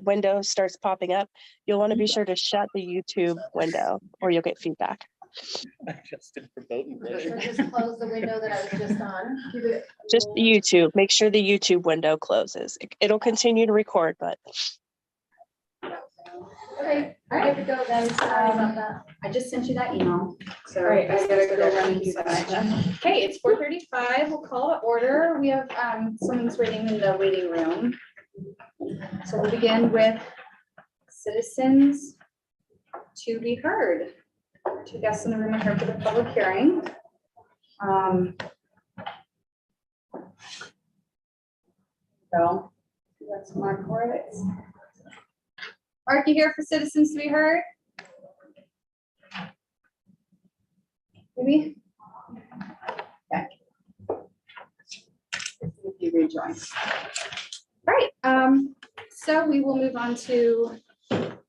window starts popping up, you'll want to be sure to shut the YouTube window or you'll get feedback. Justin for voting. So just close the window that I was just on. Just YouTube. Make sure the YouTube window closes. It'll continue to record, but Okay, we're good to go then. Sorry about that. I just sent you that email. So All right, I gotta go run and you do that. Okay, it's 4:35. We'll call to order. We have someone's waiting in the waiting room. So we'll begin with citizens to be heard. Two guests in the room are here for the public hearing. So that's Mark Horowitz. Mark, you here for citizens to be heard? Maybe? Okay. If you rejoin. All right, so we will move on to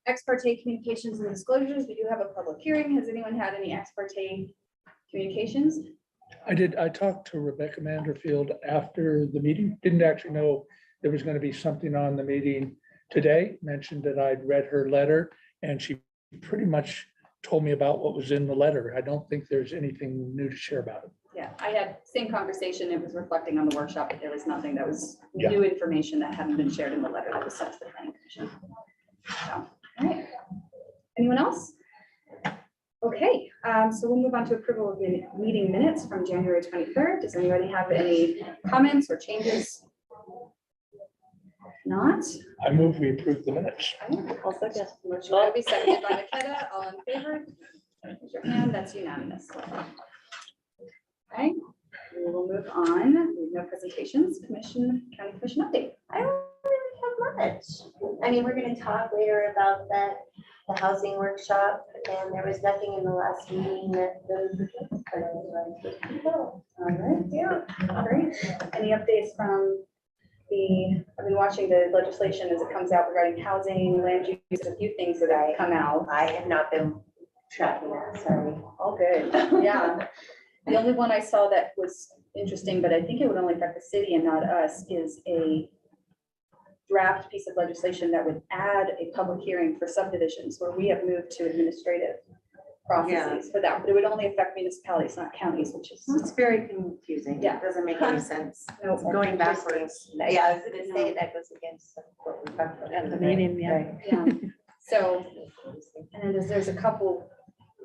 ex parte communications and disclosures. We do have a public hearing. Has anyone had any ex parte communications? I did. I talked to Rebecca Manderfield after the meeting. Didn't actually know there was going to be something on the meeting today. Mentioned that I'd read her letter and she pretty much told me about what was in the letter. I don't think there's anything new to share about it. Yeah, I had same conversation. It was reflecting on the workshop, but there was nothing that was Yeah. new information that hadn't been shared in the letter that was sent to the planning commission. So, all right. Anyone else? Okay, so we'll move on to approval of meeting minutes from January 23rd. Does anybody have any comments or changes? Not? I move we approve the minutes. I'll second. Motion will be seconded by Nikita. All in favor? Raise your hand. That's unanimous. Okay, we will move on. We have no presentations. County commission update. I don't really have much. I mean, we're gonna talk later about the housing workshop, and there was nothing in the last meeting that those. All right, yeah, great. Any updates from I've been watching the legislation as it comes out regarding housing, land use, a few things that have come out. I have not been tracking that, sorry. All good, yeah. The only one I saw that was interesting, but I think it would only affect the city and not us, is a draft piece of legislation that would add a public hearing for subdivisions where we have moved to administrative processes for that, but it would only affect municipalities, not counties, which is. It's very confusing. Yeah. It doesn't make any sense. No, It's going backwards. Yeah, I was gonna say that goes against what we talked about. At the meeting, yeah. Right. Yeah, so, and then there's a couple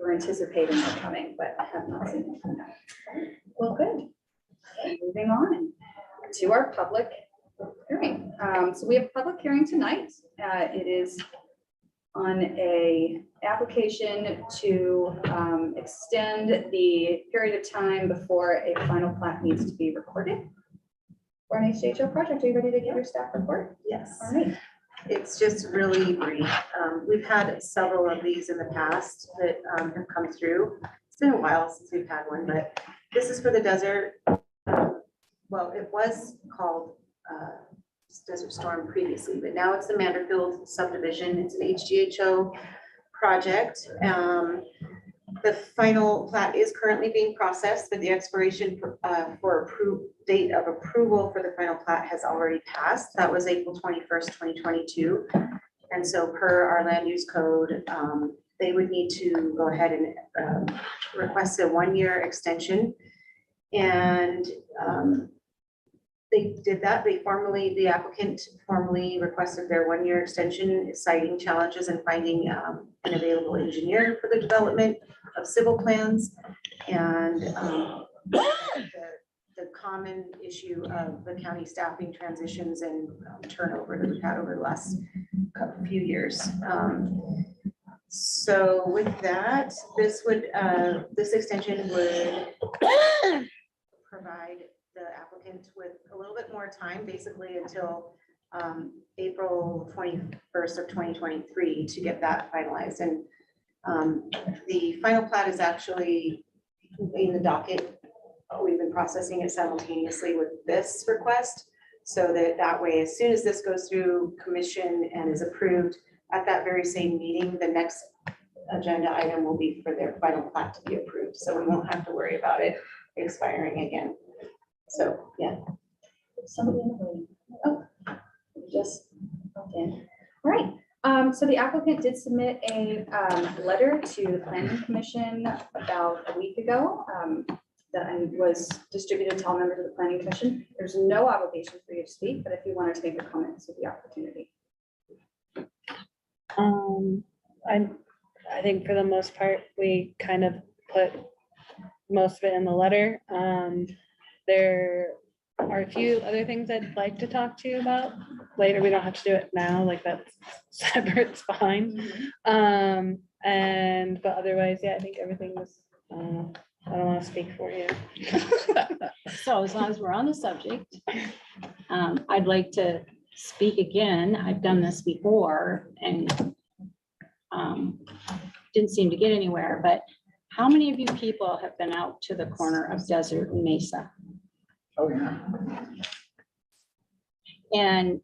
we're anticipating are coming, but I have not seen them. Well, good. Moving on to our public hearing. So we have a public hearing tonight. It is on a application to extend the period of time before a final plat needs to be recorded for an HHO project. Are you ready to give your staff report? Yes. All right. It's just really brief. We've had several of these in the past that have come through. It's been a while since we've had one, but this is for the desert. Well, it was called Desert Storm previously, but now it's the Manderfield subdivision. It's an HGHO project. The final plat is currently being processed, but the expiration for date of approval for the final plat has already passed. That was April 21st, 2022. And so per our land use code, they would need to go ahead and request a 1-year extension. And they did that. The applicant formally requested their 1-year extension, citing challenges in finding an available engineer for the development of civil plans and the common issue of the county staffing transitions and turnover that we've had over the last few years. So with that, this extension would provide the applicant with a little bit more time, basically until April 21st of 2023 to get that finalized. And the final plat is actually in the docket. We've been processing it simultaneously with this request, so that way, as soon as this goes through commission and is approved at that very same meeting, the next agenda item will be for their final plat to be approved. So we won't have to worry about it expiring again. So, yeah. Somebody in the room. Oh, just, okay. All right, so the applicant did submit a letter to the planning commission about a week ago. That was distributed to all members of the planning commission. There's no obligation for you to speak, but if you wanted to make a comment, this would be the opportunity. I think for the most part, we kind of put most of it in the letter. There are a few other things I'd like to talk to you about later. We don't have to do it now, like that's separate, it's fine. But otherwise, yeah, I think everything was, I don't want to speak for you. So as long as we're on the subject, I'd like to speak again. I've done this before and didn't seem to get anywhere, but how many of you people have been out to the corner of Desert and Mesa? Oh, yeah. And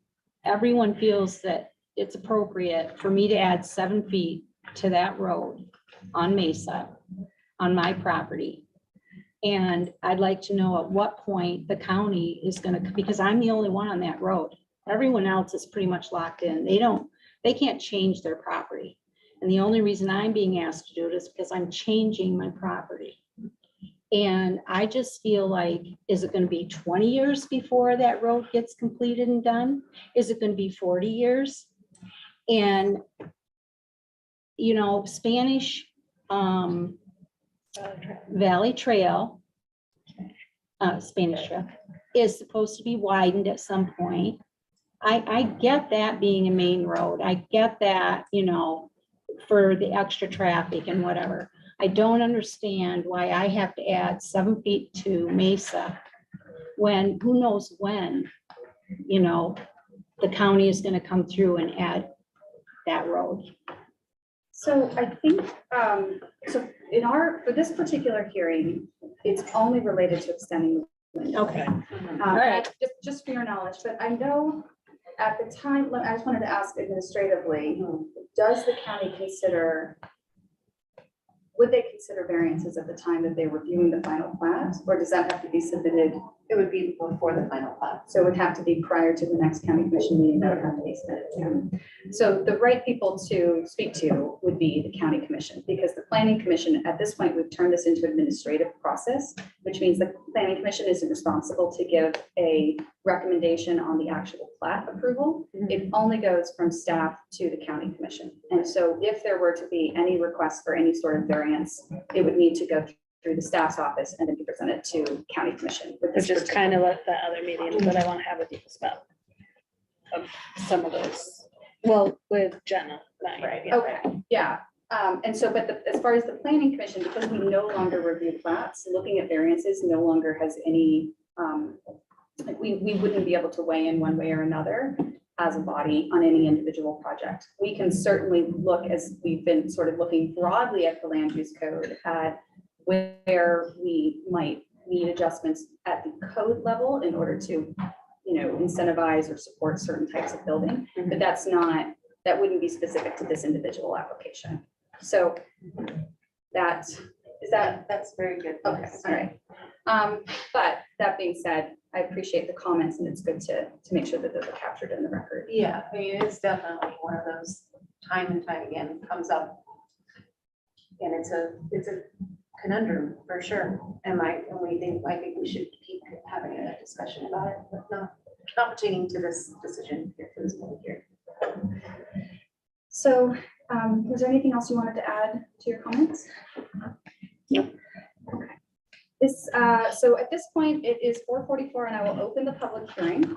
everyone feels that it's appropriate for me to add 7 feet to that road on Mesa, on my property. And I'd like to know at what point the county is gonna, because I'm the only one on that road. Everyone else is pretty much locked in. They can't change their property. And the only reason I'm being asked to do it is because I'm changing my property. And I just feel like, is it gonna be 20 years before that road gets completed and done? Is it gonna be 40 years? And, you know, Spanish Valley Trail, Spanish Trail, is supposed to be widened at some point. I get that being a main road. I get that, you know, for the extra traffic and whatever. I don't understand why I have to add 7 feet to Mesa when, who knows when, you know, the county is gonna come through and add that road. So I think, so for this particular hearing, it's only related to extending the window. Okay. All right. Just for your knowledge, but I know at the time, I just wanted to ask administratively, does the county consider, would they consider variances at the time that they're reviewing the final plat? Or does that have to be submitted? It would be before the final plat. So it would have to be prior to the next county commission meeting that would have to be submitted to. So the right people to speak to would be the county commission, because the planning commission, at this point, we've turned this into administrative process, which means the planning commission isn't responsible to give a recommendation on the actual plat approval. It only goes from staff to the county commission. And so if there were to be any request for any sort of variance, it would need to go through the staff's office and then be presented to county commission. Which is kind of like the other meeting that I want to have with you about. Some of those, well, with Jenna. Right. yeah. Okay, yeah. And so, but as far as the planning commission, because we no longer review plats, looking at variances no longer has any, like we wouldn't be able to weigh in one way or another as a body on any individual project. We can certainly look, as we've been sort of looking broadly at the land use code, at where we might need adjustments at the code level in order to, you know, incentivize or support certain types of building. But that's not, that wouldn't be specific to this individual application. So that's very good. okay, all right. But that being said, I appreciate the comments and it's good to make sure that those are captured in the record. Yeah, I mean, it's definitely one of those time and time again comes up. And it's a conundrum for sure. I think we should keep having a discussion about it, but not pertaining to this decision here for this point here. So, was there anything else you wanted to add to your comments? No. Okay. This, so at this point, it is 4:44 and I will open the public hearing.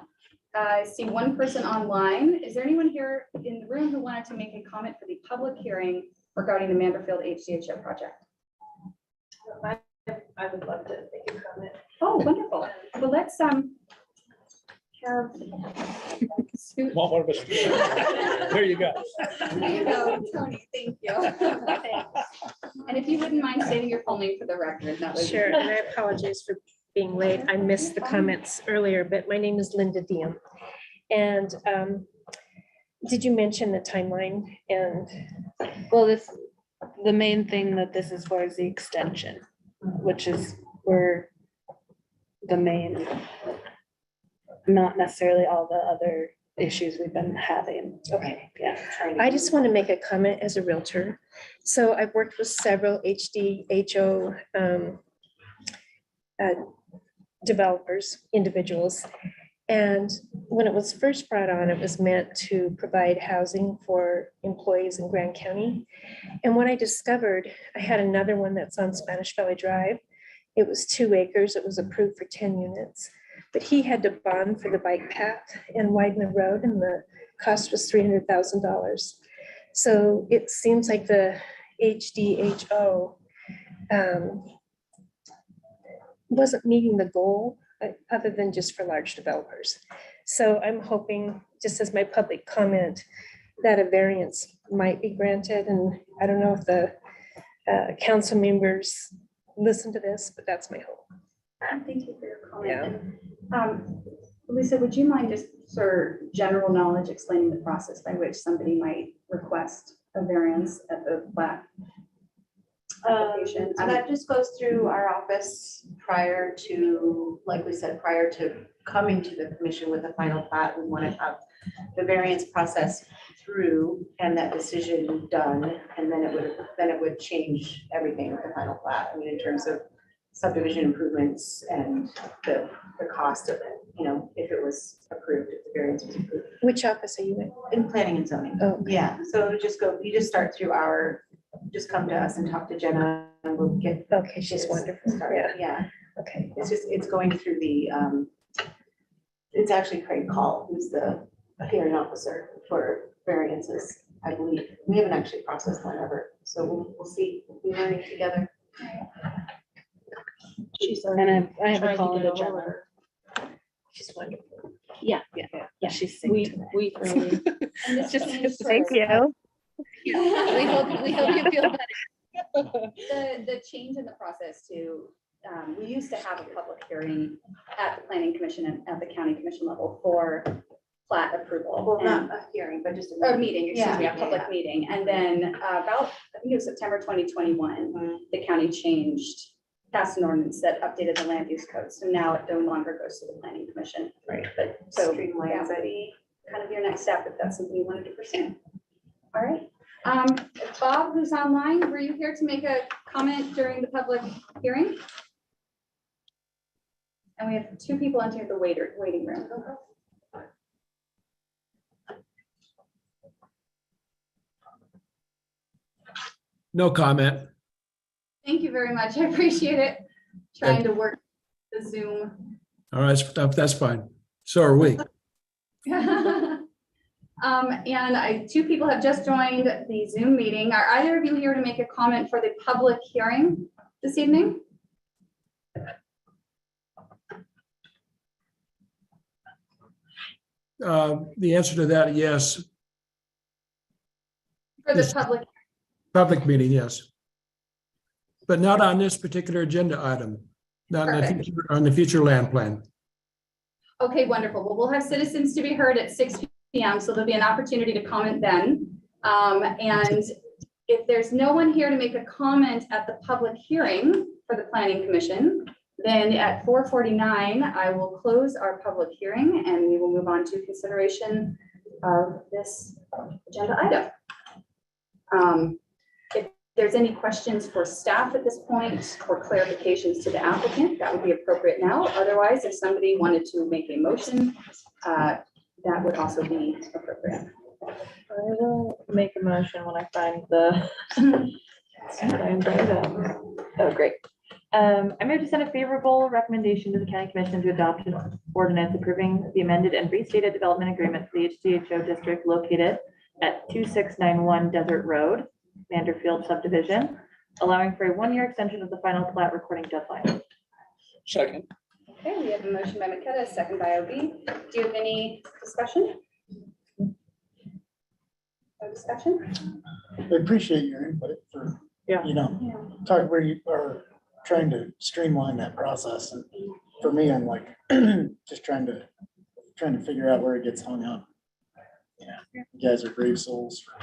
I see one person online. Is there anyone here in the room who wanted to make a comment for the public hearing regarding the Manderfield HDHO project? I would love to make a comment. Oh, wonderful. Well, let's, have Scoot. Want one of us? There you go. There you go, Tony, thank you. And if you wouldn't mind stating your full name for the record, that would be Sure, and I apologize for being late. I missed the comments earlier, but my name is Linda Diem. And did you mention the timeline? And Well, the main thing that this is for is the extension, which is where the main, not necessarily all the other issues we've been having. Okay. Yeah. I just want to make a comment as a Realtor. So I've worked with several HDHO developers, individuals. And when it was first brought on, it was meant to provide housing for employees in Grand County. And what I discovered, I had another one that's on Spanish Valley Drive. It was 2 acres. It was approved for 10 units. But he had to bond for the bike path and widen the road, and the cost was $300,000. So it seems like the HDHO wasn't meeting the goal, other than just for large developers. So I'm hoping, just as my public comment, that a variance might be granted. And I don't know if the council members listen to this, but that's my hope. Thank you for your Yeah. comment. And, Lisa, would you mind just for general knowledge explaining the process by which somebody might request a variance at the plat application? So that just goes through our office prior to, like we said, prior to coming to the commission with the final plat. We want to have the variance process through and that decision done, and then it would change everything with the final plat. I mean, in terms of subdivision improvements and the cost of it, you know, if it was approved, if the variance was approved. Which office are you in? In planning and zoning. Oh, Yeah, so you just start through just come to us and talk to Jenna and we'll get. okay, she's wonderful. started. Yeah, Yeah, okay. it's going through it's actually Craig Call, who's the hearing officer for variances, I believe. We haven't actually processed one ever, so we'll see. We'll be learning together. And I have a call to Jenna. She's wonderful. Yeah, she's synced today. We really, And this Just- change Thank for- you. We hope you feel better. The change in the process to, we used to have a public hearing at the planning commission and at the county commission level for plat approval. Well, And- not a hearing, but just A meeting, excuse me, Yeah, a public yeah. meeting. And then about, I think it was September 2021, Mhm. the county passed an ordinance that updated the land use code. So now it no longer goes to the planning commission. Right. But so that Streamlines would it. be kind of your next step if that's something you wanted to pursue. All right. Bob, who's online, were you here to make a comment during the public hearing? And we have 2 people entering the waiting room. No comment. Thank you very much. I appreciate it. Trying to work the Zoom. All right, that's fine. So are we. And 2 people have just joined the Zoom meeting. Are either of you here to make a comment for the public hearing this evening? The answer to that, yes. For the Yes. public, Public meeting, yes. But not on this particular agenda item, not in the Perfect. future, on the future land plan. okay, wonderful. Well, we'll have citizens to be heard at 6 PM, so there'll be an opportunity to comment then. And if there's no one here to make a comment at the public hearing for the planning commission, then at 4:49, I will close our public hearing and we will move on to consideration of this agenda item. If there's any questions for staff at this point or clarifications to the applicant, that would be appropriate now. Otherwise, if somebody wanted to make a motion, that would also be appropriate. I will make a motion when I find the. Oh, great. I move to send a favorable recommendation to the county commission to adopt an ordinance approving the amended and restated development agreement for the HDHO district located at 2691 Desert Road, Vanderfield subdivision, allowing for a 1-year extension of the final plat recording deadline. Second. Okay, we have a motion by McKenna, a second by OB. Do you have any discussion? No discussion? I appreciate your input for, Yeah. talk where you are trying to streamline that process. And for me, I'm like, just trying to figure out where it gets hung up. You guys are brave souls for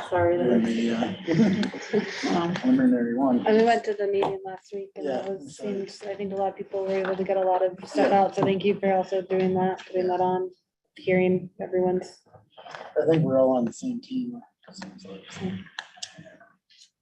Sorry. doing that- the preliminary one. And we went to the meeting last week and Yeah, that was, so- seems, I think a lot of people were able to get a lot of stuff out. So thank you for also doing that, putting that on. hearing everyone's. I think we're all on the same team. Seems like.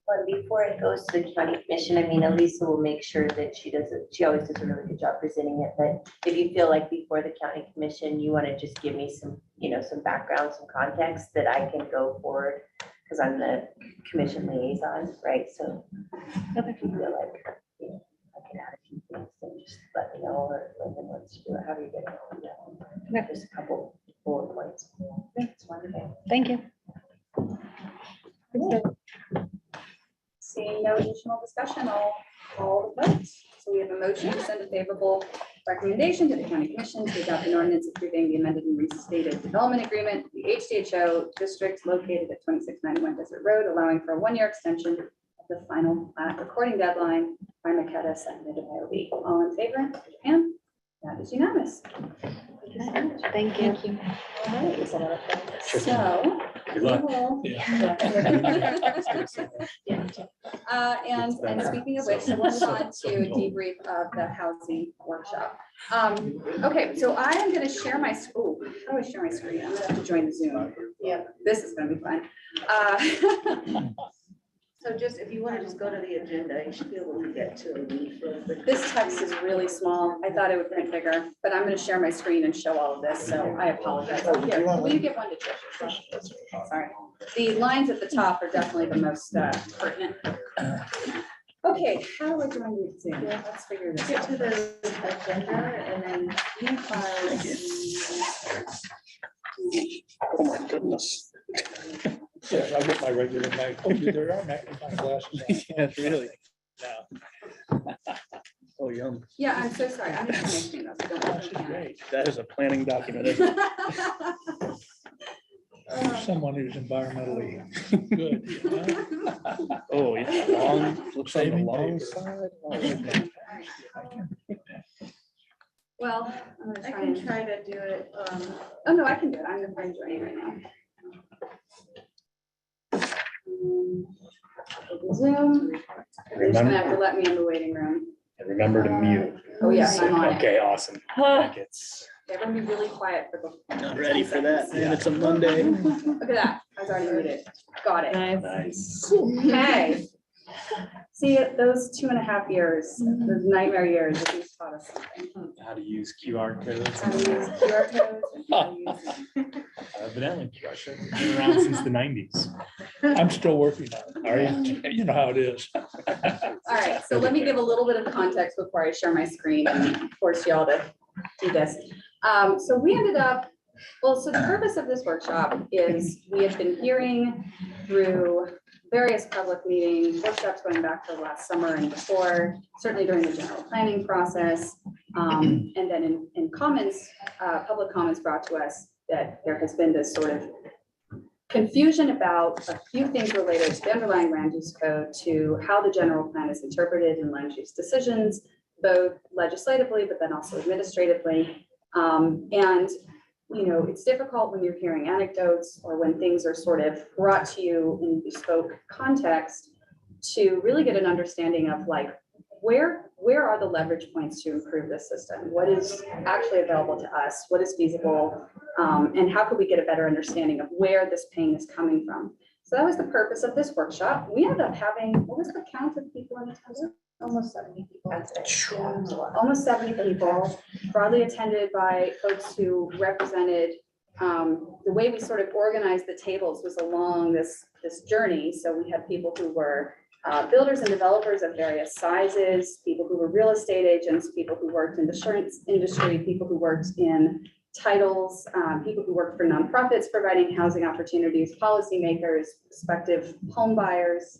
But before it goes to the county commission, I mean, Elisa will make sure that she always does a really good job presenting it, but if you feel like before the county commission, you want to just give me some, some background, some context that I can go forward, because I'm the commission liaison, right? So if you feel like, I can add a few things, then just let me know, or Lincoln wants to do it, however you get it. Just a couple bullet points. That's wonderful. Thank you. Seeing no additional discussion, I'll call the vote. So we have a motion to send a favorable recommendation to the county commission to adopt an ordinance approving the amended and restated development agreement, the HDHO district located at 2691 Desert Road, allowing for a 1-year extension of the final plat recording deadline by Maketa, seconded by OB. All in favor, raise your hand. That is unanimous. Thank you. All right. So. Good luck. we will- And speaking of which, we'll move on to a debrief of the housing workshop. Okay, so I am gonna share my, how do I share my screen? I'm gonna have to join the Zoom. Yeah, this is gonna be fun. So just, if you want to just go to the agenda, you should be able to get to it. This text is really small. I thought it would print bigger, but I'm gonna share my screen and show all of this, so I apologize. Here, will you get one to Trish? Sorry. The lines at the top are definitely the most pertinent. Okay, how do I join the Zoom? Let's figure this Get out. to the agenda and then Oh my goodness. Yes, I'll get my regular mag. Oh, there are magnifying glasses. on. Yeah, really. No. Oh, yum. Yeah, I'm so sorry. I'm just making this. I don't want This to is do great. That is a planning document, isn't it? For Someone who's environmentally good. you know? Oh, yeah, long, flips on the Saving long paper. side. Oh, okay. Well, I'm gonna I try can and, try to do it. oh no, I can do it. I'm joining right now. Zoom. You're just gonna have to let me in the waiting room. And remember to mute. Oh, yes, I'm on it. Okay, awesome. Like it's Everyone be really quiet for the. not ready for that, man. It's a Monday. Look at that. I was already muted. Got it. Nice. Okay. See, those 2.5 years, those nightmare years, at least taught us something. How to use QR codes. How to use QR codes and how to use- Evidently, QR codes have been around since the 90s. I'm still working on Are it. You know how it is. All right, so let me give a little bit of context before I share my screen and force y'all to do this. So we ended up, well, so the purpose of this workshop is we have been hearing through various public meetings, workshops going back to last summer and before, certainly during the general planning process. And then in comments, public comments brought to us that there has been this sort of confusion about a few things related to the underlying land use code, to how the general plan is interpreted in land use decisions, both legislatively, but then also administratively. And, you know, it's difficult when you're hearing anecdotes or when things are sort of brought to you in bespoke context to really get an understanding of like, where are the leverage points to improve this system? What is actually available to us? What is feasible? And how could we get a better understanding of where this pain is coming from? So that was the purpose of this workshop. We ended up having, what was the count of people in attendance? Almost 70 people. Almost 70 people, broadly attended by folks who represented, the way we sort of organized the tables was along this journey. So we had people who were builders and developers of various sizes, people who were real estate agents, people who worked in the insurance industry, people who worked in titles, people who worked for nonprofits providing housing opportunities, policymakers, prospective home buyers,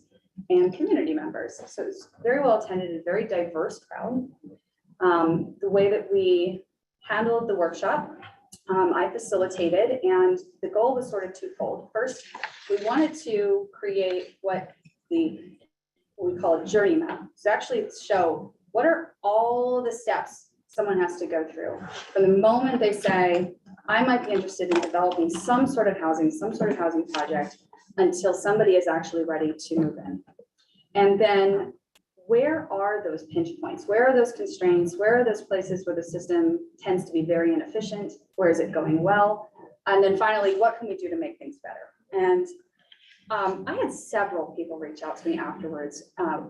and community members. So it's very well attended, a very diverse crowd. The way that we handled the workshop, I facilitated, and the goal was sort of twofold. First, we wanted to create what we call a journey map. So actually show what are all the steps someone has to go through from the moment they say, I might be interested in developing some sort of housing project, until somebody is actually ready to move in. And then where are those pinch points? Where are those constraints? Where are those places where the system tends to be very inefficient? Where is it going well? And then finally, what can we do to make things better? And I had several people reach out to me afterwards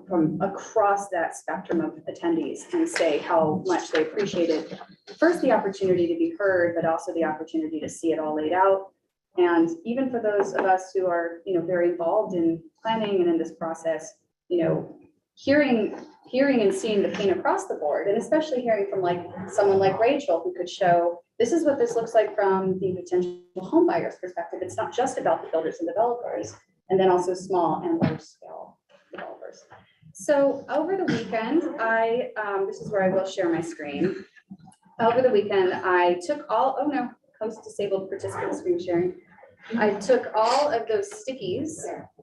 from across that spectrum of attendees and say how much they appreciated first the opportunity to be heard, but also the opportunity to see it all laid out. And even for those of us who are, very involved in planning and in this process, hearing and seeing the pain across the board, and especially hearing from someone like Rachel, who could show, this is what this looks like from the potential home buyer's perspective. It's not just about the builders and developers, and then also small and large scale developers. So over the weekend, this is where I will share my screen. Over the weekend, I took host disabled participant screen sharing. I took all of those stickies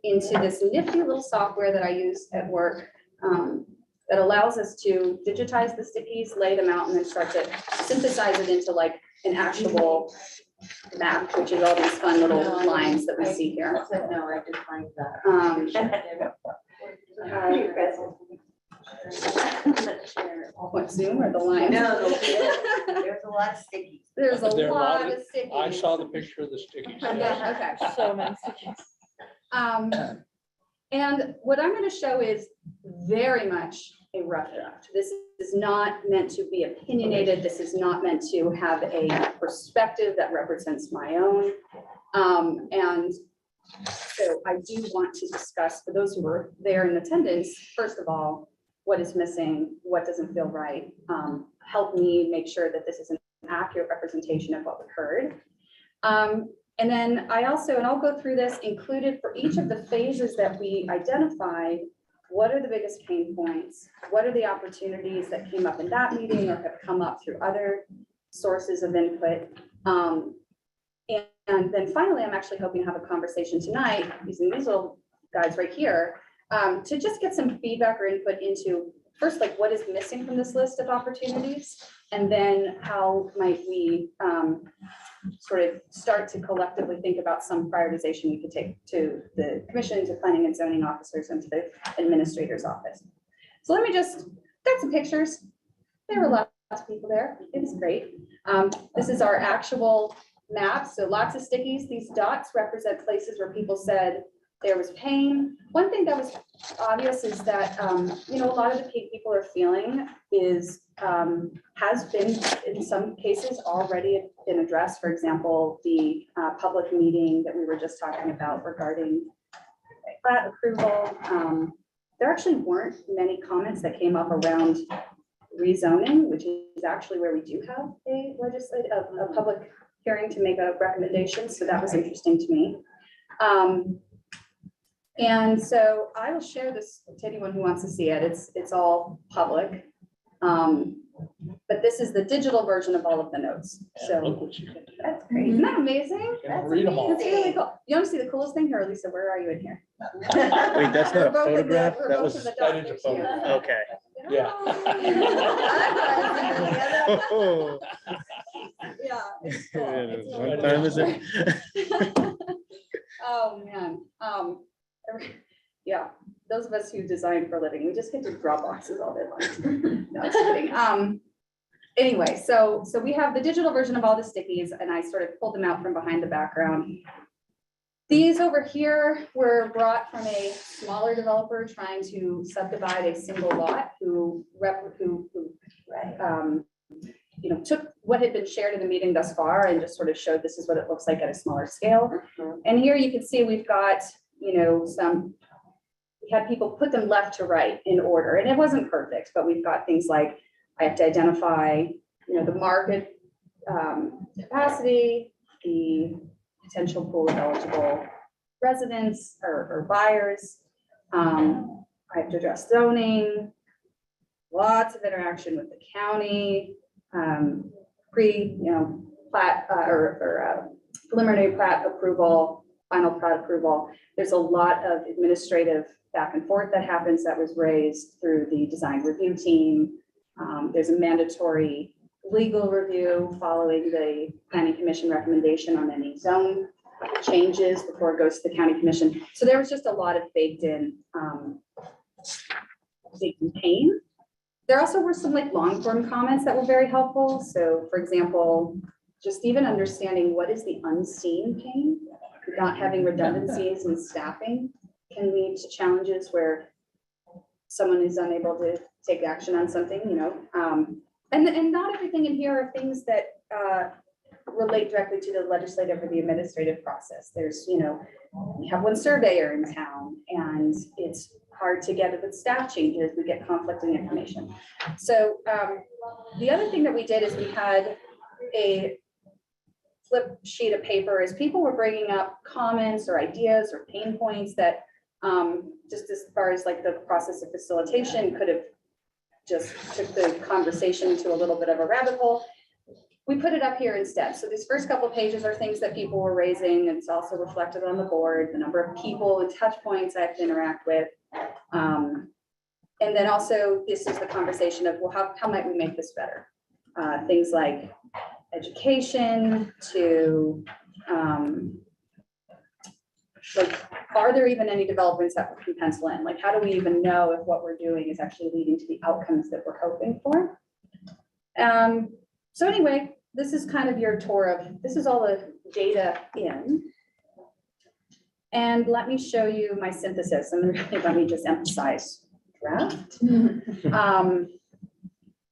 into this nifty little software that I use at work that allows us to digitize the stickies, lay them out, and then start to synthesize it into an actual map, which is all these fun little lines that we see here. No, I just find that. What, Zoom or the lines? No, there's a lot of stickies. There's a There are a lot lot of stickies. I saw the picture of the stickies. Okay. So many. And what I'm going to show is very much a rough draft. This is not meant to be opinionated. This is not meant to have a perspective that represents my own. And so I do want to discuss, for those who were there in attendance, first of all, what is missing, what doesn't feel right. Help me make sure that this is an accurate representation of what we heard. And then I'll go through this, included for each of the phases that we identified, what are the biggest pain points? What are the opportunities that came up in that meeting or have come up through other sources of input? And then finally, I'm actually hoping to have a conversation tonight using these little guys right here to just get some feedback or input into first, what is missing from this list of opportunities? And then how might we sort of start to collectively think about some prioritization we could take to the commission, to planning and zoning officers, and to the administrator's office. So let me got some pictures. There were lots of people there. It was great. This is our actual map. So lots of stickies. These dots represent places where people said there was pain. One thing that was obvious is that, a lot of the pain people are feeling has been in some cases already been addressed. For example, the public meeting that we were just talking about regarding plat approval. There actually weren't many comments that came up around rezoning, which is actually where we do have a public hearing to make a recommendation. So that was interesting to me. And so I will share this to anyone who wants to see it. It's all public. But this is the digital version of all of the notes. So Look what you can do. that's great. Isn't that amazing? Can read them all. That's really cool. You want to see the coolest thing here, Lisa? Where are you in here? Wait, that's not a We're both in the- photograph? we're That both was, in the that is a doctors here. photograph. okay. Yeah. Yeah. it's cool. It's really What cool. time is it? Oh, man. Yeah, those of us who design for a living, we just get to draw boxes all day long. No, just kidding. Anyway, so we have the digital version of all the stickies, and I sort of pulled them out from behind the background. These over here were brought from a smaller developer trying to subdivide a single lot who took what had been shared in the meeting thus far and just sort of showed this is what it looks like at a smaller scale. And here you can see we've got, we had people put them left to right in order, and it wasn't perfect, but we've got things like, I have to identify, the market capacity, the potential pool of eligible residents or buyers. I have to address zoning, lots of interaction with the county, plat or preliminary plat approval, final plat approval. There's a lot of administrative back and forth that happens that was raised through the design review team. There's a mandatory legal review following the planning commission recommendation on any zone changes before it goes to the county commission. So there was just a lot of baked in they contain. There also were some like long form comments that were very helpful. So for example, just even understanding what is the unseen pain, not having redundancies in staffing can lead to challenges where someone is unable to take action on something, you know. And not everything in here are things that relate directly to the legislative or the administrative process. There's, you know, we have one surveyor in town and it's hard to get it with staff changes, we get conflicting information. So the other thing that we did is we had a flip sheet of paper as people were bringing up comments or ideas or pain points that just as far as like the process of facilitation could have just took the conversation to a little bit of a rabbit hole. We put it up here instead. So these first couple of pages are things that people were raising, and it's also reflected on the board, the number of people and touch points I have to interact with. And then also this is the conversation of, well, how might we make this better? Things like education to, like, are there even any developments that we can pencil in? Like, how do we even know if what we're doing is actually leading to the outcomes that we're hoping for? So anyway, this is kind of your tour of, this is all the data in. And let me show you my synthesis, and really let me just emphasize draft.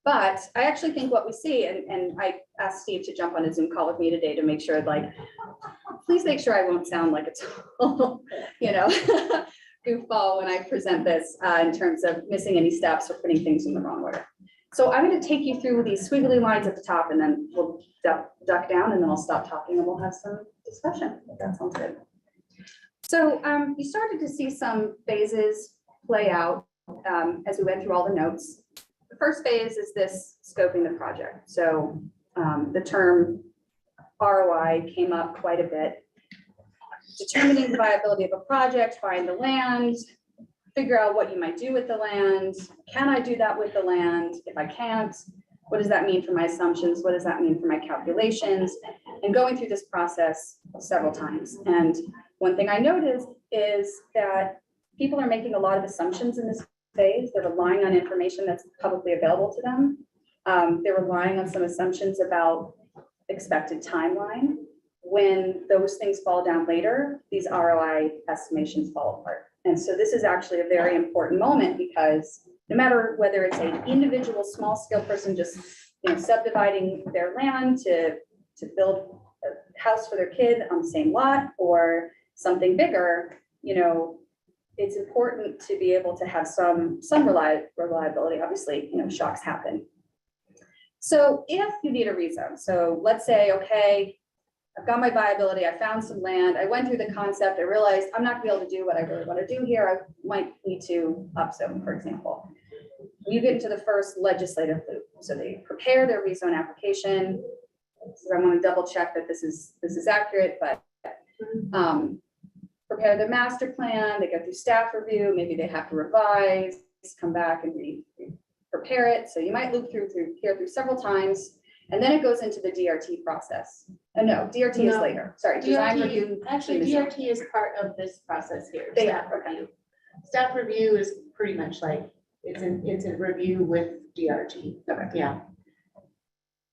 But I actually think what we see, and I asked Steve to jump on a Zoom call with me today to make sure, like, please make sure I won't sound like a total, you know, goofball when I present this in terms of missing any steps or putting things in the wrong order. So I'm going to take you through these squiggly lines at the top, and then we'll duck down, and then I'll stop talking and we'll have some discussion, if that sounds good. So you started to see some phases play out as we went through all the notes. The first phase is this scoping the project. So the term ROI came up quite a bit. Determining the viability of a project, find the land, figure out what you might do with the land. Can I do that with the land? If I can't, what does that mean for my assumptions? What does that mean for my calculations? And going through this process several times. And one thing I noticed is that people are making a lot of assumptions in this phase. They're relying on information that's publicly available to them. They're relying on some assumptions about expected timeline. When those things fall down later, these ROI estimations fall apart. And so this is actually a very important moment, because no matter whether it's an individual small scale person just, you know, subdividing their land to build a house for their kid on the same lot, or something bigger, you know, it's important to be able to have some reliability. Obviously, you know, shocks happen. So if you need a rezone, so let's say, okay, I've got my viability, I found some land, I went through the concept, I realized I'm not gonna be able to do what I really want to do here, I might need to upzone, for example. You get into the first legislative loop. So they prepare their rezone application. So I want to double check that this is accurate, but prepare the master plan, they go through staff review, maybe they have to revise, come back and prepare it. So you might loop through here several times, and then it goes into the DRT process. No, DRT is later. Sorry, design review. Actually, DRT is part of this process here. They Staff are, okay. review. Staff review is pretty much like, it's a review with DRT. Okay. Yeah.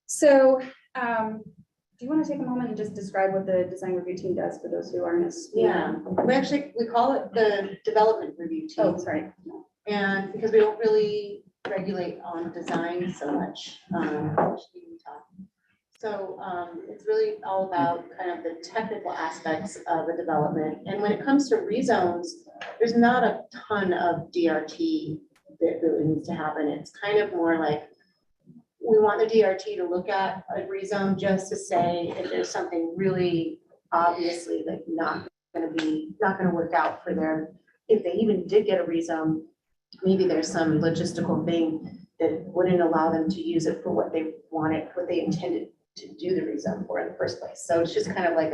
So do you want to take a moment and just describe what the design review team does for those who aren't as? Yeah, we call it the development review team. Oh, sorry. And because we don't really regulate on design so much. So it's really all about kind of the technical aspects of a development. And when it comes to rezones, there's not a ton of DRT that really needs to happen. It's kind of more like, we want the DRT to look at a rezone just to say if there's something really obviously like not gonna work out for them. If they even did get a rezone, maybe there's some logistical thing that wouldn't allow them to use it for what they wanted, what they intended to do the rezone for in the first place. So it's just kind of like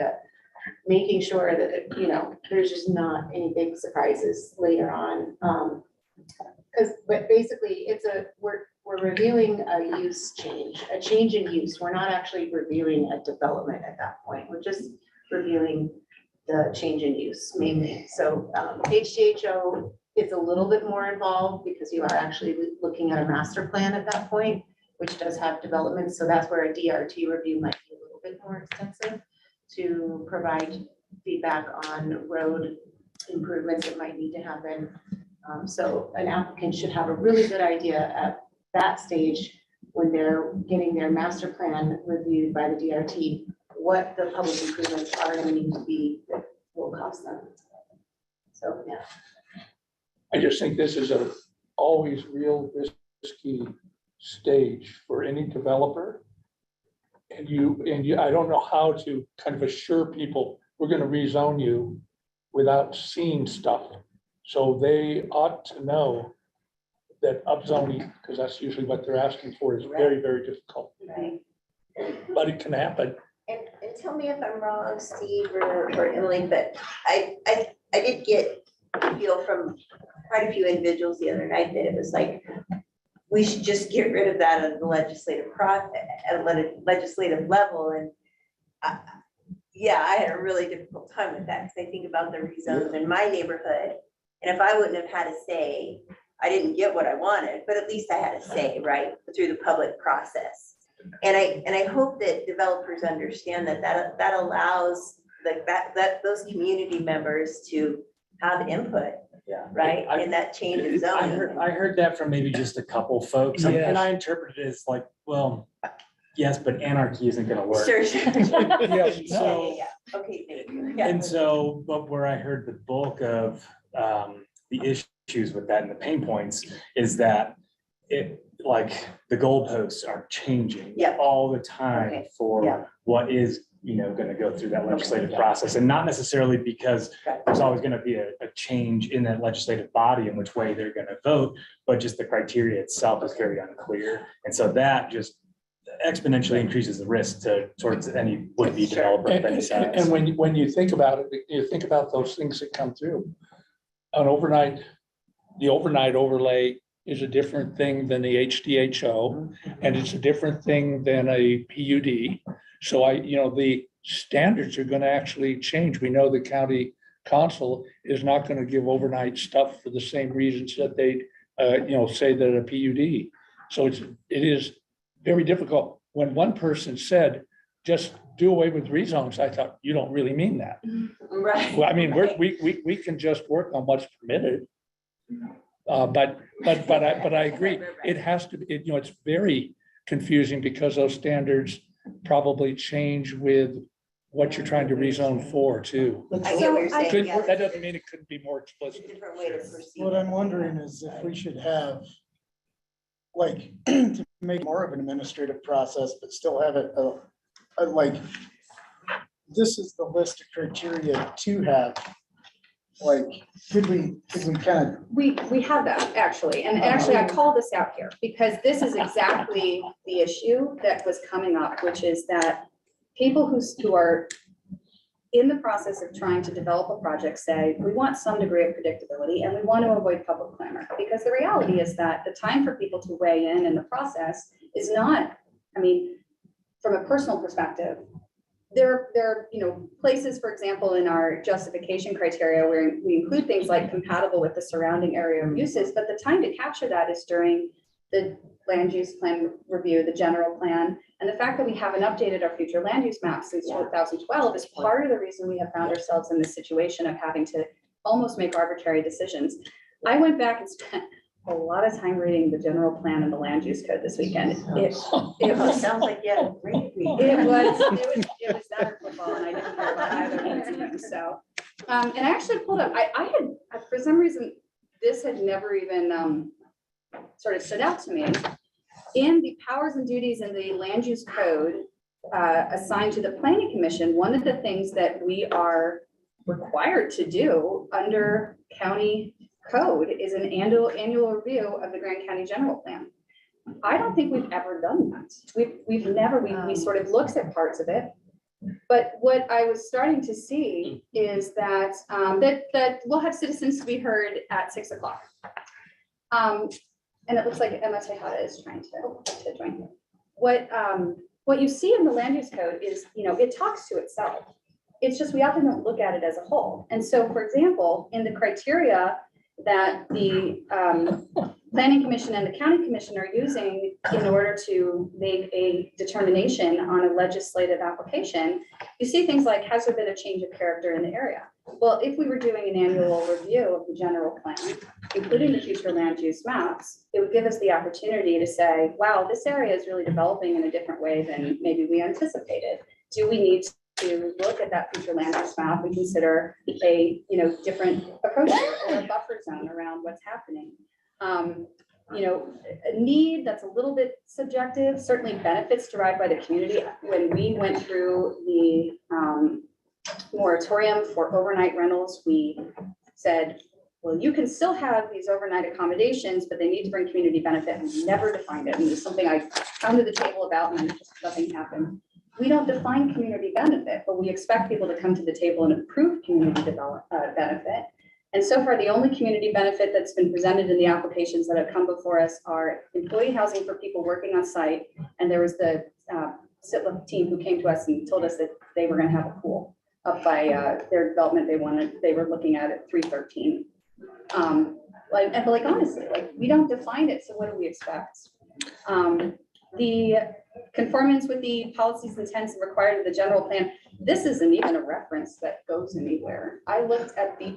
making sure that, you know, there's just not any big surprises later on. But basically we're reviewing a use change, a change in use. We're not actually reviewing a development at that point. We're just reviewing the change in use mainly. So HDHO it's a little bit more involved because you are actually looking at a master plan at that point, which does have development. So that's where a DRT review might be a little bit more extensive to provide feedback on road improvements that might need to happen. So an applicant should have a really good idea at that stage when they're getting their master plan reviewed by the DRT, what the public improvements are going to need to be that will cost them. So, yeah. I just think this is a always real risky stage for any developer. And I don't know how to kind of assure people, we're gonna rezone you without seeing stuff. So they ought to know that upzoning, because that's usually what they're asking for, is very, very difficult. Right. But it can happen. And tell me if I'm wrong, Steve or Emily, but I did get a feel from quite a few individuals the other night that it was like, we should just get rid of that at the legislative at a legislative level. And yeah, I had a really difficult time with that because I think about the rezones in my neighborhood. And if I wouldn't have had a say, I didn't get what I wanted, but at least I had a say, right, through the public process. And I hope that developers understand that allows those community members to have input, Yeah. right? And that change in zoning. I heard that from maybe just a couple folks, and Yes. I interpreted it as like, well, yes, but anarchy isn't gonna work. Sure, sure. Yes, Yeah. Okay, thank you. Yeah. And so, but where I heard the bulk of the issues with that and the pain points is that it, like, the goalposts are changing Yeah. all the time Okay. for Yeah. what is, gonna go through that legislative process. And not necessarily because there's always gonna be a change in that legislative body in which way they're gonna vote, but just the criteria itself is very unclear. And so that just exponentially increases the risk towards any would-be developer of any size. And when you think about it, you think about those things that come through. The overnight overlay is a different thing than the HDHO, and it's a different thing than a PUD. So the standards are gonna actually change. We know the county council is not gonna give overnight stuff for the same reasons that they, say that a PUD. So it is very difficult. When one person said, just do away with rezones, I thought, you don't really mean that. Right. Well, I mean, we can just work on what's permitted. But I agree, it has to be, it's very confusing because those standards probably change with what you're trying to rezone for too. I get what you're saying. Could- yeah. That doesn't mean it couldn't be more It's a explicit. different way to perceive. What I'm wondering is if we should have, like, to make more of an administrative process, but still have it, like, this is the list of criteria to have. Like, could we kind of, We have that, actually, and actually I called this out here, because this is exactly the issue that was coming up, which is that people who are in the process of trying to develop a project say, we want some degree of predictability and we want to avoid public clamor, because the reality is that the time for people to weigh in the process is not, from a personal perspective, there are, places, for example, in our justification criteria where we include things like compatible with the surrounding area of uses, but the time to capture that is during the land use plan review, the general plan. And the fact that we haven't updated our future land use map since 2012 is part of the reason we have found ourselves in this situation of having to almost make arbitrary decisions. I went back and spent a lot of time reading the general plan and the land use code this weekend. It was Sounds like you had a great week. it was that or football, and I didn't care about either of those things, so. And I actually pulled up, I had, for some reason, this had never even sort of stood out to me. In the powers and duties in the land use code assigned to the planning commission, one of the things that we are required to do under county code is an annual review of the Grand County General Plan. I don't think we've ever done that. We've never, we sort of looked at parts of it. But what I was starting to see is that, that we'll have citizens to be heard at 6 o'clock. And it looks like Emma Tejada is trying to join. What you see in the land use code is, it talks to itself. It's just, we often don't look at it as a whole. And so, for example, in the criteria, that the planning commission and the county commission are using in order to make a determination on a legislative application. You see things like, has there been a change of character in the area? Well, if we were doing an annual review of the general plan, including the future land use maps, it would give us the opportunity to say, wow, this area is really developing in a different way than maybe we anticipated. Do we need to look at that future land use map and consider a, different approach or a buffer zone around what's happening? A need that's a little bit subjective, certainly benefits derived by the community. When we went through the moratorium for overnight rentals, we said, well, you can still have these overnight accommodations, but they need to bring community benefit. And we never defined it. And it's something I pounded the table about and then just nothing happened. We don't define community benefit, but we expect people to come to the table and approve community benefit. And so far, the only community benefit that's been presented in the applications that have come before us are employee housing for people working on site. And there was the SITLA team who came to us and told us that they were going to have a pool up by their development they were looking at 313. Honestly, we don't define it. So what do we expect? The conformance with the policies, intents, and required of the general plan. This isn't even a reference that goes anywhere. I looked at the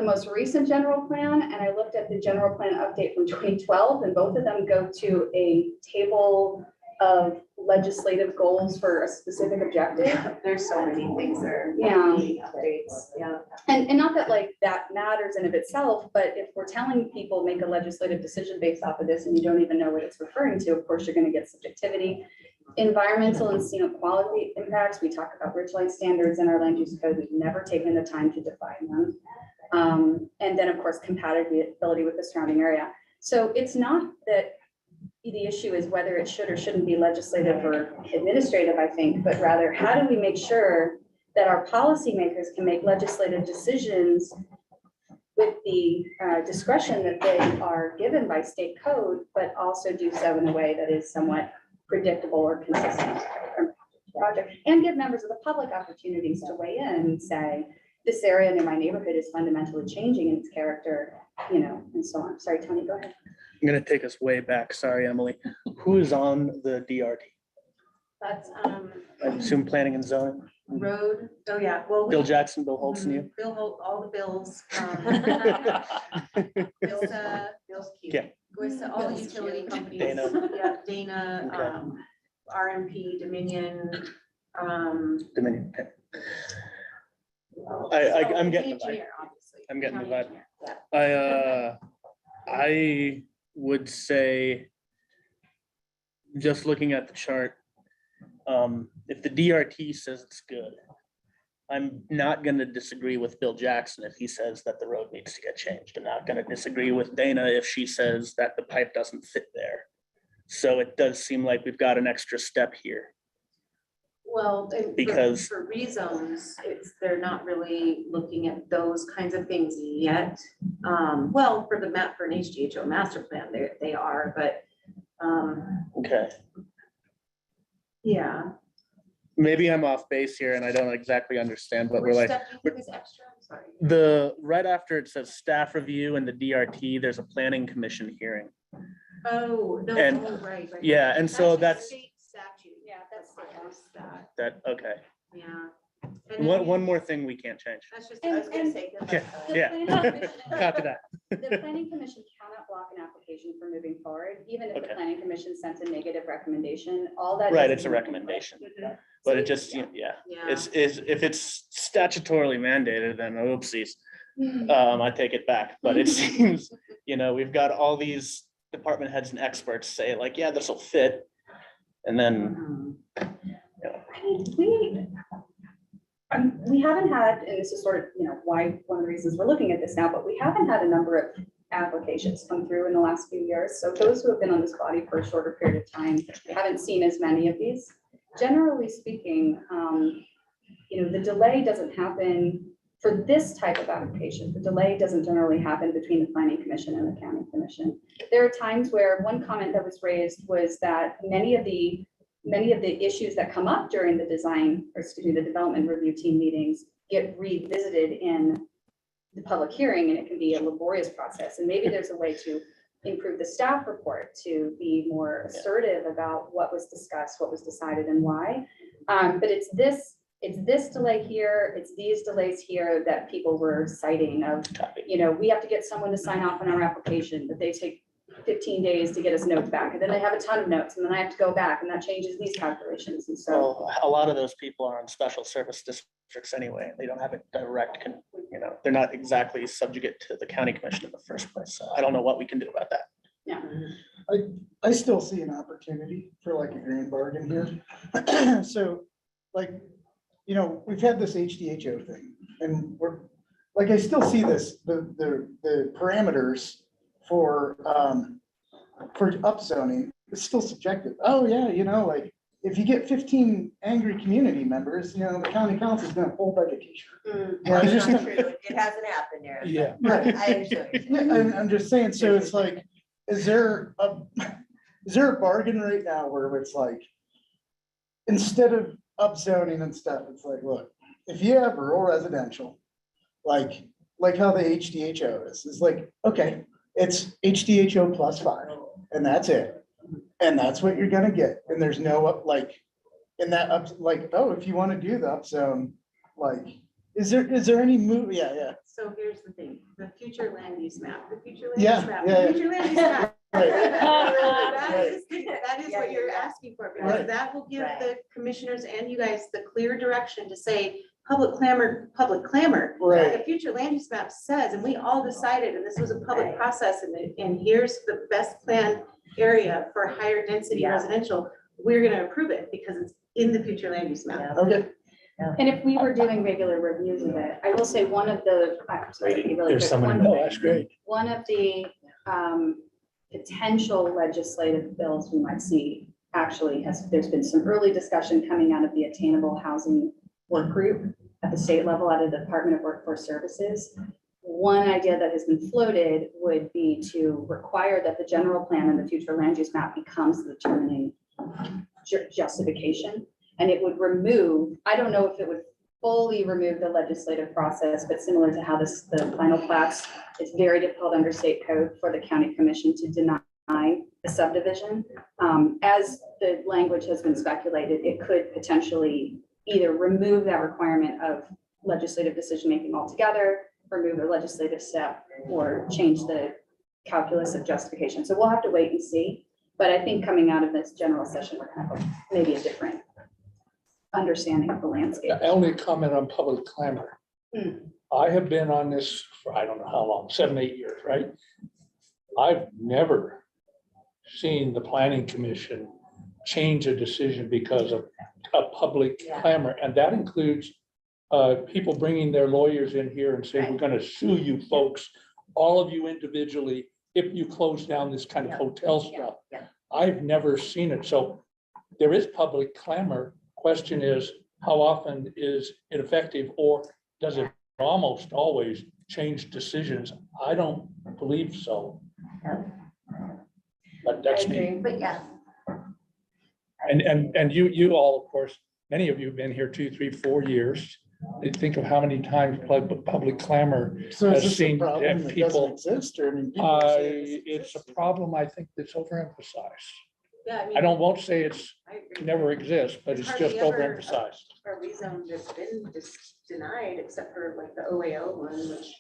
most recent general plan and I looked at the general plan update from 2012, and both of them go to a table of legislative goals for a specific objective. There's so many things there. Yeah. Updates, yeah. And not that that matters in of itself, but if we're telling people make a legislative decision based off of this and you don't even know what it's referring to, of course, you're going to get subjectivity. Environmental and scenic quality impacts, we talk about ridgeline standards in our land use code. We've never taken the time to define them. And then of course, compatibility with the surrounding area. So it's not that the issue is whether it should or shouldn't be legislative or administrative, I think, but rather how do we make sure that our policymakers can make legislative decisions with the discretion that they are given by state code, but also do so in a way that is somewhat predictable or consistent from project, and give members of the public opportunities to weigh in and say, this area in my neighborhood is fundamentally changing in its character, and so on. Sorry, Tony, go ahead. I'm gonna take us way back. Sorry, Emily. Who is on the DRT? That's, I assume planning and zoning. road, oh yeah, well. Bill Jackson, Bill Holtz, and you. Bill Holt, all the bills. Bill's cute. Yeah. Goes to all the utility companies. Dana. Yeah, Dana, Okay. RMP, Dominion, Dominion. Okay. I'm getting the vibe. engineer, obviously. I'm getting the County vibe. engineer, yeah. I would say, just looking at the chart, if the DRT says it's good, I'm not gonna disagree with Bill Jackson if he says that the road needs to get changed. I'm not gonna disagree with Dana if she says that the pipe doesn't fit there. So it does seem like we've got an extra step here. Well, and Because- for rezones, they're not really looking at those kinds of things yet. Well, for the map, for an HDHO master plan, they are, but, Okay, yeah. maybe I'm off base here and I don't exactly understand, but we're Which like, step do you think is extra? I'm sorry. right after it says staff review and the DRT, there's a planning commission hearing. Oh, no, And- oh, right. yeah, and so a that's- state statute. Yeah, that's requires that, That, okay. yeah. And then One more thing we can't change. That's just, I was gonna say. Yeah, The yeah. planning commission- Copy that. The planning commission cannot block an application from moving forward, even if the Okay. planning commission sends a negative recommendation, all that. Right, is it's a recommendation, Mhm. but it just, yeah, Yeah. it's, if it's statutorily mandated, then oopsies. Mhm. I take it back, but it seems, we've got all these department heads and experts say like, yeah, this will fit. And then, We haven't had, and this is sort of, why, one of the reasons we're looking at this now, but we haven't had a number of applications come through in the last few years. So those who have been on this body for a shorter period of time haven't seen as many of these. Generally speaking, the delay doesn't happen for this type of application. The delay doesn't generally happen between the planning commission and the county commission. There are times where one comment that was raised was that many of the issues that come up during the development review team meetings get revisited in the public hearing, and it can be a laborious process. And maybe there's a way to improve the staff report to be more assertive about what was discussed, what was decided, and why. But it's this delay here, it's these delays here that people were citing of, you know, we have to get someone to sign off on our application, but they take 15 days to get us notes back, and then they have a ton of notes, and then I have to go back, and that changes these calculations, and so. So a lot of those people are on special service districts anyway. They don't have a direct, you know, they're not exactly subject to the county commission in the first place. So I don't know what we can do about that. Yeah. I still see an opportunity for like a grand bargain here. So like, you know, we've had this HDHO thing and we're, like, I still see this, the parameters for upzoning is still subjective. Oh yeah, you know, like if you get 15 angry community members, you know, the county council is gonna hold like a t-shirt. That's It's just not not- true. It hasn't happened there. Yeah. Right. I understand what you're Yeah, saying. I'm just saying, so it's like, is there a bargain right now where it's like, instead of upzoning and stuff, it's like, look, if you have rural residential, like how the HDHO is like, okay, it's HDHO +5, and that's it. And that's what you're gonna get, and there's no up, like, in that up, like, oh, if you wanna do the upzone, like, is there any move, yeah. So here's the thing, the future land use map, the future Yeah, land use map, yeah, the future land use map. Right. That is Yeah, what you're yeah. asking for, Right. because that will give Right. the commissioners and you guys the clear direction to say, public clamor. Right. The future land use map says, and we all decided, and this was a public Right. process, and here's the best planned area for higher density Yeah. residential. We're gonna approve it because it's in the future land use map. Yeah. Okay, And if we were doing regular reviews of it, I will say one of the, I'm sorry, to be really There's quick, someone- one- No, that's great. One of the potential legislative bills we might see actually there's been some early discussion coming out of the Attainable Housing Work Group at the state level out of the Department of Workforce Services. One idea that has been floated would be to require that the general plan and the future land use map becomes the determining justification. And it would remove, I don't know if it would fully remove the legislative process, but similar to how the final plats, it's very difficult under state code for the county commission to deny the subdivision. As the language has been speculated, it could potentially either remove that requirement of legislative decision-making altogether, remove a legislative step, or change the calculus of justification. So we'll have to wait and see. But I think coming out of this general session, we're kind of maybe a different understanding of the landscape. Only a comment on public clamor. Hmm. I have been on this for, I don't know how long, 7, 8 years, right? I've never seen the planning commission change a decision because of a public Yeah. clamor, and that includes people bringing their lawyers in here and saying, we're gonna sue you folks, all of you individually, if you close down this kind of Yeah. hotel stuff. Yeah. I've never seen it, so there is public clamor. Question is, how often is it effective, or does it almost always change decisions? I don't believe so. But that's me. But yeah. And you all, of course, many of you have been here 2, 3, 4 years. Think of how many times public clamor so is has this a seen problem that people. doesn't exist, or I mean? people say It's a problem, I think, that's overemphasized. Yeah, I won't say it's I agree. never exists, but it's just Hardly ever overemphasized. A rezone that's been denied, except for like the OAO one, which,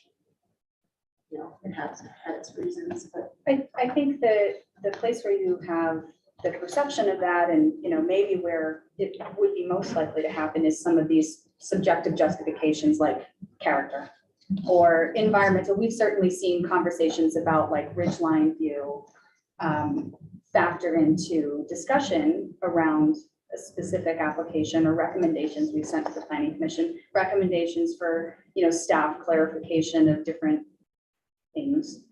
you know, it has had its reasons, but. I think that the place where you have the perception of that, and, you know, maybe where it would be most likely to happen is some of these subjective justifications like character or environmental. We've certainly seen conversations about like ridgeline view factor into discussion around a specific application or recommendations we've sent to the planning commission, recommendations for, you know, staff clarification of different things.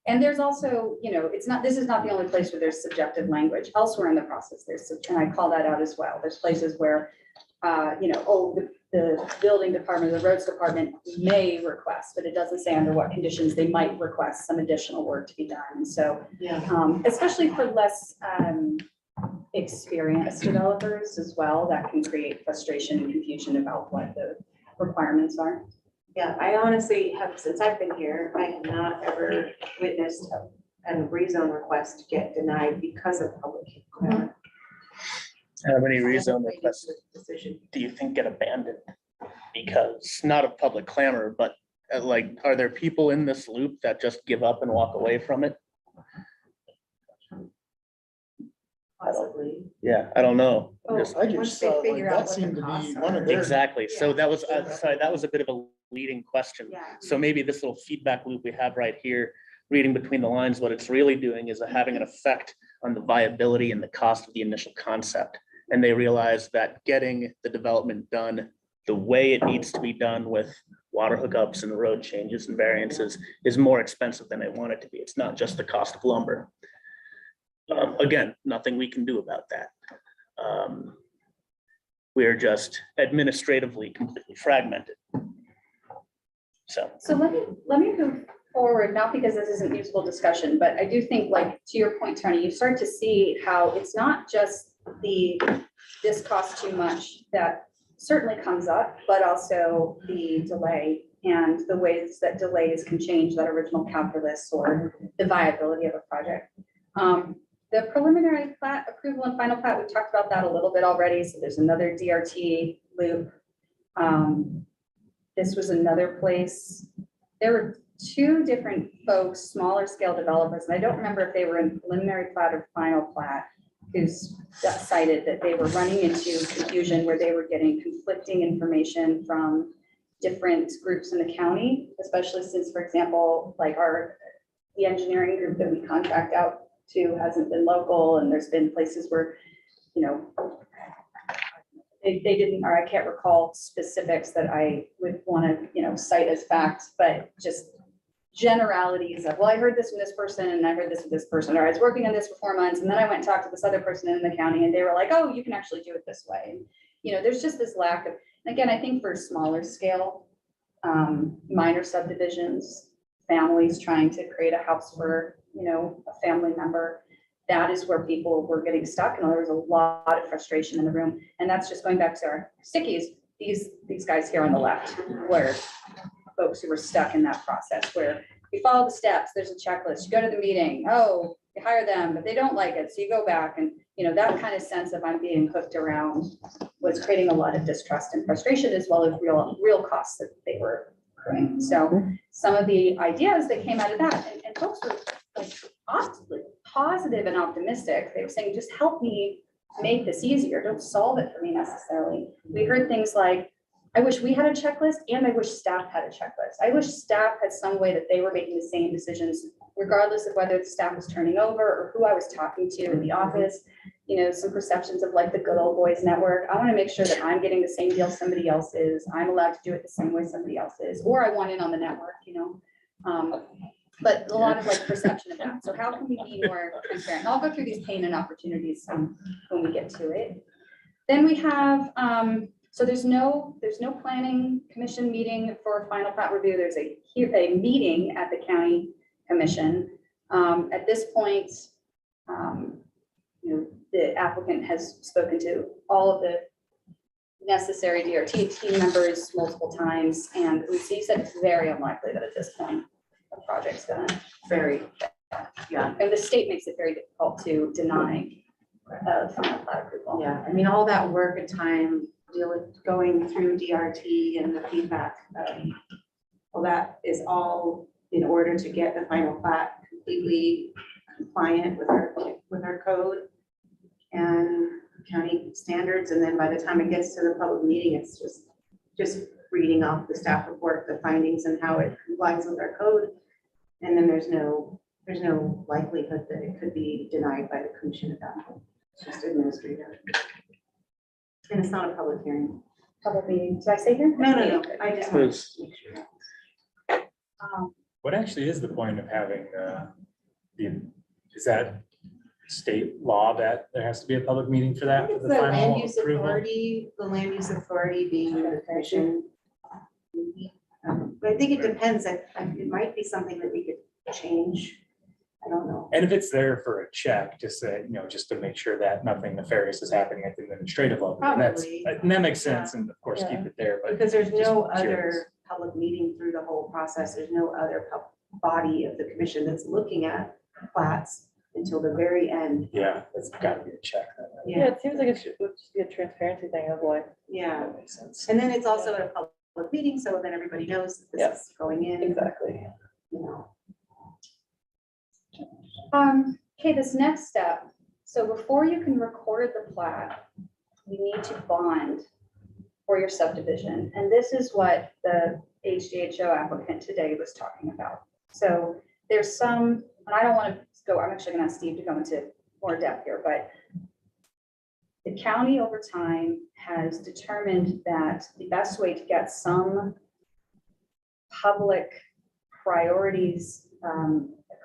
And there's also, you know, this is not the only place where there's subjective language. Elsewhere in the process, and I call that out as well. There's places where, you know, the building department, the roads department may request, but it doesn't say under what conditions they might request some additional work to be done. And so, especially for less experienced developers as well, that can create frustration and confusion about what the requirements are. Yeah, I honestly have, since I've been here, I have not ever witnessed a rezone request get denied because of public comment. How many rezone Made requests a decision. do you think get abandoned? Because not of public clamor, but like, are there people in this loop that just give up and walk away from it? Possibly. Yeah, I don't know. Oh, Just- I once just they saw, like, figure out that what the seemed to costs be one are. of their. Exactly. So Yeah. that was, sorry, that was a bit of a leading question. Yeah. So maybe this little feedback loop we have right here, reading between the lines, what it's really doing is having an effect on the viability and the cost of the initial concept. And they realize that getting the development done the way it needs to be done with water hookups and road changes and variances is more expensive than they want it to be. It's not just the cost of lumber. Again, nothing we can do about that. We're just administratively completely fragmented. So. So let me move forward, not because this isn't useful discussion, but I do think, like, to your point, Tony, you start to see how it's not just this costs too much that certainly comes up, but also the delay and the ways that delays can change that original calculus or the viability of a project. The preliminary plat approval and final plat, we talked about that a little bit already. So there's another DRT loop. This was another place. There were two different folks, smaller scale developers, and I don't remember if they were in preliminary plat or final plat, who's cited that they were running into confusion where they were getting conflicting information from different groups in the county, especially since, for example, like the engineering group that we contract out to hasn't been local, and there's been places where, you know, they didn't, or I can't recall specifics that I would want to, you know, cite as facts, but just generalities of, well, I heard this from this person and I heard this from this person, or I was working on this for 4 months and then I went and talked to this other person in the county and they were like, oh, you can actually do it this way. And, you know, there's just this lack of, and again, I think for smaller scale, minor subdivisions, families trying to create a house for, you know, a family member, that is where people were getting stuck, and there was a lot of frustration in the room. And that's just going back to our stickies, these guys here on the left, where folks who were stuck in that process, where you follow the steps, there's a checklist, you go to the meeting, oh, you hire them, but they don't like it, so you go back, and, you know, that kind of sense of I'm being hooked around was creating a lot of distrust and frustration, as well as real costs that they were accruing. So some of the ideas that came out of that, and folks were like positive and optimistic. They were saying, just help me make this easier. Don't solve it for me necessarily. We heard things like, I wish we had a checklist, and I wish staff had a checklist. I wish staff had some way that they were making the same decisions, regardless of whether the staff was turning over or who I was talking to in the office. You know, some perceptions of like the good old boys network. I want to make sure that I'm getting the same deal somebody else is. I'm allowed to do it the same way somebody else is, or I want in on the network, you know. But a lot of like perception of that. So how can we be more transparent? And I'll go through these pain and opportunities when we get to it. Then we have, so there's no planning commission meeting for final plat review. There's a meeting at the county commission. At this point, you know, the applicant has spoken to all of the necessary DRT team members multiple times, and we said it's very unlikely that at this point the project's gonna Yeah, and the state makes it very difficult to deny final plat approval. yeah. I mean, all that work and time going through DRT and the feedback, well, that is all in order to get the final plat completely compliant with our code and county standards. And then by the time it gets to the public meeting, it's just reading off the staff report, the findings and how it complies with our code. And then there's no likelihood that it could be denied by the commission at that point. It's just administrative. And it's not a public hearing. Public meeting, did I say here? No. I just want Was- to make sure. What actually is the point of having is that state law that there has to be a public meeting for that? For It's the the final land use approval? authority being the commission. But I think it depends, it might be something that we could change. I don't know. And if it's there for a check, just say, just to make sure that nothing nefarious is happening at the administrative level. And Probably. that makes sense, and of course, keep it there, but Because there's no Just curious. other public meeting through the whole process. There's no other body of the commission that's looking at plats until the very end. Yeah, that's gotta be a check. Yeah, it seems like it should just be a transparency thing of like. Yeah, That makes sense. and then it's also at a public meeting, so then everybody knows that Yeah. this is going in, Exactly. you know. Okay, this next step, so before you can record the plat, you need to bond for your subdivision. And this is what the HDHO applicant today was talking about. So there's some, and I don't want to go, I'm actually gonna ask Steve to go into more depth here, but the county over time has determined that the best way to get some public priorities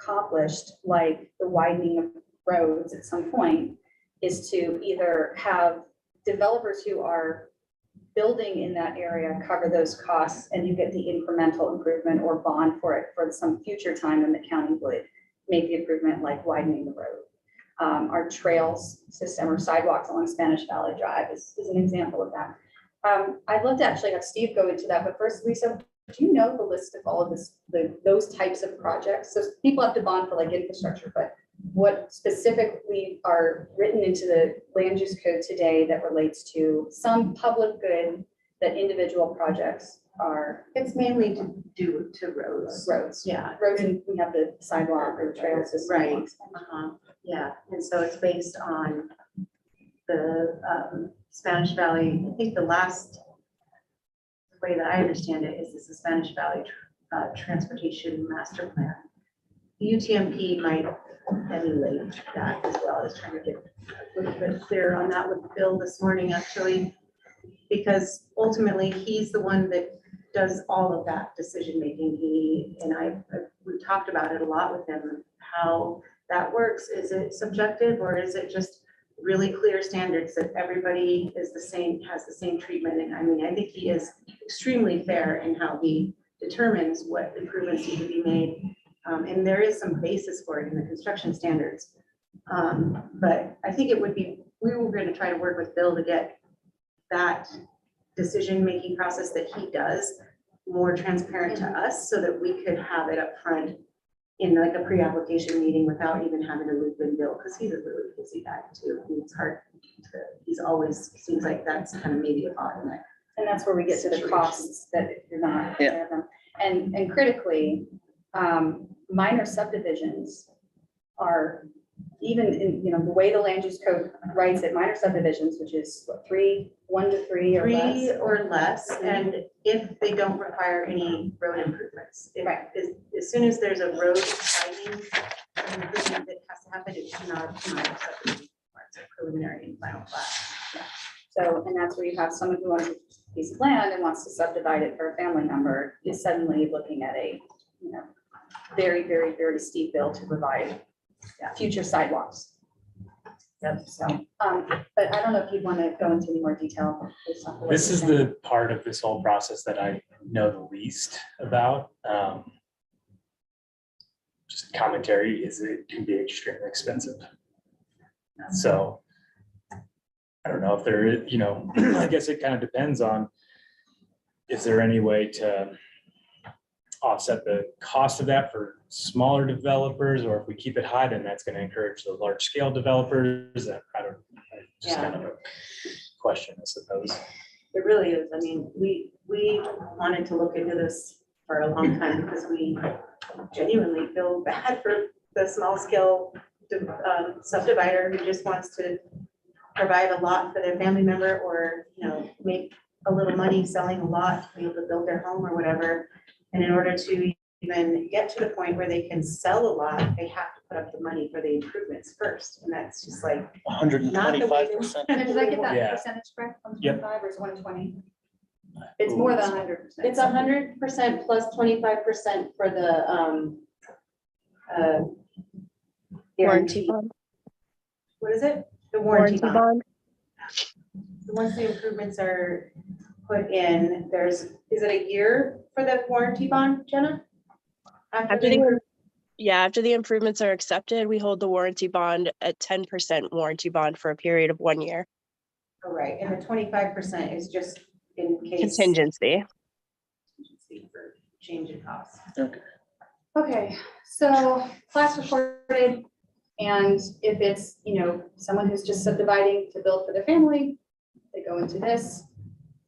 accomplished, like the widening of roads at some point, is to either have developers who are building in that area cover those costs and you get the incremental improvement or bond for it for some future time when the county would make the improvement, like widening the road. Our trails system or sidewalks along Spanish Valley Drive is an example of that. I'd love to actually have Steve go into that, but first, Lisa, do you know the list of all of this, those types of projects? So people have to bond for like infrastructure, but what specifically are written into the land use code today that relates to some public good that individual projects are? It's mainly to do to roads. Yeah. Roads, and we have the sidewalk or trail system. Right. Yeah, and so it's based on the Spanish Valley. I think the last way that I understand it is the Spanish Valley Transportation Master Plan. The UTMP might emulate that as well. I was trying to get a little bit clearer on that with Bill this morning, actually, because ultimately he's the one that does all of that decision making. He and we talked about it a lot with him, how that works. Is it subjective or is it just really clear standards that everybody is the same, has the same treatment? And I mean, I think he is extremely fair in how he determines what improvements need to be made. And there is some basis for it in the construction standards. But I think it would be, we were going to try to work with Bill to get that decision-making process that he does more transparent to us so that we could have it up front in like a pre-application meeting without even having to loop in Bill, because he's a really busy guy too. And it's hard to, he's always, seems like that's kind of maybe a bottleneck. And that's where we get to the costs that you're not aware of them. And critically, minor subdivisions are even in, you know, the way the land use code writes it, minor subdivisions, which is what, 1 to 3 or less. 3 or less, and if they don't require any road improvements. Right. As soon as there's a road widening improvement that has to happen, it's not a minor subdivision, it's a preliminary and final plat. So, and that's where you have someone who owns a piece of land and wants to subdivide it for a family member is suddenly looking at a, you know, very, very, very steep bill to provide future sidewalks. Yep, so, but I don't know if you'd want to go into any more detail. based on what This you're is saying. the part of this whole process that I know the least about. Just commentary is it can be extremely expensive. So I don't know if there is, you know, I guess it kind of depends on, is there any way to offset the cost of that for smaller developers, or if we keep it high, then that's going to encourage the large scale developers. And I don't, just kind of a question, I suppose. It really is. I mean, we wanted to look into this for a long time because we genuinely feel bad for the small scale subdivider who just wants to provide a lot for their family member, or, you know, make a little money selling a lot to be able to build their home or whatever. And in order to even get to the point where they can sell a lot, they have to put up the money for the improvements first. And that's just like 125%. And did I get that Yeah. percentage correct? Yep. 125 or is it 120? It's more than 100%. It's 100% plus 25% for the Warranty bond. What is it? The Warranty warranty bond. bond. Once the improvements are put in, is it a year for the warranty bond, Jenna? After the improvements are accepted, we hold the warranty bond at 10% warranty bond for a period of 1 year. Oh, right, and the 25% is just in case. Contingency. change in cost. Okay, so class recorded, and if it's, you know, someone who's just subdividing to build for their family, they go into this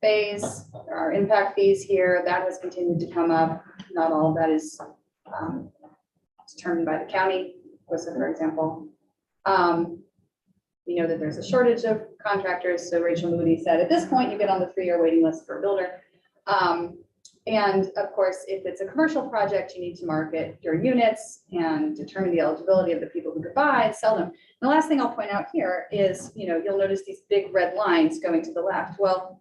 phase. There are impact fees here, that has continued to come up. Not all of that is determined by the county, was for example. We know that there's a shortage of contractors, so Rachel Moody said, at this point, you get on the 3-year waiting list for a builder. And of course, if it's a commercial project, you need to market your units and determine the eligibility of the people who could buy and sell them. And the last thing I'll point out here is, you know, you'll notice these big red lines going to the left. Well,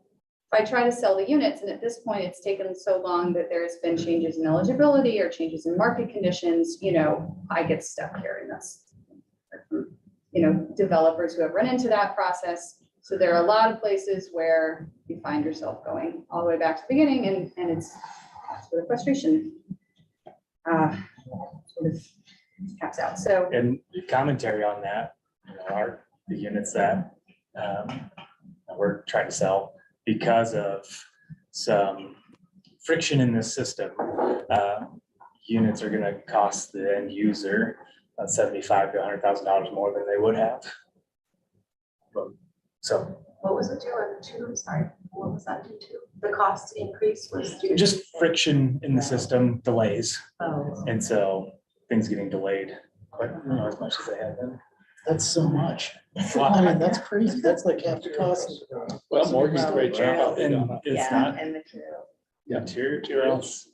if I try to sell the units, and at this point, it's taken so long that there's been changes in eligibility or changes in market conditions, you know, I get stuck here, and that's, you know, developers who have run into that process. So there are a lot of places where you find yourself going all the way back to the beginning, and that's where the frustration sort of caps out. So, And commentary on that, you know, are the units that we're trying to sell, because of some friction in this system, units are gonna cost the end user about $75,000 to $100,000 more than they would have. So What was it due to? I'm sorry, what was that due to? The cost increase was due to? just friction in the system, delays, Oh. and so things getting delayed quite not as much as they had been. That's so much. I mean, that's crazy. That's like half the cost. Well, mortgage rates are Well, up. and it's Yeah, not and material. materials.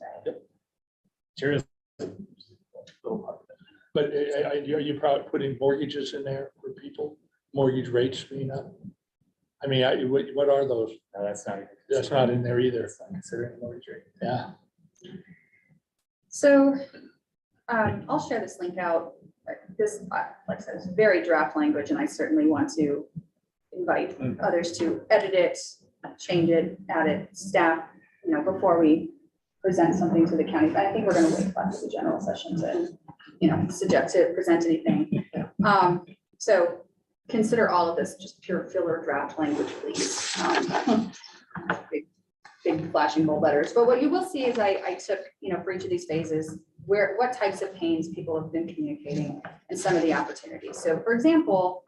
Materials. But are you probably putting mortgages in there for people? Mortgage rates being up? I mean, what are those? No, that's not. That's not in there either. That's not considering a mortgage rate. Yeah. so I'll share this link out. This, like I said, it's very draft language, and I certainly want to invite others to edit it, change it, add it, staff, you know, before we present something to the county. But I think we're gonna wait till after the general session to, you know, suggest to present anything. So consider all of this just pure filler draft language, please. Big flashing bold letters. But what you will see is I took, you know, for each of these phases, what types of pains people have been communicating and some of the opportunities. So for example,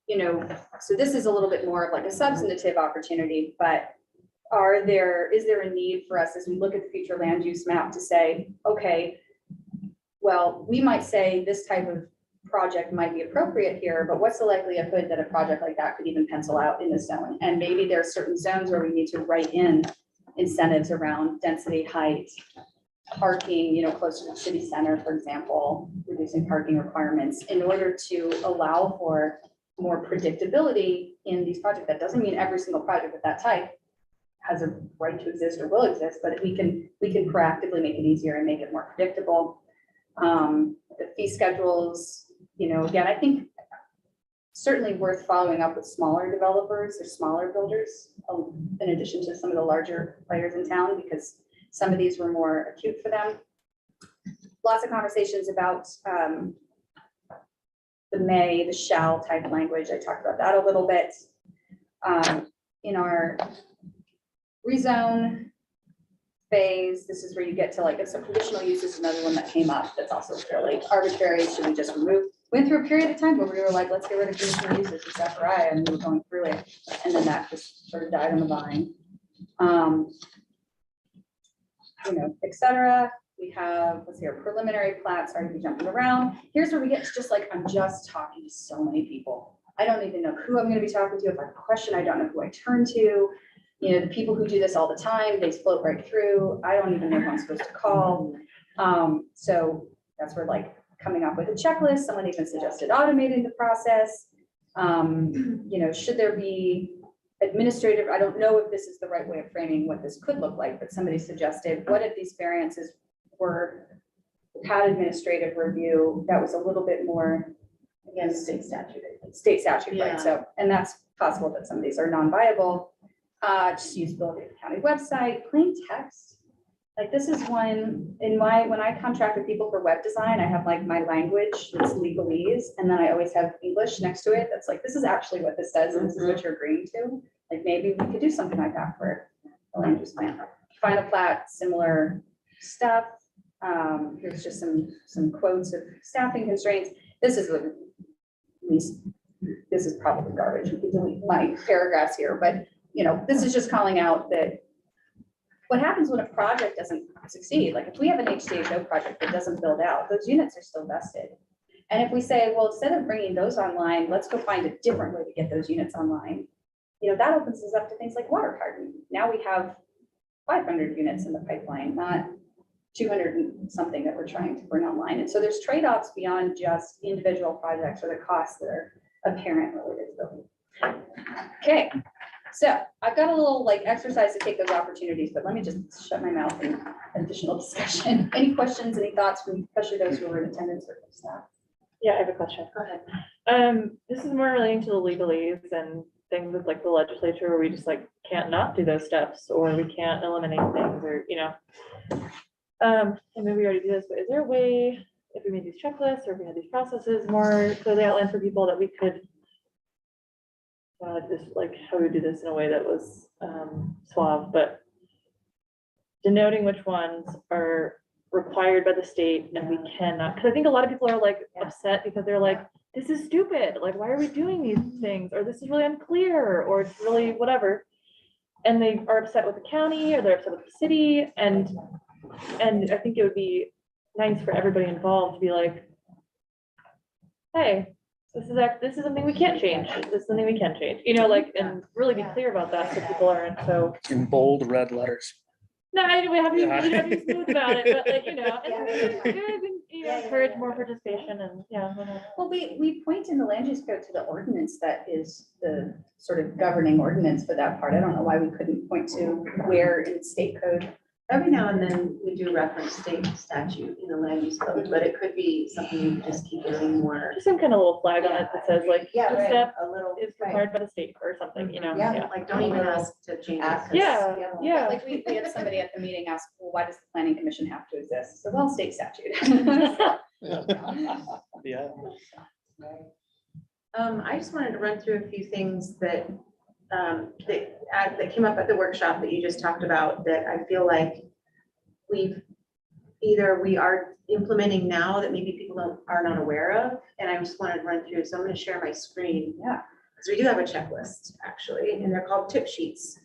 you know, so this is a little bit more of like a substantive opportunity, but is there a need for us as we look at the future land use map to say, okay, well, we might say this type of project might be appropriate here, but what's the likelihood that a project like that could even pencil out in the zone? And maybe there are certain zones where we need to write in incentives around density, height, parking, you know, closer to the city center, for example, reducing parking requirements in order to allow for more predictability in these projects. That doesn't mean every single project of that type has a right to exist or will exist, but we can proactively make it easier and make it more predictable. The fee schedules, you know, again, I think certainly worth following up with smaller developers or smaller builders, in addition to some of the larger players in town, because some of these were more acute for them. Lots of conversations about the shall type language. I talked about that a little bit. In our rezone phase, this is where you get to like, so conditional use is another one that came up that's also fairly arbitrary. Should we just remove? Went through a period of time where we were like, let's get rid of conditional uses, except for and we were going through it. And then that just sort of died on the vine. You know, et cetera. We have, let's see, our preliminary plat, sorry to be jumping around. Here's where we get to just like, I'm just talking to so many people. I don't even know who I'm gonna be talking to. If I have a question, I don't know who I turn to. You know, the people who do this all the time, they float right through. I don't even know who I'm supposed to call. So that's where like coming up with a checklist, someone even suggested automating the process. You know, should there be administrative, I don't know if this is the right way of framing what this could look like, but somebody suggested, what if these variances had administrative review that was a little bit more, again, state statute, right? So, and that's possible that some of these are non-viable. Just usability of the county website, plain text. Like this is one when I contract with people for web design, I have like my language that's legalese, and then I always have English next to it. That's like, this is actually what this says, and this is what you're agreeing to. Like maybe we could do something like that for a land use plan. final plat, similar stuff. Here's just some quotes of staffing constraints. This is at least, this is probably garbage. We can delete my paragraphs here, but you know, this is just calling out that what happens when a project doesn't succeed, like if we have an HDHO project that doesn't build out, those units are still vested. And if we say, well, instead of bringing those online, let's go find a different way to get those units online. You know, that opens us up to things like water hardening. Now we have 500 units in the pipeline, not 200 and something that we're trying to bring online. And so there's trade-offs beyond just individual projects or the costs that are apparent related to building. Okay, so I've got a little like exercise to take those opportunities, but let me just shut my mouth in additional discussion. Any questions, any thoughts from especially those who were in attendance or staff? Yeah, I have a question. Go ahead. This is more relating to the legalese and things with like the legislature where we just like can't not do those steps or we can't eliminate things or, you know. And maybe we already do this, but is there a way, if we made these checklists or if we had these processes more clearly outlined for people that we could just like how we would do this in a way that was suave, but denoting which ones are required by the state and we cannot, because I think a lot of people are like upset because they're like, this is stupid, like why are we doing these things, or this is really unclear, or it's really whatever, and they are upset with the county or they're upset with the city, and I think it would be nice for everybody involved to be like, hey, this is something we can't change, this is something we can change, you know, like, and really be clear about that so people aren't so. In bold red letters. No, I mean, we have to be smooth about it, but like, you know, and it's good, and, you know, encourage more participation and, yeah. Well, we point in the land use code to the ordinance that is the sort of governing ordinance for that part. I don't know why we couldn't point to where in state code. Every now and then we do reference state statute in the land use code, but it could be something you could just keep doing more. Just some kind of little flag on it that says like, Yeah, this right, step a little, is required by the state or something, you know? yeah, like don't even ask to change it. 'cause- Yeah. Like we had somebody at the meeting ask, well, why does the planning commission have to exist? So, well, state statute. Yeah. I just wanted to run through a few things that that came up at the workshop that you just talked about that I feel like we are implementing now that maybe people are not aware of, and I just wanted to run through. So I'm going to share my screen. Yeah. Because we do have a checklist actually, and they're called tip sheets,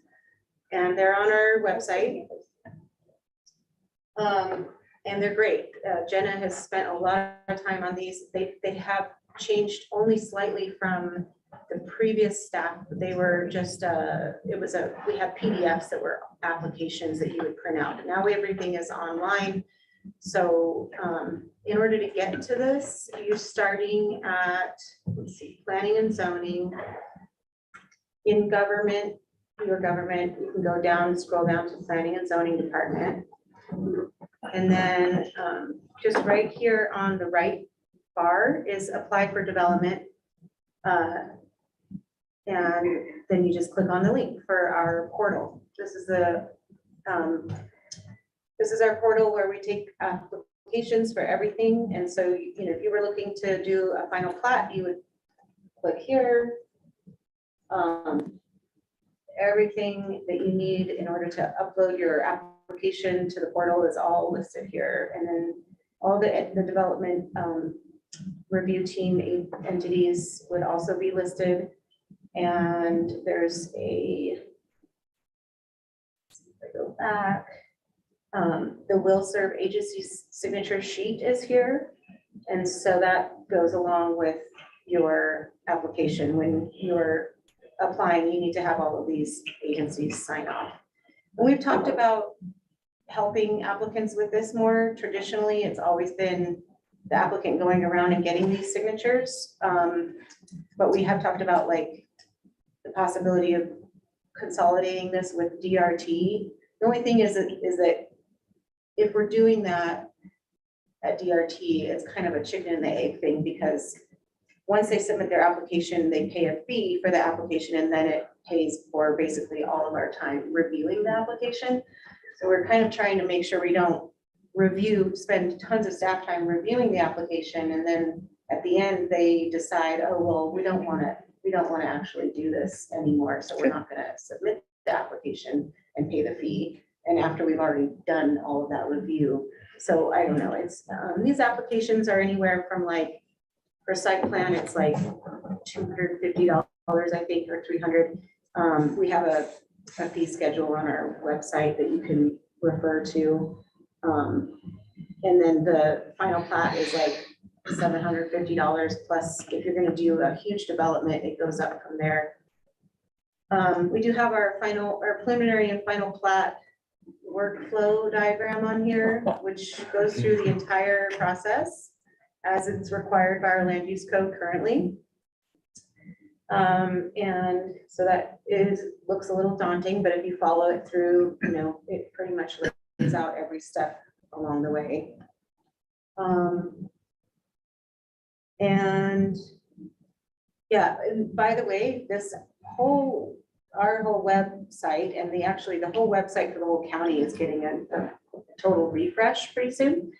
and they're on our website. And they're great. Jenna has spent a lot of time on these. They have changed only slightly from the previous staff. They were just, we had PDFs that were applications that you would print out. Now everything is online. So in order to get to this, you're starting at, let's see, planning and zoning. In government, your government, you can go down, scroll down to planning and zoning department. And then just right here on the right bar is apply for development. And then you just click on the link for our portal. This is our portal where we take applications for everything. And so, you know, if you were looking to do a final plat, you would click here. Everything that you need in order to upload your application to the portal is all listed here. And then all the development review team entities would also be listed. And there's if I go back, the will serve agency signature sheet is here. And so that goes along with your application. When you're applying, you need to have all of these agencies sign off. And we've talked about helping applicants with this more. Traditionally, it's always been the applicant going around and getting these signatures. But we have talked about like the possibility of consolidating this with DRT. The only thing is that if we're doing that at DRT, it's kind of a chicken and the egg thing, because once they submit their application, they pay a fee for the application, and then it pays for basically all of our time reviewing the application. So we're kind of trying to make sure we don't spend tons of staff time reviewing the application, and then at the end, they decide, oh, well, we don't want to actually do this anymore, so we're not going to submit the application and pay the fee. and after we've already done all of that review. So I don't know, it's, these applications are anywhere from like, for site plan, it's like $250, I think, or $300. We have a fee schedule on our website that you can refer to. And then the final plat is like $750 plus if you're gonna do a huge development, it goes up from there. We do have our preliminary and final plat workflow diagram on here, which goes through the entire process as it's required by our land use code currently. And so that looks a little daunting, but if you follow it through, you know, it pretty much lays out every step along the way. And yeah, and by the way, our whole website and actually the whole website for the whole county is getting a total refresh pretty soon.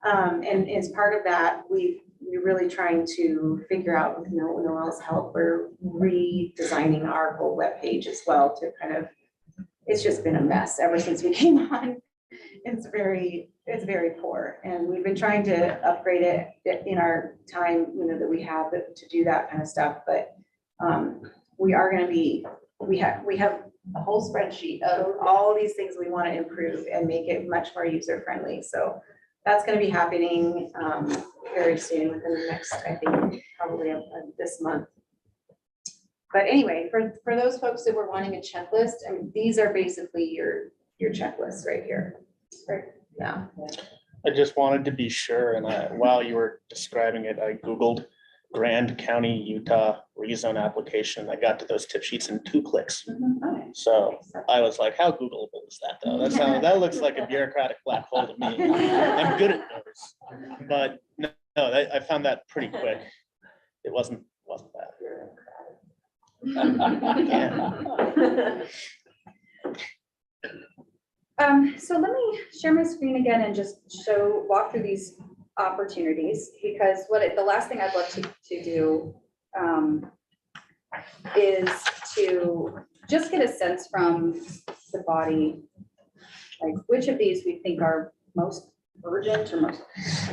And as part of that, we're really trying to figure out with Noel's help, we're redesigning our whole webpage as well to kind of, it's just been a mess ever since we came on. It's very poor, and we've been trying to upgrade it in our time, you know, that we have to do that kind of stuff. But we are going to be, we have a whole spreadsheet of all these things we want to improve and make it much more user friendly. So that's going to be happening very soon, within the next, I think, probably this month. But anyway, for those folks that were wanting a checklist, I mean, these are basically your checklists right here. Right. Yeah. I just wanted to be sure, and while you were describing it, I Googled Grand County, Utah rezone application. I got to those tip sheets in 2 clicks. Okay. So I was like, how Googleable is that though? That looks like a bureaucratic black hole to me. I'm good at those, but no, I found that pretty quick. It wasn't bad. So let me share my screen again and just walk through these opportunities, because the last thing I'd love to do is to just get a sense from the body, like which of these we think are most urgent or most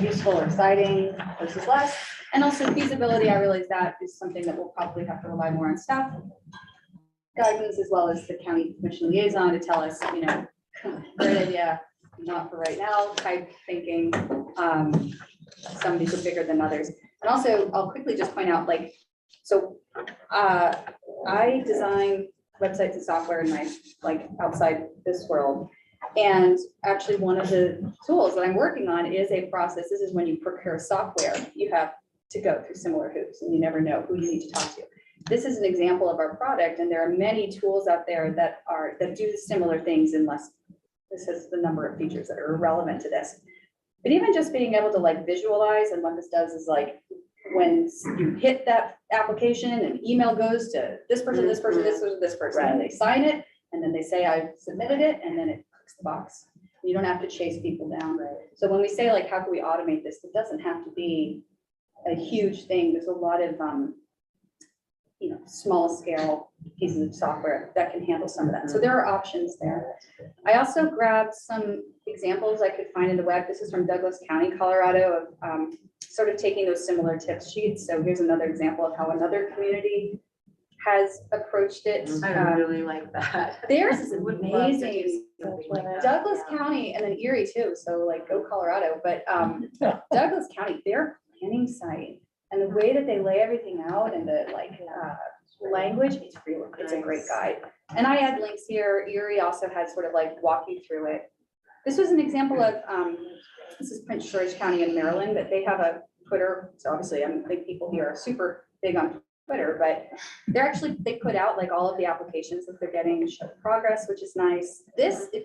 useful or exciting versus less. And also feasibility, I realize that is something that we'll probably have to rely more on staff guidance as well as the county commission liaison to tell us, you know, great idea, not for right now type thinking. Some of these are bigger than others. And also I'll quickly just point out, like, so I design websites and software in my, like, outside this world. And actually one of the tools that I'm working on is a process. This is when you procure software, you have to go through similar hoops and you never know who you need to talk to. This is an example of our product, and there are many tools out there that do similar things, unless this is the number of features that are relevant to this. But even just being able to like visualize, and what this does is like when you hit that application, an email goes to this person, this person, this person, this person, and they sign it, and then they say I submitted it, and then it clicks the box. You don't have to chase people down. So when we say like, how can we automate this? It doesn't have to be a huge thing. There's a lot of you know, small scale pieces of software that can handle some of that. So there are options there. I also grabbed some examples I could find in the web. This is from Douglas County, Colorado, of sort of taking those similar tip sheets. So here's another example of how another community has approached it. I really like that. Theirs is Would love to do amazing. something like that. Douglas County and then Erie too. So like go Colorado, but Douglas County, their planning site and the way that they lay everything out and the like language, it's a great guide. And I add links here. Erie also has sort of like walk you through it. This was an example of, this is Prince George County in Maryland, but they have a Twitter. So obviously I think people here are super big on Twitter, but they put out like all of the applications that they're getting, show progress, which is nice. This, if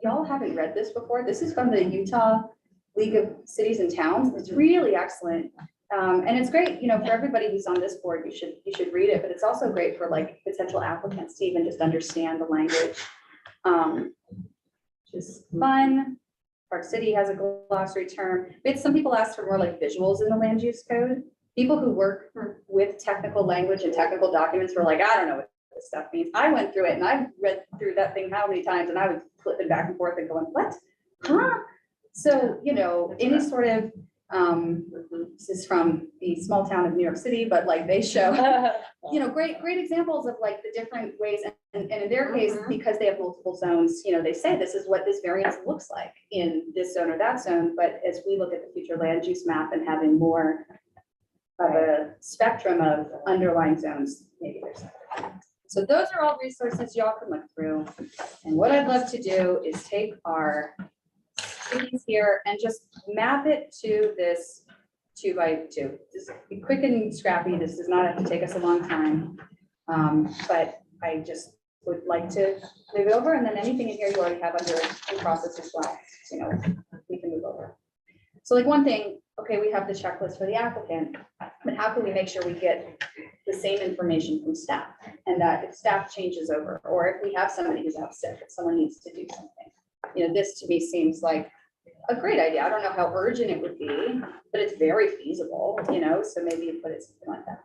y'all haven't read this before, this is from the Utah League of Cities and Towns. It's really excellent. And it's great, you know, for everybody who's on this board, you should read it, but it's also great for like potential applicants to even just understand the language. Just fun. Park City has a glossary term. But some people ask for more like visuals in the land use code. People who work with technical language and technical documents were like, I don't know what this stuff means. I went through it and I read through that thing how many times and I was flipping back and forth and going, what? Huh? So, you know, any sort of, this is from the small town of New York City, but like they show, you know, great examples of like the different ways. And in their case, because they have multiple zones, you know, they say this is what this variance looks like in this zone or that zone. But as we look at the future land use map and having more of a spectrum of underlying zones, maybe there's something. So those are all resources y'all can look through. And what I'd love to do is take our cities here and just map it to this 2x2. Just be quick and scrappy. This does not have to take us a long time. But I just would like to move it over, and then anything in here you already have under in process as well, you know, we can move over. So like one thing, okay, we have the checklist for the applicant, but how can we make sure we get the same information from staff? And that if staff changes over, or if we have somebody who's out sick, if someone needs to do something, you know, this to me seems like a great idea. I don't know how urgent it would be, but it's very feasible, you know, so maybe you put it something like that,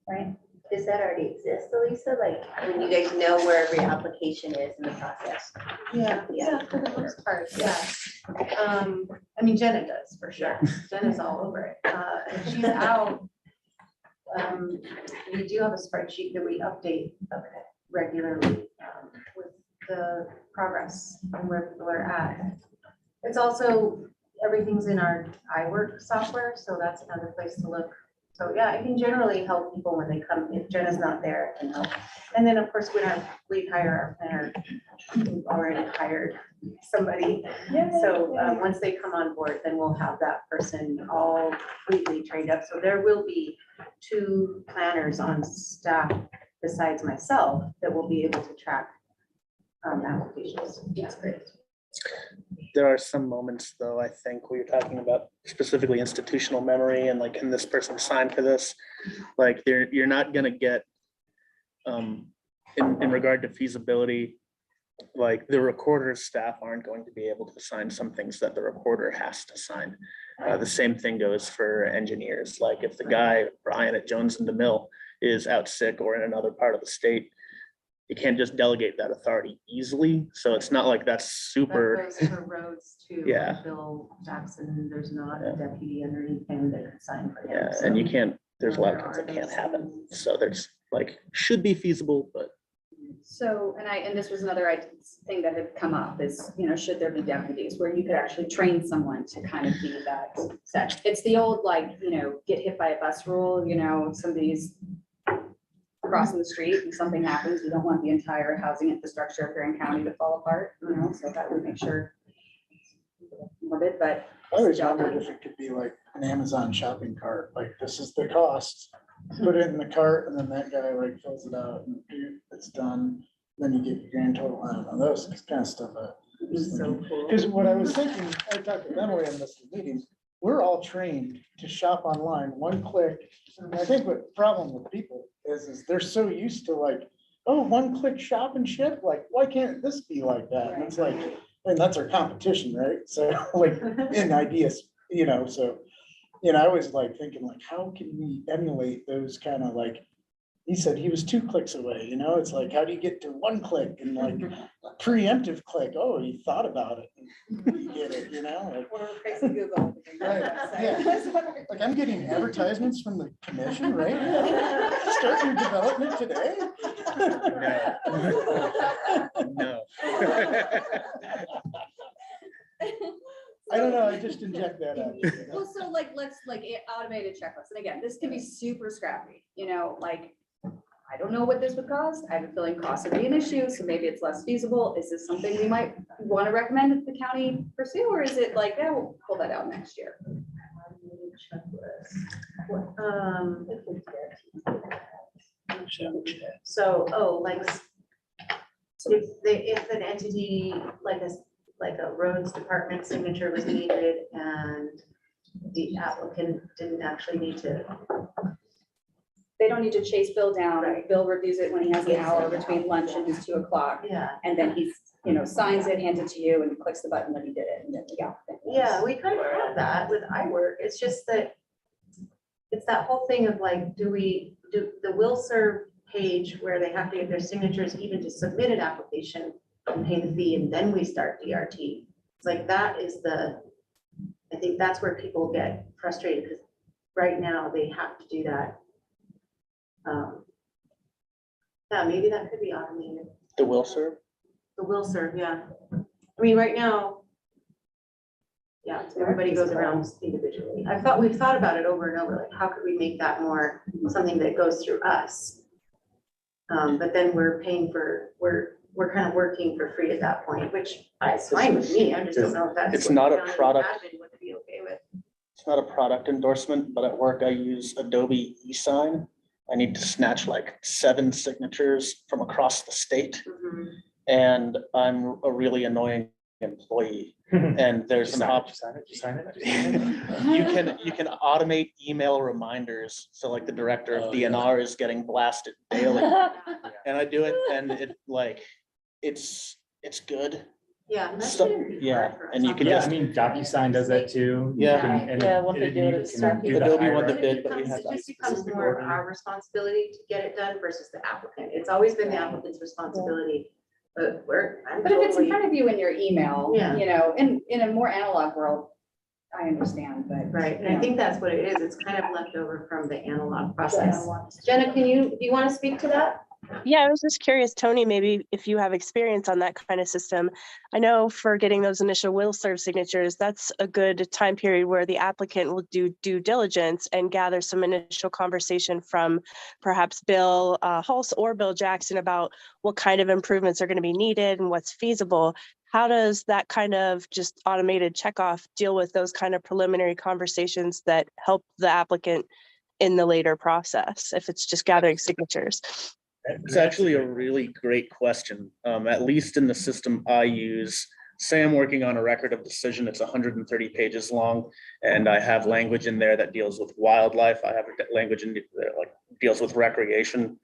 right? Does that already exist, Elisa? Like, when you guys know where every application is in the process? Yeah, for the most part, yeah. I mean, Jenna does, for sure. Jenna's all over it. And she's out. We do have a spreadsheet that we update regularly with the progress and where people are at. It's also, everything's in our iWork software, so that's another place to look. So yeah, I can generally help people when they come, if Jenna's not there, I can help. And then of course, when we hire our planner, we've already hired somebody. So once they come on board, then we'll have that person all completely trained up. So there will be 2 planners on staff besides myself that will be able to track applications. That's great. There are some moments though, I think, where you're talking about specifically institutional memory and like, can this person sign for this? Like you're not gonna get, in regard to feasibility, like the recorder's staff aren't going to be able to sign some things that the recorder has to sign. The same thing goes for engineers. Like if the guy, Brian at Jones and DeMille, is out sick or in another part of the state, you can't just delegate that authority easily. So it's not like that's super. That goes for roads too. Yeah. Bill Jackson, there's not a deputy underneath him that can sign for him. Yeah, so- and you can't, there's a lot of There things are that can't those happen. things. So there's like, should be feasible, but So, and this was another thing that had come up is, you know, should there be deputies where you could actually train someone to kind of be that set. It's the old, like, you know, get hit by a bus rule, you know, somebody's crossing the street and something happens, you don't want the entire housing infrastructure of Grand County to fall apart, you know, so that would make sure. Morbid, but I always wondered if it could be like an Amazon shopping cart, like this is the cost. Put it in the cart and then that guy like fills it out and it's done. Then you get your grand total. I don't know, those kind of stuff. So cool. Because what I was thinking, I talked to Emily in this meeting, we're all trained to shop online, one click. And I think what the problem with people is they're so used to like, oh, 1-click shop and ship, like, why can't this be like that? And it's like, and that's our competition, right? So like in ideas, you know, so, you know, I was like thinking like, how can we emulate those kind of like, he said he was 2 clicks away, you know, it's like, how do you get to 1 click and like a preemptive click? Oh, he thought about it. And you get it, you know, like. Or crazy Google. Right, yeah. Like I'm getting advertisements from the commission, right? Start your development today. no. I don't know, I just inject that out. Well, so like, let's like automated checklist. And again, this can be super scrappy, you know, like, I don't know what this would cost. I have a feeling cost would be an issue, so maybe it's less feasible. Is this something we might want to recommend that the county pursue, or is it like, yeah, we'll pull that out next year? So, like, if an entity like a roads department signature was needed and the applicant didn't actually need to. They don't need to chase Bill down. Bill reviews it when he has an hour between lunch and his 2 o'clock. Yeah. And then he's, you know, signs it, hands it to you, and clicks the button that he did it, and then, yeah. Yeah, we kind of have that with iWork. It's just that it's that whole thing of like, do the will serve page where they have to get their signatures even to submit an application and pay the fee, and then we start DRT. It's like, that is I think that's where people get frustrated, because right now they have to do that. Yeah, maybe that could be automated. The will serve. The will serve, yeah. I mean, right now, yeah, everybody goes around individually. We've thought about it over and over, like, how could we make that more something that goes through us? But then we're paying for, we're kind of working for free at that point, which is fine with me. I just don't know if that's. It's what not a the county product. admin would be okay with. It's not a product endorsement, but at work I use Adobe eSign. I need to snatch like 7 signatures from across the state, Mhm. and I'm a really annoying employee. And there's an option. You can automate email reminders. So like the director of DNR is getting blasted daily, and I do it, and it's good. Yeah. that So- shouldn't be yeah, hard for and you us. can Yeah, just- I mean, DocuSign does that too. You Yeah. can- and Yeah, once they it- do it, you it's can certain do the Adobe won the hierarchy. bid, but we It had just becomes more of our responsibility to get it done versus the applicant. It's always been the applicant's responsibility, but I'm But if it's in totally, front of you in your email, Yeah. you know, in a more analog world, I understand, but. right, and I you know. think that's what it is. It's kind of left over from the analog process. Jenna, do you want to speak to that? Yeah, I was just curious, Tony, maybe if you have experience on that kind of system. I know for getting those initial will serve signatures, that's a good time period where the applicant will do due diligence and gather some initial conversation from perhaps Bill Hulse or Bill Jackson about what kind of improvements are going to be needed and what's feasible. How does that kind of just automated checkoff deal with those kind of preliminary conversations that help the applicant in the later process, if it's just gathering signatures? It's actually a really great question. At least in the system I use, say I'm working on a record of decision, it's 130 pages long, and I have language in there that deals with wildlife. I have language in there like deals with recreation.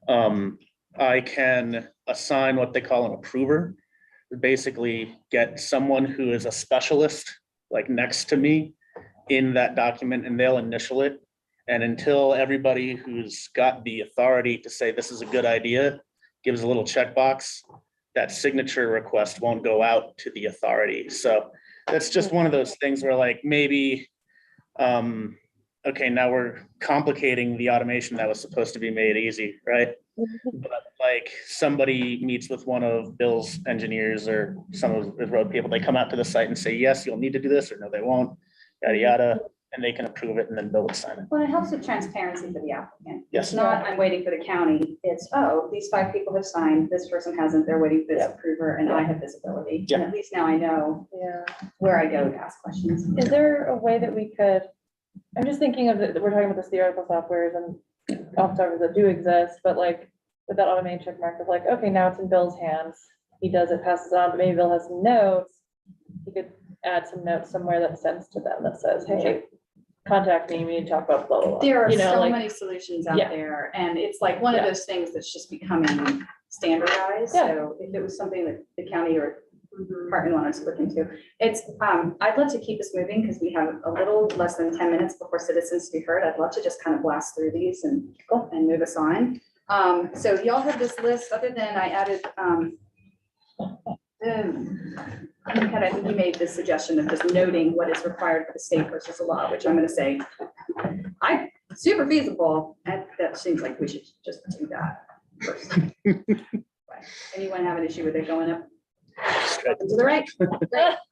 I can assign what they call an approver. Basically get someone who is a specialist, like next to me in that document, and they'll initial it. And until everybody who's got the authority to say this is a good idea gives a little checkbox, that signature request won't go out to the authority. So that's just one of those things where like maybe, okay, now we're complicating the automation that was supposed to be made easy, right? But like somebody meets with one of Bill's engineers or some of his road people, they come out to the site and say, yes, you'll need to do this, or no, they won't, yada, yada. And they can approve it, and then Bill would sign it. Well, it helps with transparency for the applicant. Yes. It's not, I'm waiting for the county. It's, oh, these 5 people have signed, this person hasn't, they're waiting for this approver, and I have visibility. Yeah. And at least now I know Yeah. where I go to ask questions. Is there a way that we could, I'm just thinking of, we're talking about the theoretical softwares and softwares that do exist, but like with that automated check mark of like, okay, now it's in Bill's hands. He does it, passes it on, but maybe Bill has some notes. He could add some notes somewhere that sends to them that says, hey, contact me, we need to talk about blah, blah, blah. There are You know, so like- many solutions out Yeah. there, and it's like one of Yeah. those things that's just becoming standardized. Yeah. So if it was something that the county or department wanted to look into, it's, I'd love to keep this moving because we have a little less than 10 minutes before citizens to be heard. I'd love to just kind of blast through these and move us on. So y'all have this list, other than I added, I think you made the suggestion of just noting what is required for the state versus the law, which I'm gonna say, super feasible, and that seems like we should just do that first. But anyone have an issue with it going up? Up and to the right? Great,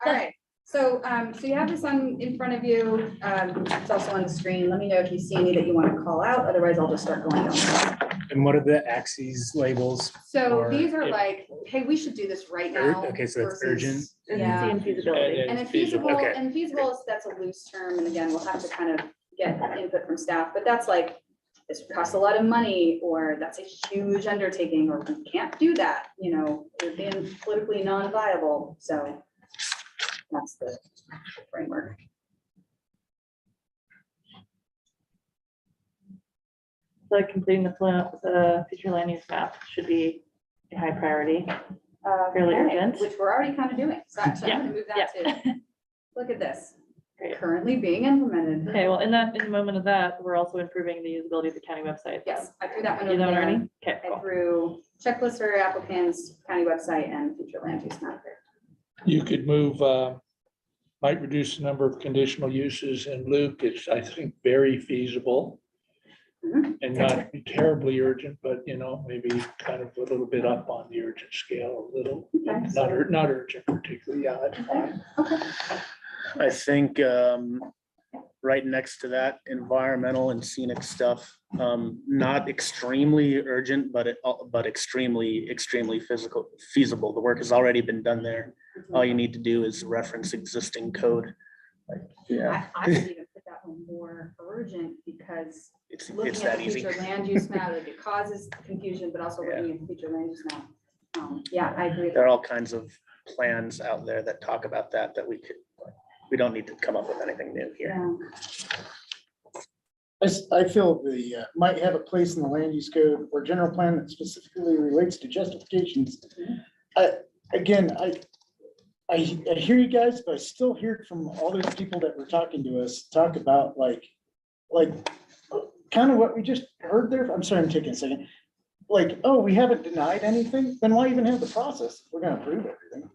all right. So, so you have this in front of you, it's also on the screen. Let me know if you see any that you want to call out, otherwise I'll just start going down. And what are the axes labels? So Or these are if- like, hey, we should do this right now. Okay, so that's versus- urgent. Yeah. And feasibility. And then feasible, Okay. and feasible is, that's a loose term, and again, we'll have to kind of get input from staff, but that's like, this costs a lot of money, or that's a huge undertaking, or we can't do that, you know, we're being politically non-viable, so that's the framework. Like completing the future land use map should be a high priority. Fairly Okay, urgent. Which we're already kind of doing, so I'm Yeah, gonna move that to, look at this. currently being implemented. Okay, well, in the moment of that, we're also improving the usability of the county website. Yes, I threw that one You over know, there. Ernie? Okay, I cool. threw checklists for applicants, county website, and future land use map. You could move, might reduce the number of conditional uses, and Luke, it's, I think, very feasible. Mhm. And not terribly urgent, but you know, maybe kind of a little bit up on the urgent scale, a little, Okay, not urgent particularly, yeah, that's fine. I think right next to that, environmental and scenic stuff, not extremely urgent, but extremely feasible. The work has already been done there. All you need to do is reference existing code. Like, yeah, I would even put that one more urgent because it's looking that at the easy. future land use map, it causes confusion, but also looking at the future land use map. Yeah, I agree. There are all kinds of plans out there that talk about that we don't need to come up with anything new here. Yeah. I feel the, might have a place in the land use code or general plan that specifically relates to justifications. I hear you guys, but I still hear from all those people that were talking to us, talk about like kind of what we just heard there. I'm sorry, I'm taking a second. Like, oh, we haven't denied anything, then why even have the process if we're gonna approve everything?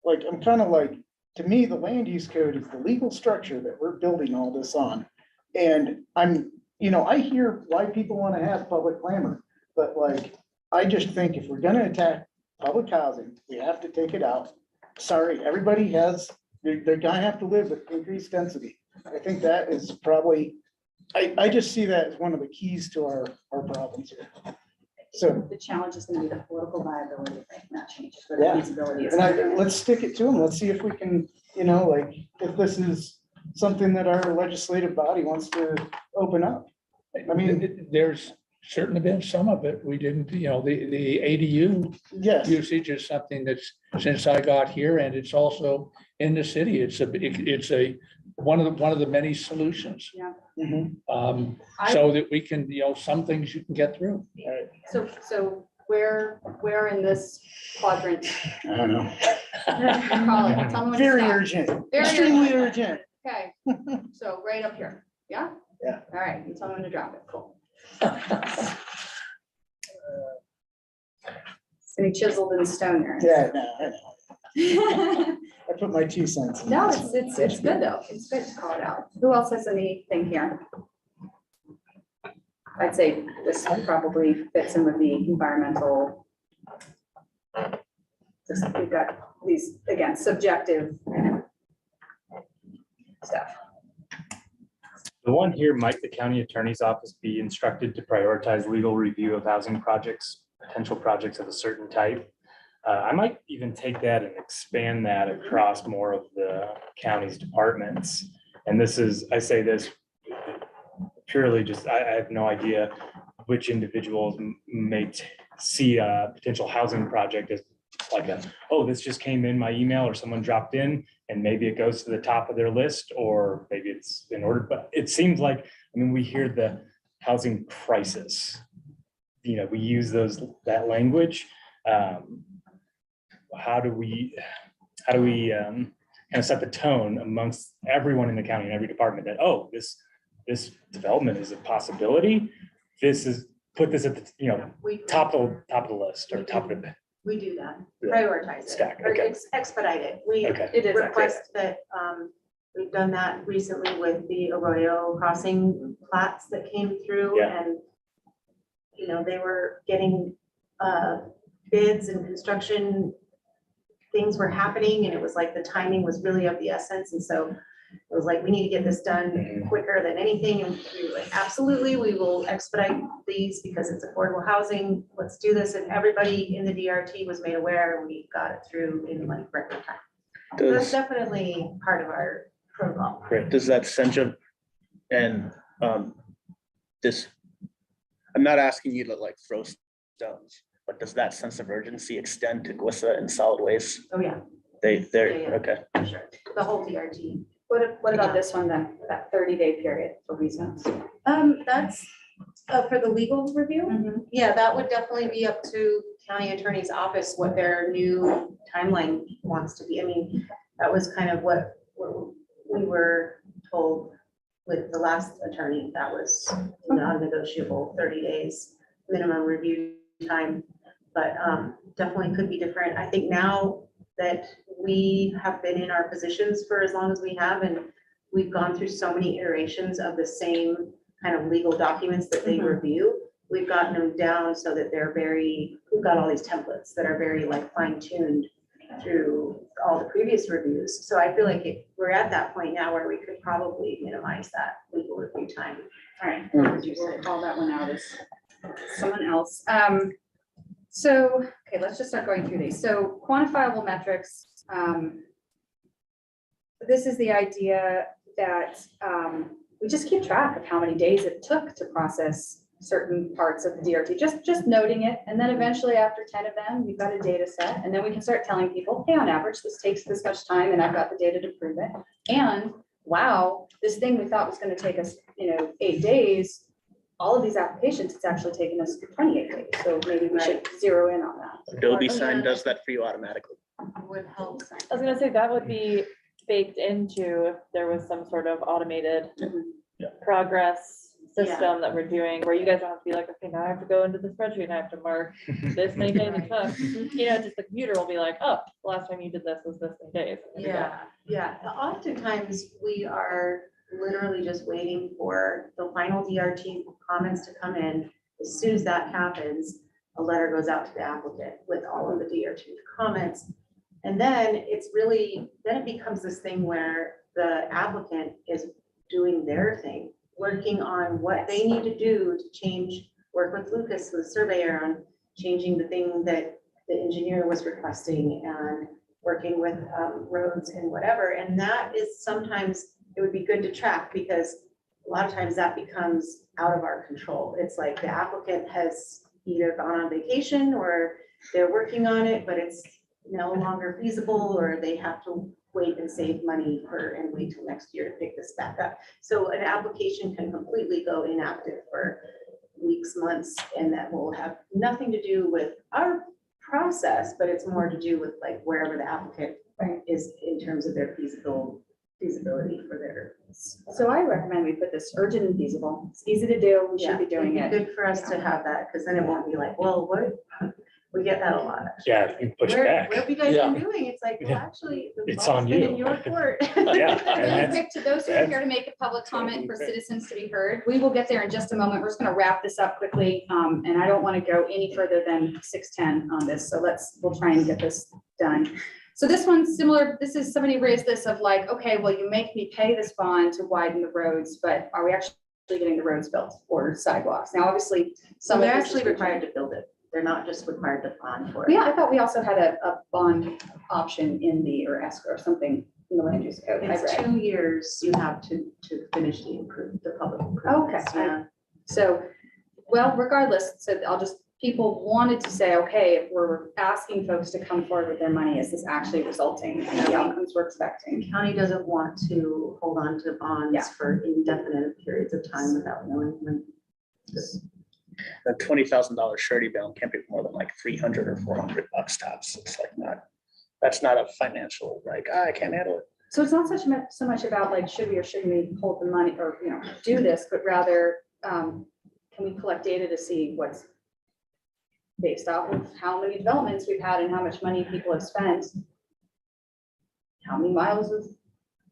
Like, I'm kind of like, to me, the land use code is the legal structure that we're building all this on. And I hear why people want to have public clamor, but like, I just think if we're gonna attack public housing, we have to take it out. Sorry, everybody they're gonna have to live with increased density. I think that is probably, I just see that as one of the keys to our problems here. So, The challenge is gonna be the political viability of making that change, but Yeah. the feasibility is. let's stick it to them. Let's see if we can, like, if this is something that our legislative body wants to open up. I mean, There's certainly been some of it. We didn't, the ADU yes, usage is something that's, since I got here, and it's also in the city, it's one of the many solutions. mhm. So that we can, some things you can get through. So where in this quadrant? I don't know. Call it, tell me when to Very stop. urgent, Very extremely urgent. urgent. Okay, so right up here, yeah? Yeah. All right, you tell me when to drop it, cool. City chiseled in stone here. Yeah, no, I know. I put my 2 cents in. No, this. it's good though, it's good to call it out. Who else has anything here? I'd say this probably fits in with the environmental. We've got these, again, subjective stuff. The one here, might the county attorney's office be instructed to prioritize legal review of housing projects, potential projects of a certain type? I might even take that and expand that across more of the county's departments. And this is, I say this purely just, I have no idea which individuals may see a potential housing project as like this just came in my email, or someone dropped in and maybe it goes to the top of their list, or maybe it's in order, but it seems like, we hear the housing crisis. We use that language. How do we kind of set the tone amongst everyone in the county and every department that, this development is a possibility. Put this at the, top of the list, or top of the. We do that, Yeah. prioritize it, Stack, or okay. expedite it. We Okay. It is request that, we've done that recently with the Arroyo Crossing plats that came through, Yeah. and they were getting bids and construction things were happening, and it was like the timing was really of the essence, and so it was like, we need to get this done quicker than anything, and we were like, absolutely, we will expedite these because it's affordable housing, let's do this, and everybody in the DRT was made aware, and we got it through in like record time. So that's definitely part of our protocol. Great. Does that sense of, and this, I'm not asking you to like throw stones, but does that sense of urgency extend to GWISA and solid waste? Oh, yeah, They're, Yeah. okay. for sure, the whole DRT. What about this one then, that 30-day period for reasons? That's for the legal review. Yeah, that would definitely be up to county attorney's office, what their new timeline wants to be. I mean, that was kind of what we were told with the last attorney, that was non-negotiable, 30 days minimum review time. But definitely could be different. I think now that we have been in our positions for as long as we have, and we've gone through so many iterations of the same kind of legal documents that they review, we've gotten them down so that they're we've got all these templates that are very like fine-tuned through all the previous reviews. So I feel like we're at that point now where we could probably minimize that legal review time. All right, we'll call that one out as someone else. So, okay, let's just start going through these. So quantifiable metrics. This is the idea that we just keep track of how many days it took to process certain parts of the DRT, just noting it. And then eventually after 10 of them, we've got a data set, and then we can start telling people, hey, on average, this takes this much time, and I've got the data to prove it. And wow, this thing we thought was going to take us, 8 days, all of these applications, it's actually taken us 28 days. So maybe we should zero in on that. Adobe Sign does that for you automatically. Would help. I was gonna say that would be baked into if there was some sort of automated Yeah. progress system that we're doing, where you guys don't have to be like, okay, now I have to go into the spreadsheet and I have to mark this many days it took. Just the computer will be like, oh, the last time you did this was this many days. And there you go. Yeah. Oftentimes we are literally just waiting for the final DRT comments to come in. As soon as that happens, a letter goes out to the applicant with all of the DRT comments. And then it becomes this thing where the applicant is doing their thing, working on what they need to do to change, work with Lucas, the surveyor, on changing the thing that the engineer was requesting, and working with roads and whatever. And that is sometimes, it would be good to track, because a lot of times that becomes out of our control. It's like the applicant has either gone on vacation or they're working on it, but it's no longer feasible, or they have to wait and save money and wait till next year to pick this back up. So an application can completely go inactive for weeks, months, and that will have nothing to do with our process, but it's more to do with like wherever the applicant is in terms of their feasibility for their. So I recommend we put this urgent and feasible. It's easy to do. We should be doing It'd it. be good for us to have that, because then it won't be like, well, what? We get that a lot. Yeah, you push Where back. have you guys Yeah. been doing? It's like, well, Yeah. actually, the It's ball's on been in you. your court. Yeah, and that's- Quick, to those who are here to make a public comment for citizens to be heard, we will get there in just a moment. We're just gonna wrap this up quickly. And I don't want to go any further than 6:10 on this. So we'll try and get this done. So this one's similar. This is, somebody raised this of like, okay, well, you make me pay this bond to widen the roads, but are we actually getting the roads built or sidewalks? Now, obviously, So some they're of this is actually required to build it. They're not just required to bond for it. Yeah, I thought we also had a bond option or escrow or something in the land use code. I It's read. 2 years you have to finish the public improvements. Okay. Yeah. So, well, regardless, so people wanted to say, okay, if we're asking folks to come forward with their money, is this actually resulting in the outcomes we're expecting? County doesn't want to hold on to bonds Yeah. for indefinite periods of time without knowing when. The $20,000 surety bill can't be more than like 300 or 400 bucks tops. It's like that's not a financial, like, I can't handle it. So it's not so much about like, should we or shouldn't we hold the money or, do this, but rather, can we collect data to see what's based off of how many developments we've had and how much money people have spent? How many miles of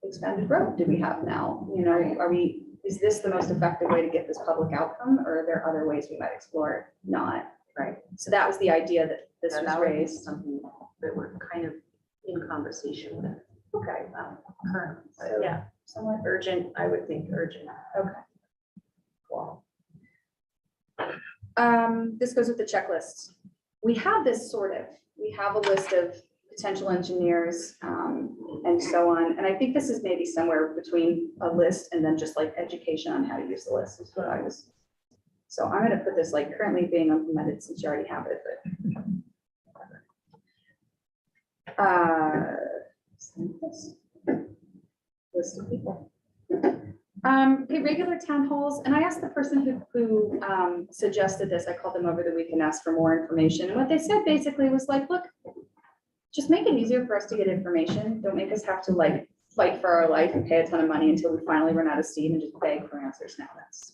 expanded road do we have now? Is this the most effective way to get this public outcome, or are there other ways we might explore? Not, right? So that was the idea that this was That would be raised. something that we're kind of in conversation with Okay, currently. But So- yeah, somewhat urgent, I would think urgent. okay. Cool. This goes with the checklist. We have this we have a list of potential engineers, and so on. And I think this is maybe somewhere between a list and then just like education on how to use the list is what I was. So I'm gonna put this like currently being implemented, since you already have it, but. List of people. Okay, regular town halls, and I asked the person who suggested this, I called them over the week and asked for more information. And what they said basically was like, look, just make it easier for us to get information. Don't make us have to like fight for our life and pay a ton of money until we finally run out of steam and just beg for answers now. That's,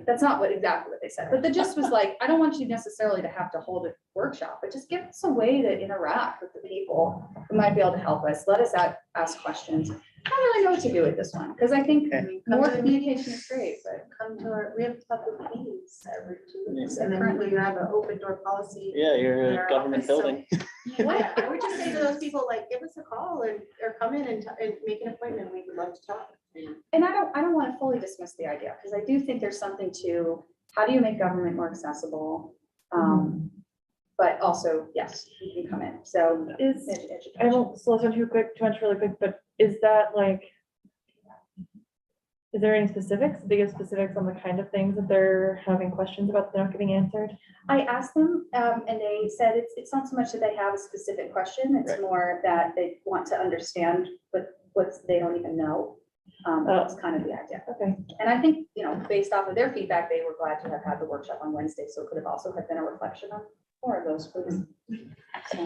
that's not exactly what they said, but the gist was like, I don't want you necessarily to have to hold a workshop, but just give us a way to interact with the people who might be able to help us. Let us ask questions. I don't really know what to do with this one, because I think more communication is great, but Come to we have public meetings every 2 weeks, and then currently you have an open door policy. Yeah, you're in a our government office, so- building. Yeah, I would just say to those people, like, give us a call or come in and make an appointment. We would love to talk. and I don't want to fully dismiss the idea, because I do think there's something to, how do you make government more accessible? But also, yes, you can come in, so. Is, education. I won't slow down too much really quick, but is that like, is there any specifics, biggest specifics on the kind of things that they're having questions about that they're not getting answered? I asked them, and they said it's not so much that they have a specific question, it's Right. more that they want to understand what they don't even know. That's kind of the idea. Okay. And And I think, based off of their feedback, they were glad to have had the workshop on Wednesday, so it could have also have been a reflection on more of those, please. So,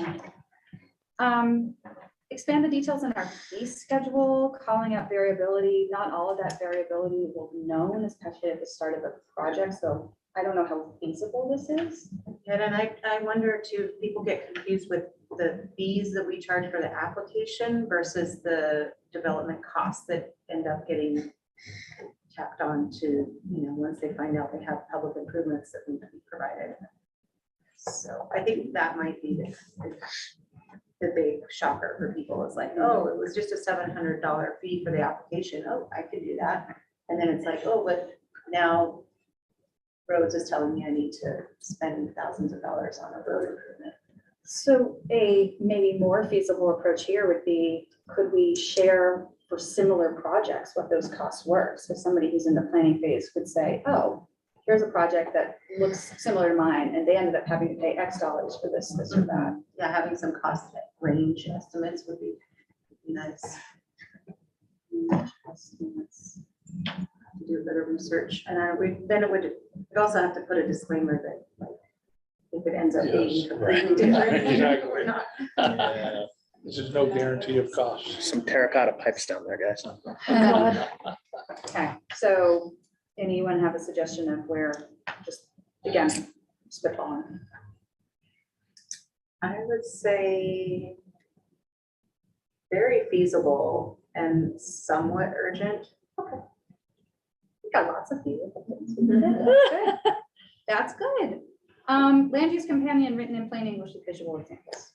expand the details in our fee schedule, calling out variability. Not all of that variability will be known, especially at the start of a project, so I don't know how feasible this is. And I wonder too, if people get confused with the fees that we charge for the application versus the development costs that end up getting tacked on to, once they find out they have public improvements that need to be provided. So I think that might be the big shocker for people. It's like, oh, it was just a $700 fee for the application. Oh, I could do that. And then it's like, oh, but now Rhodes is telling me I need to spend thousands of dollars on a road improvement. So a maybe more feasible approach here would be, could we share for similar projects what those costs were? So somebody who's in the planning phase could say, oh, here's a project that looks similar to mine, and they ended up having to pay X dollars for this, this or that. Yeah, having some cost range estimates would be nice. Estimates. To do a better research, and then it would also have to put a disclaimer that, like, if it ends up being Yes, completely right. different. Exactly. Or not. This is no guarantee of cost. Some terracotta pipes down there, guys. Okay, so anyone have a suggestion of where, just again, spitballing? I would say very feasible and somewhat urgent. We got lots of feasible things. Good. That's good. Land use companion written in plain English with visual examples.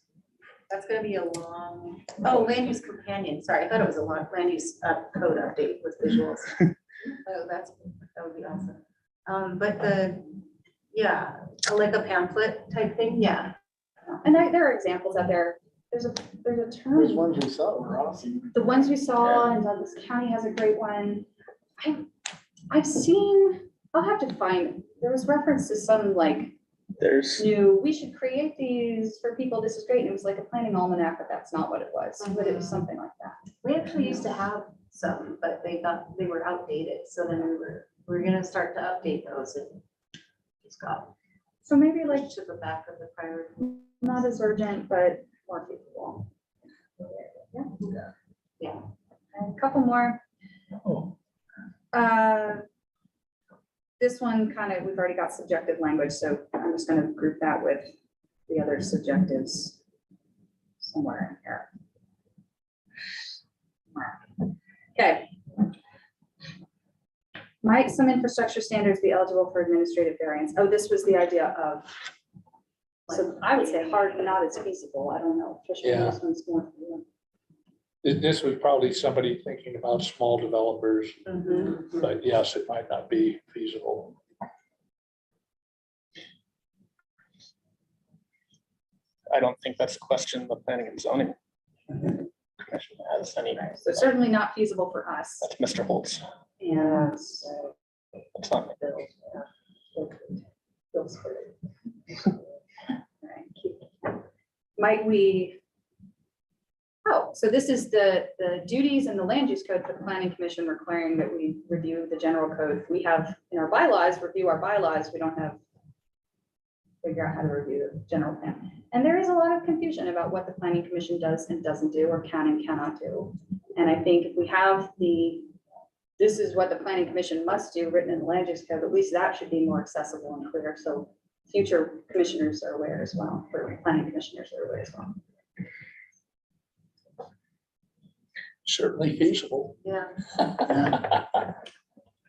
That's gonna be a long, land use companion, sorry, I thought it was a long, land use code update with visuals. Oh, that would be awesome. But like a pamphlet type thing, yeah. And there are examples out there. There's a term. There's ones we saw, Rossi. The ones we saw, and Douglas County has a great one. I've seen, I'll have to find, there was reference to some like There's, we should create these for people, this is great. And it was like a planning almanac, but that's not what it was, but it was something like that. We actually used to have some, but they were outdated, so then we're gonna start to update those and just got So maybe like to the back of the priority. not as urgent, but more feasible. Yeah. And a couple more. Oh, This one kind of, we've already got subjective language, so I'm just gonna group that with the other subjectives somewhere in here. Okay. Might some infrastructure standards be eligible for administrative variance? Oh, this was the idea of, so I would say hard, but not as feasible. I don't know. Tricia, Yeah. this one's more for you. this was probably somebody thinking about small developers, but yes, it might not be feasible. I don't think that's a question the planning and zoning commission has any. So certainly not feasible for us. That's Mr. Holtz. And That's not me. might we? Oh, so this is the duties in the land use code for the planning commission requiring that we review the general code. We have in our bylaws, review our bylaws. We don't have figure out how to review the general plan. And there is a lot of confusion about what the planning commission does and doesn't do, or can and cannot do. And I think if we have this is what the planning commission must do written in the land use code, at least that should be more accessible and clear. So future commissioners are aware as well, or planning commissioners are aware as well. Certainly feasible. Yeah.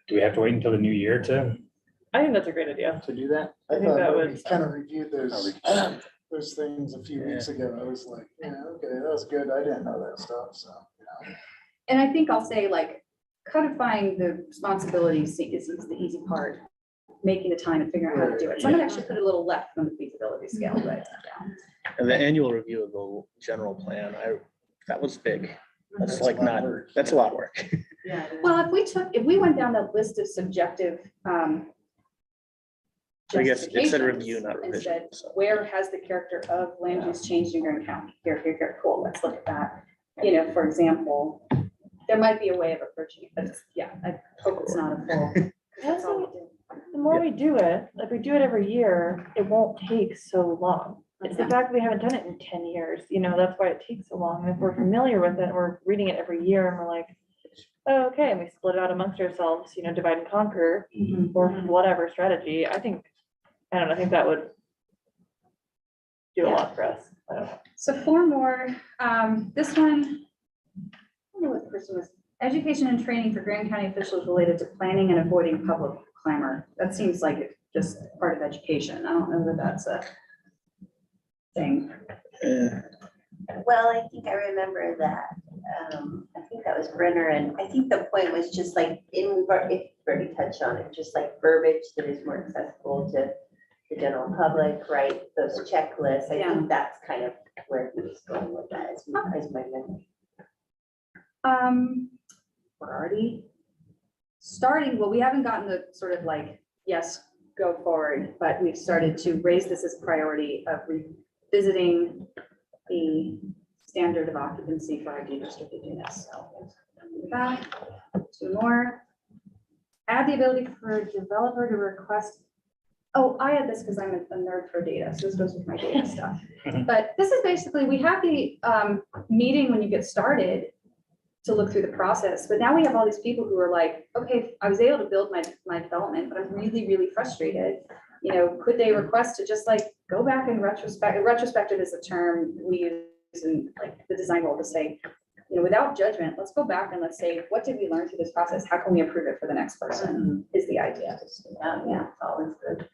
Do we have to wait until the new year to I think that's a great idea. do that? I think thought that when we was- kind of reviewed those things a few weeks ago. I was like, yeah, okay, that was good. I didn't know that stuff, so. And I think I'll say, like, codifying the responsibilities is the easy part. Making the time and figuring out how to do it. Some of it actually put a little left on the feasibility scale, but yeah. And the annual review of the general plan, that was big. That's like not, that's a lot of work. Yeah. Well, if we went down the list of subjective, I guess it said justifications review, not and revision. said, so. where has the character of land use changed in Grand County? Here, cool, let's look at that. You know, for example, there might be a way of approaching it, but it's, yeah, I hope it's not a full. That's all we do. The more we do it, like we do it every year, it won't take so long. It's the fact that we haven't done it in 10 years, you know, that's why it takes so long. And if we're familiar with it, we're reading it every year and we're like, oh, okay, and we split it out amongst ourselves, you know, divide and conquer or whatever strategy. I think I think that would do a lot for us. I don't know. So 4 more, this one, I don't know what the first one was. Education and training for Grand County officials related to planning and avoiding public clamor. That seems like it's just part of education. I don't know that that's a thing. Well, I think I remember that. I think that was Brenner, and I think the point was just like, we've already touched on it, just like verbiage that is more accessible to the general public, right? Those checklists, I think that's kind of where he was going with that, as my memory. We're already starting, well, we haven't gotten the sort of like, yes, go forward, but we've started to raise this as a priority of revisiting the standard of occupancy for ID restricted units. So that, 2 more. Add the ability for a developer to request. Oh, I had this because I'm a nerd for data, so this goes with my data stuff. But this is basically, we have the meeting when you get started to look through the process, but now we have all these people who are like, okay, I was able to build my development, but I'm really, really frustrated. You know, could they request to just like go back and retrospective is a term we use in like the design world to say, you know, without judgment, let's go back and let's say, what did we learn through this process? How can we improve it for the next person is the idea. Yeah, it's always good.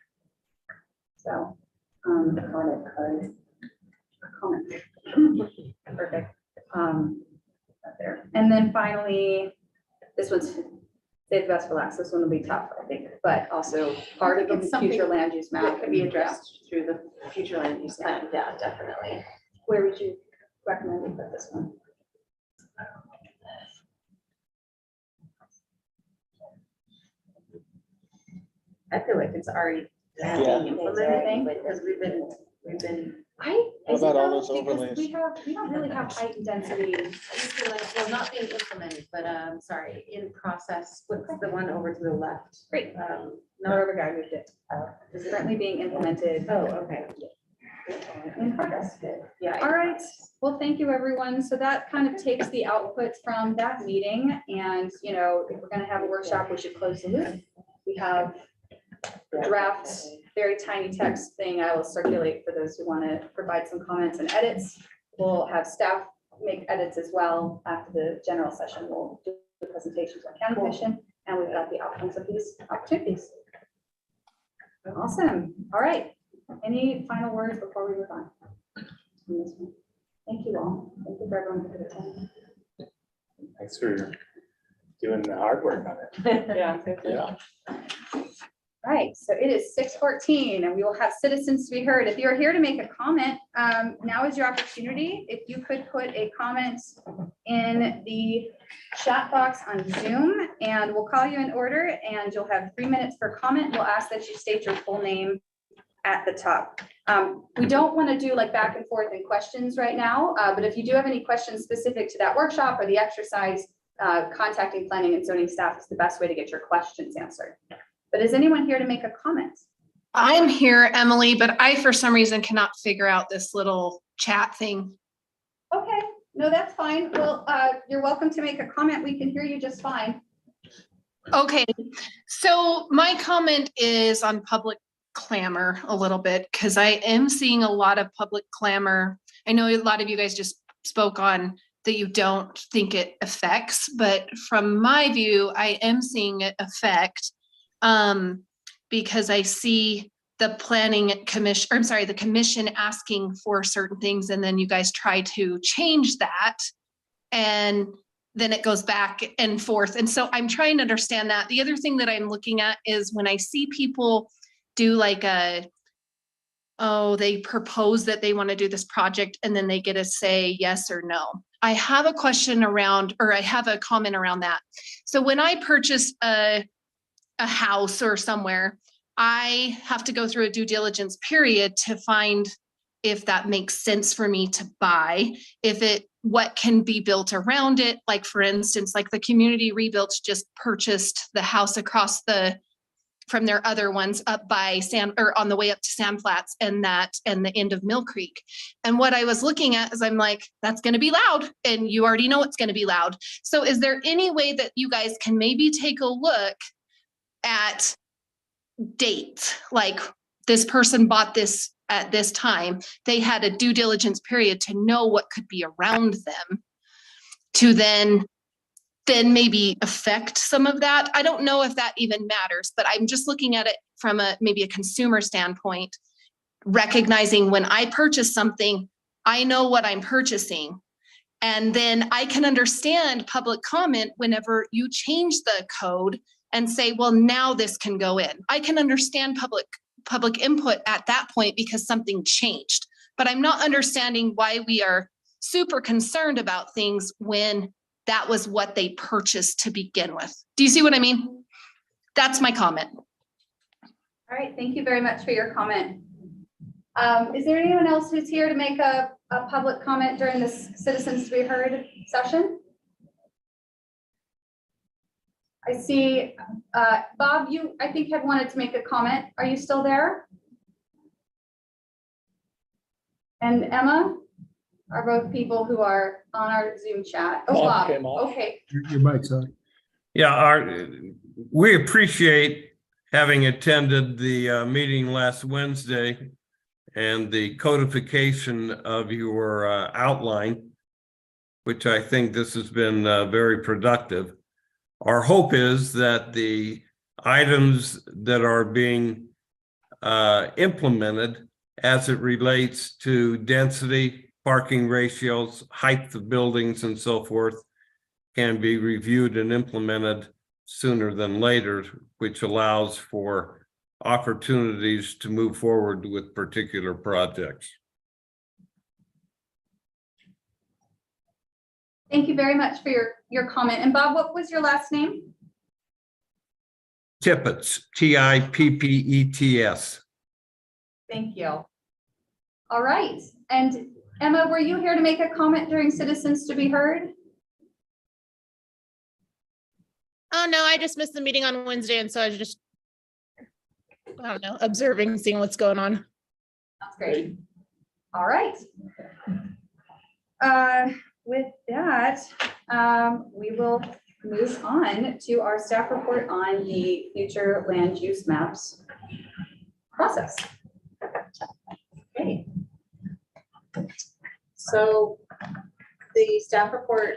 So, comment. Perfect. There. And then finally, this one's save the best for last. This one will be tough, I think, but also part of the future land use map That could be addressed through the future land use plan. Yeah, definitely. Where would you recommend we put this one? I feel like it's already Yeah. being implemented, because we've been. How about all those overlays? We don't really have height and density. I just feel like, well, not being implemented, but sorry, in process, what's the one over to the left? Great. No, Norwood guy moved it. It's currently being implemented. oh, okay. In progress. Yeah. All right, well, thank you, everyone. So that kind of takes the output from that meeting. And, you know, if we're gonna have a workshop, we should close the loop. We have draft, very tiny text thing I will circulate for those who want to provide some comments and edits. We'll have staff make edits as well after the general session. We'll do the presentations on county commission, and we've got the outcomes of these opportunities. Awesome. All right. Any final words before we move on? Thank you all. Thank you for everyone for the time. Thanks for doing the hard work on it. Yeah. Yeah. Right, so it is 6:14 and we will have citizens to be heard. If you're here to make a comment, now is your opportunity. If you could put a comment in the chat box on Zoom, and we'll call you in order and you'll have 3 minutes for comment. We'll ask that you state your full name at the top. We don't want to do like back and forth and questions right now, but if you do have any questions specific to that workshop or the exercise, contacting planning and zoning staff is the best way to get your questions answered. But is anyone here to make a comment? I'm here, Emily, but I, for some reason, cannot figure out this little chat thing. Okay, no, that's fine. Well, you're welcome to make a comment. We can hear you just fine. Okay, so my comment is on public clamor a little bit, because I am seeing a lot of public clamor. I know a lot of you guys just spoke on that you don't think it affects, but from my view, I am seeing it affect. Because I see the planning commission, or I'm sorry, the commission asking for certain things, and then you guys try to change that. And then it goes back and forth. And so I'm trying to understand that. The other thing that I'm looking at is when I see people do like they propose that they want to do this project, and then they get to say yes or no. I have a question around, or I have a comment around that. So when I purchase a house or somewhere, I have to go through a due diligence period to find if that makes sense for me to buy, what can be built around it. Like for instance, like the Community Rebuilt just purchased the house across from their other ones up by on the way up to Sand Flats and the end of Mill Creek. And what I was looking at is I'm like, that's going to be loud, and you already know it's going to be loud. So is there any way that you guys can maybe take a look at dates? Like, this person bought this at this time, they had a due diligence period to know what could be around them to then maybe affect some of that. I don't know if that even matters, but I'm just looking at it from maybe a consumer standpoint, recognizing when I purchase something, I know what I'm purchasing. And then I can understand public comment whenever you change the code and say, well, now this can go in. I can understand public input at that point because something changed. But I'm not understanding why we are super concerned about things when that was what they purchased to begin with. Do you see what I mean? That's my comment. All right, thank you very much for your comment. Is there anyone else who's here to make a public comment during this Citizens to be Heard session? I see, Bob, you, I think, had wanted to make a comment. Are you still there? And Emma are both people who are on our Zoom chat. Oh, Bob, came off. okay. Your mic's on. Yeah, we appreciate having attended the meeting last Wednesday and the codification of your outline, which I think this has been very productive. Our hope is that the items that are being implemented as it relates to density, parking ratios, height of buildings, and so forth can be reviewed and implemented sooner than later, which allows for opportunities to move forward with particular projects. Thank you very much for your comment. And Bob, what was your last name? Tippetts, Tippets. Thank you. All right. And Emma, were you here to make a comment during Citizens to be Heard? Oh, no, I just missed the meeting on Wednesday. And so I was just, I don't know, observing, seeing what's going on. That's great. All right. With that, we will move on to our staff report on the future land use maps process. Okay. So the staff report,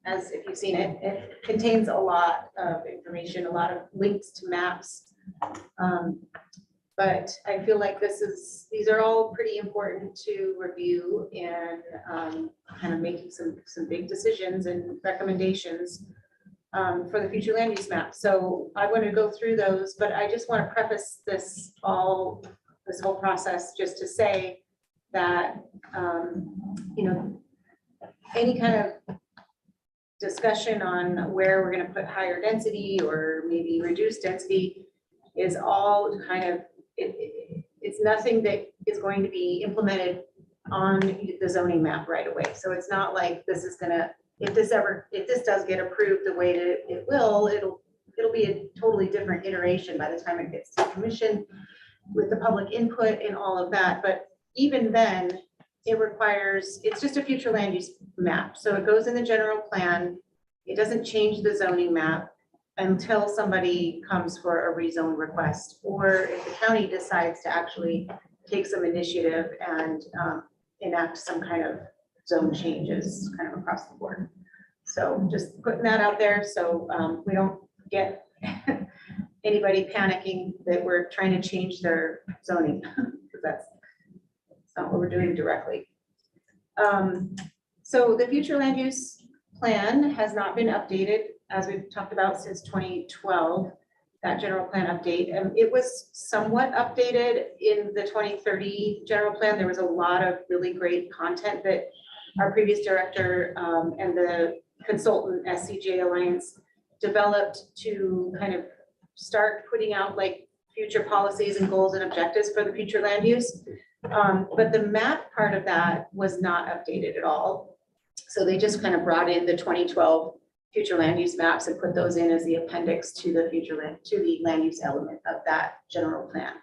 as if you've seen it, it contains a lot of information, a lot of links to maps. But I feel like these are all pretty important to review and kind of making some big decisions and recommendations for the future land use map. So I want to go through those, but I just want to preface this whole process just to say that, you know, any kind of discussion on where we're going to put higher density or maybe reduced density is all kind of, it's nothing that is going to be implemented on the zoning map right away. So it's not like this is gonna, if this does get approved the way that it will, it'll be a totally different iteration by the time it gets to the commission. with the public input and all of that, but even then, it requires, it's just a future land use map, so it goes in the general plan. It doesn't change the zoning map until somebody comes for a rezone request, or if the county decides to actually take some initiative and enact some kind of zone changes kind of across the board. So just putting that out there, so we don't get anybody panicking that we're trying to change their zoning, because that's not what we're doing directly. So the future land use plan has not been updated, as we've talked about, since 2012, that general plan update. It was somewhat updated in the 2030 general plan. There was a lot of really great content that our previous director and the consultant SCJ Alliance developed to kind of start putting out like future policies and goals and objectives for the future land use. But the map part of that was not updated at all. So they just kind of brought in the 2012 future land use maps and put those in as the appendix to the the land use element of that general plan.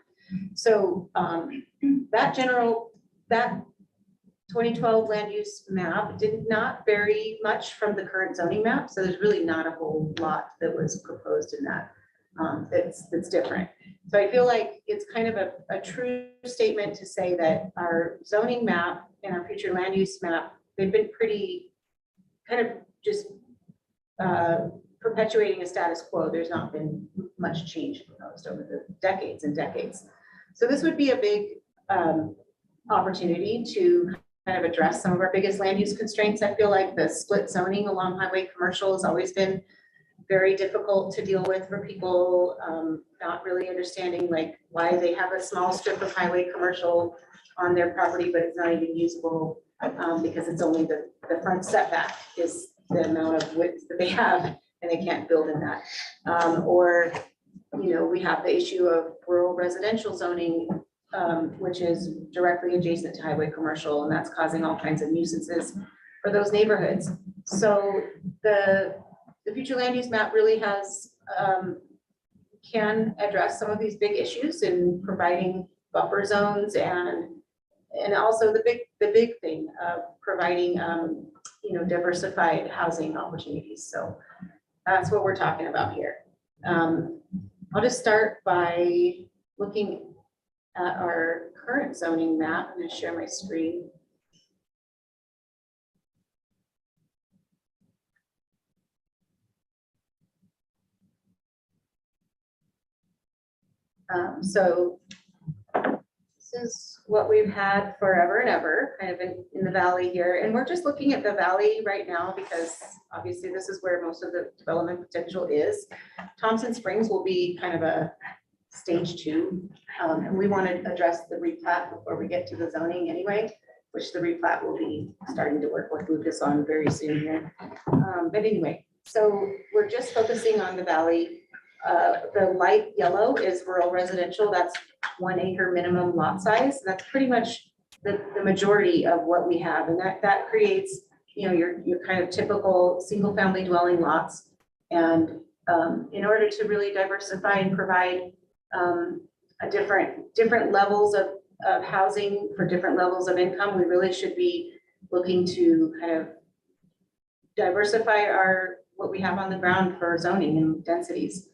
So that 2012 land use map did not vary much from the current zoning map. So there's really not a whole lot that was proposed in that that's different. So I feel like it's kind of a true statement to say that our zoning map and our future land use map, they've been pretty kind of just perpetuating a status quo. There's not been much change proposed over the decades and decades. So this would be a big opportunity to kind of address some of our biggest land use constraints. I feel like the split zoning along highway commercial has always been very difficult to deal with for people, not really understanding like why they have a small strip of highway commercial on their property, but it's not even usable because it's only the front setback is the amount of width that they have and they can't build in that. Or, you know, we have the issue of rural residential zoning, which is directly adjacent to highway commercial, and that's causing all kinds of nuisances for those neighborhoods. So the future land use map really has, can address some of these big issues in providing buffer zones and also the big thing of providing, you know, diversified housing opportunities. So that's what we're talking about here. I'll just start by looking at our current zoning map. I'm going to share my screen. So this is what we've had forever and ever, kind of in the valley here. And we're just looking at the valley right now because obviously this is where most of the development potential is. Thompson Springs will be kind of a stage 2. And we want to address the replat before we get to the zoning anyway, which the replat will be starting to work with Lucas on very soon here. But anyway, so we're just focusing on the valley. The light yellow is rural residential. That's 1 acre minimum lot size. That's pretty much the majority of what we have. And that creates, you know, your kind of typical single family dwelling lots. And in order to really diversify and provide a different levels of housing for different levels of income, we really should be looking to kind of diversify what we have on the ground for zoning and densities.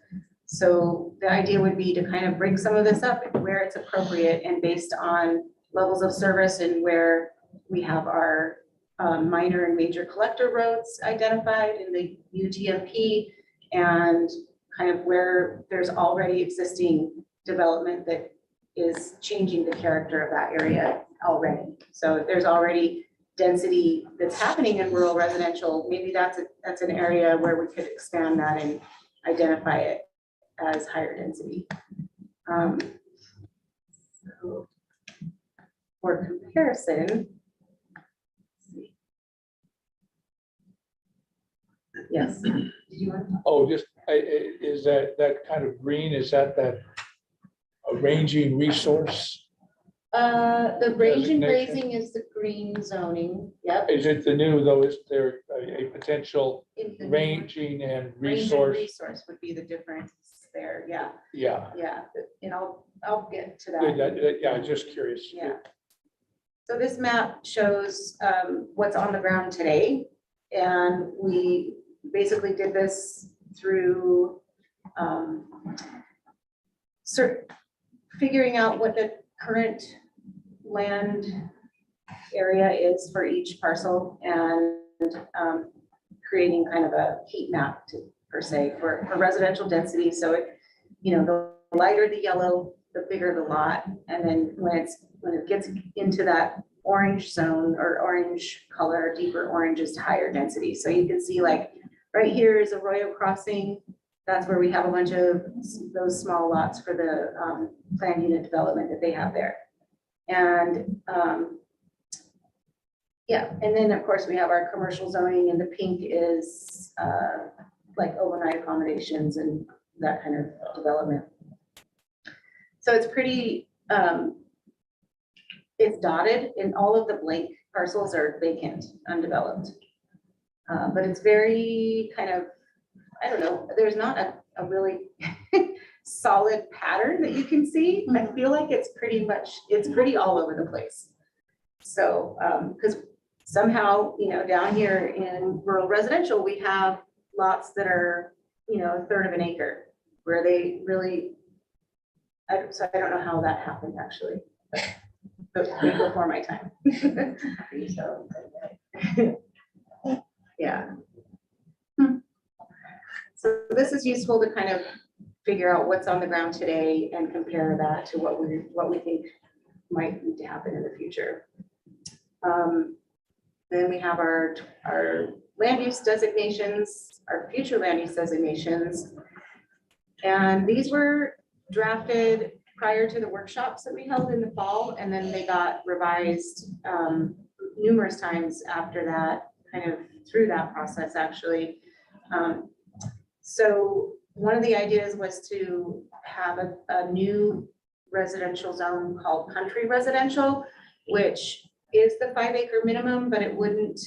So the idea would be to kind of bring some of this up where it's appropriate and based on levels of service and where we have our minor and major collector roads identified in the UTMP and kind of where there's already existing development that is changing the character of that area already. So if there's already density that's happening in rural residential, maybe that's an area where we could expand that and identify it as higher density. So for comparison, yes. Did you want to? Oh, just, is that kind of green, is that ranging resource? The range and Designation. grazing is the green zoning, yep. Is it the new though, is there a potential In the ranging and range and resource? resource would be the difference. there, yeah, Yeah, yeah, and I'll get to that. yeah, just curious. Yeah. So this map shows what's on the ground today. And we basically did this through figuring out what the current land area is for each parcel and creating kind of a heat map per se for residential density. So it, the lighter the yellow, the bigger the lot. And then when it gets into that orange zone or orange color, deeper orange is higher density. So you can see like right here is Arroyo Crossing. That's where we have a bunch of those small lots for the planned unit development that they have there. And yeah, and then of course we have our commercial zoning, and the pink is like overnight accommodations and that kind of development. So it's pretty, it's dotted, and all of the blank parcels are vacant, undeveloped. But it's very kind of, I don't know, there's not a really solid pattern that you can see. I feel like it's pretty all over the place. So, because somehow, down here in rural residential, we have lots that are, a third of an acre, where they really, so I don't know how that happened actually, but before my time. So, yeah. So this is useful to kind of figure out what's on the ground today and compare that to what we think might need to happen in the future. Then we have our land use designations, our future land use designations. And these were drafted prior to the workshops that we held in the fall, and then they got revised numerous times after that, kind of through that process actually. So one of the ideas was to have a new residential zone called country residential, which is the 5 acre minimum, but it wouldn't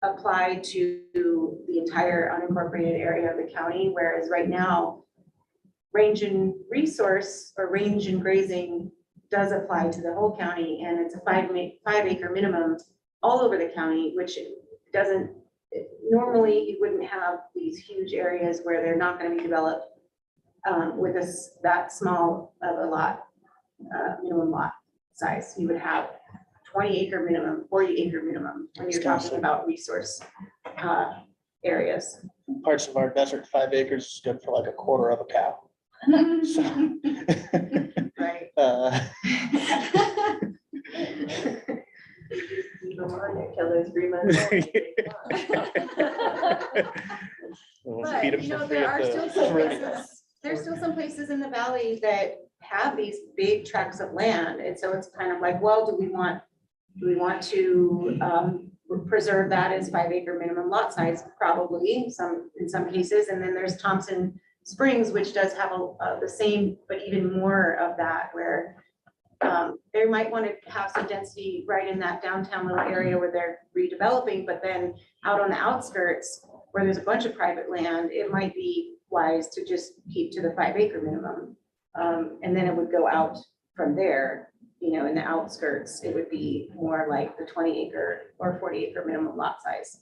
apply to the entire unincorporated area of the county. Whereas right now, range and resource or range and grazing does apply to the whole county, and it's a 5 acre minimum all over the county, which doesn't, normally you wouldn't have these huge areas where they're not going to be developed with that small of a lot, minimum lot size. You would have 20 acre minimum, 40 acre minimum when you're talking about resource areas. Parts of our desert, 5 acres is good for like a quarter of a cow. So, Right. Kill those 3 months. But, there are still some places, there's still some places in the valley that have these big tracts of land. And so it's kind of like, well, do we want to preserve that as 5 acre minimum lot size? Probably in some cases. And then there's Thompson Springs, which does have the same, but even more of that, where they might want to have some density right in that downtown little area where they're redeveloping, but then out on the outskirts where there's a bunch of private land, it might be wise to just keep to the 5 acre minimum. And then it would go out from there, in the outskirts, it would be more like the 20 acre or 40 acre minimum lot size.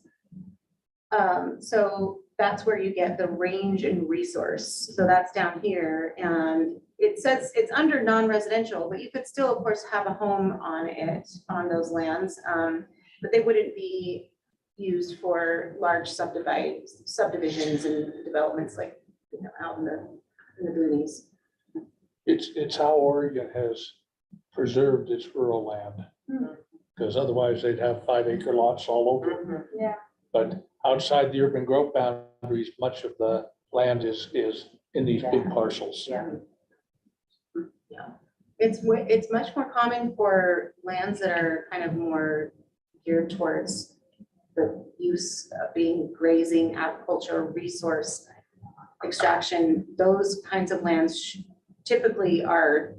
So that's where you get the range and resource. So that's down here, and it says it's under non-residential, but you could still, of course, have a home on those lands. But they wouldn't be used for large subdivisions and developments like, out in the boonies. It's how Oregon has preserved its rural land. Because otherwise they'd have 5 acre lots all over. Yeah. But outside the urban growth boundaries, much of the land is in these big parcels. Yeah. Yeah. It's much more common for lands that are kind of more geared towards the use of being grazing, agriculture, resource extraction. Those kinds of lands typically are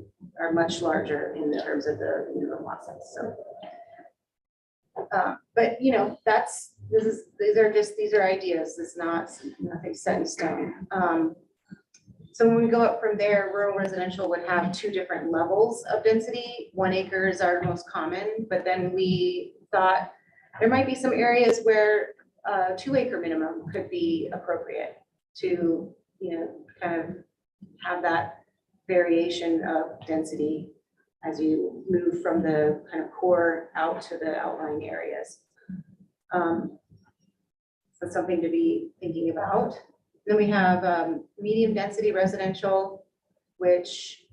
much larger in terms of the minimum lot size. So, but these are ideas. It's nothing set in stone. So when we go up from there, rural residential would have 2 different levels of density. 1 acre is our most common, but then we thought there might be some areas where 2 acre minimum could be appropriate to, kind of have that variation of density as you move from the kind of core out to the outlying areas. So something to be thinking about. Then we have medium density residential, which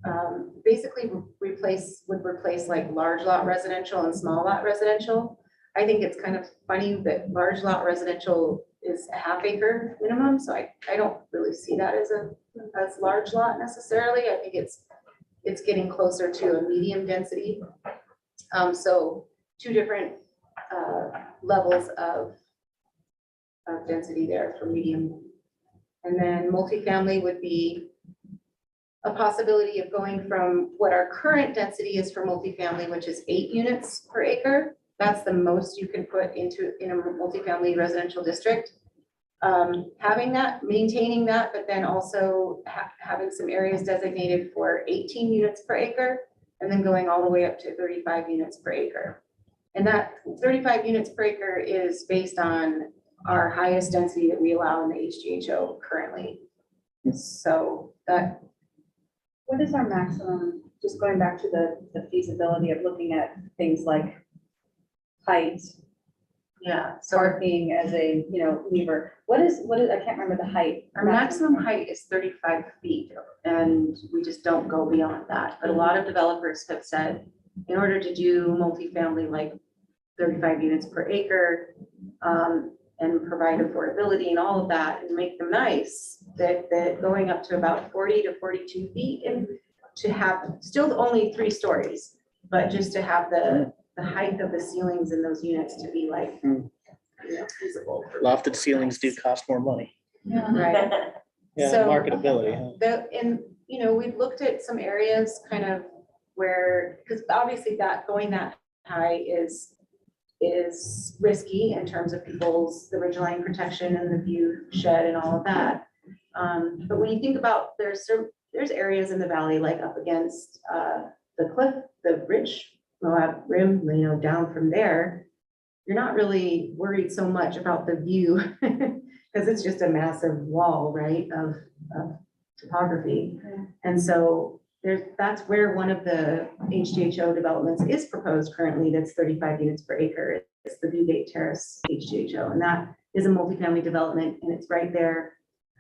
basically would replace like large lot residential and small lot residential. I think it's kind of funny that large lot residential is a half acre minimum, so I don't really see that as large lot necessarily. I think it's getting closer to a medium density. So 2 different levels of density there for medium. And then multifamily would be a possibility of going from what our current density is for multifamily, which is 8 units per acre. That's the most you can put in a multifamily residential district. Having that, maintaining that, but then also having some areas designated for 18 units per acre, and then going all the way up to 35 units per acre. And that 35 units per acre is based on our highest density that we allow in the HGHO currently. So that. What is our maximum, just going back to the feasibility of looking at things like height, Yeah, so parking as a, lever, what is, I can't remember the height. our maximum height is 35 feet, and we just don't go beyond that. But a lot of developers have said, in order to do multifamily, like 35 units per acre, and provide affordability and all of that, and make them nice, that going up to about 40 to 42 feet, and to have still only 3 stories, but just to have the height of the ceilings in those units to be like feasible. Lofted ceilings do cost more money. Right. Yeah, So- marketability, huh? We've looked at some areas kind of where, because obviously that going that high is risky in terms of people's, the ridgeline protection and the view shed and all of that. But when you think about, there's areas in the valley, like up against the cliff, the ridge, Moab Rim, down from there, you're not really worried so much about the view because it's just a massive wall, right, of topography. And so that's where one of the HGHO developments is proposed currently, that's 35 units per acre. It's the Viewgate Terrace HGHO, and that is a multifamily development, and it's right there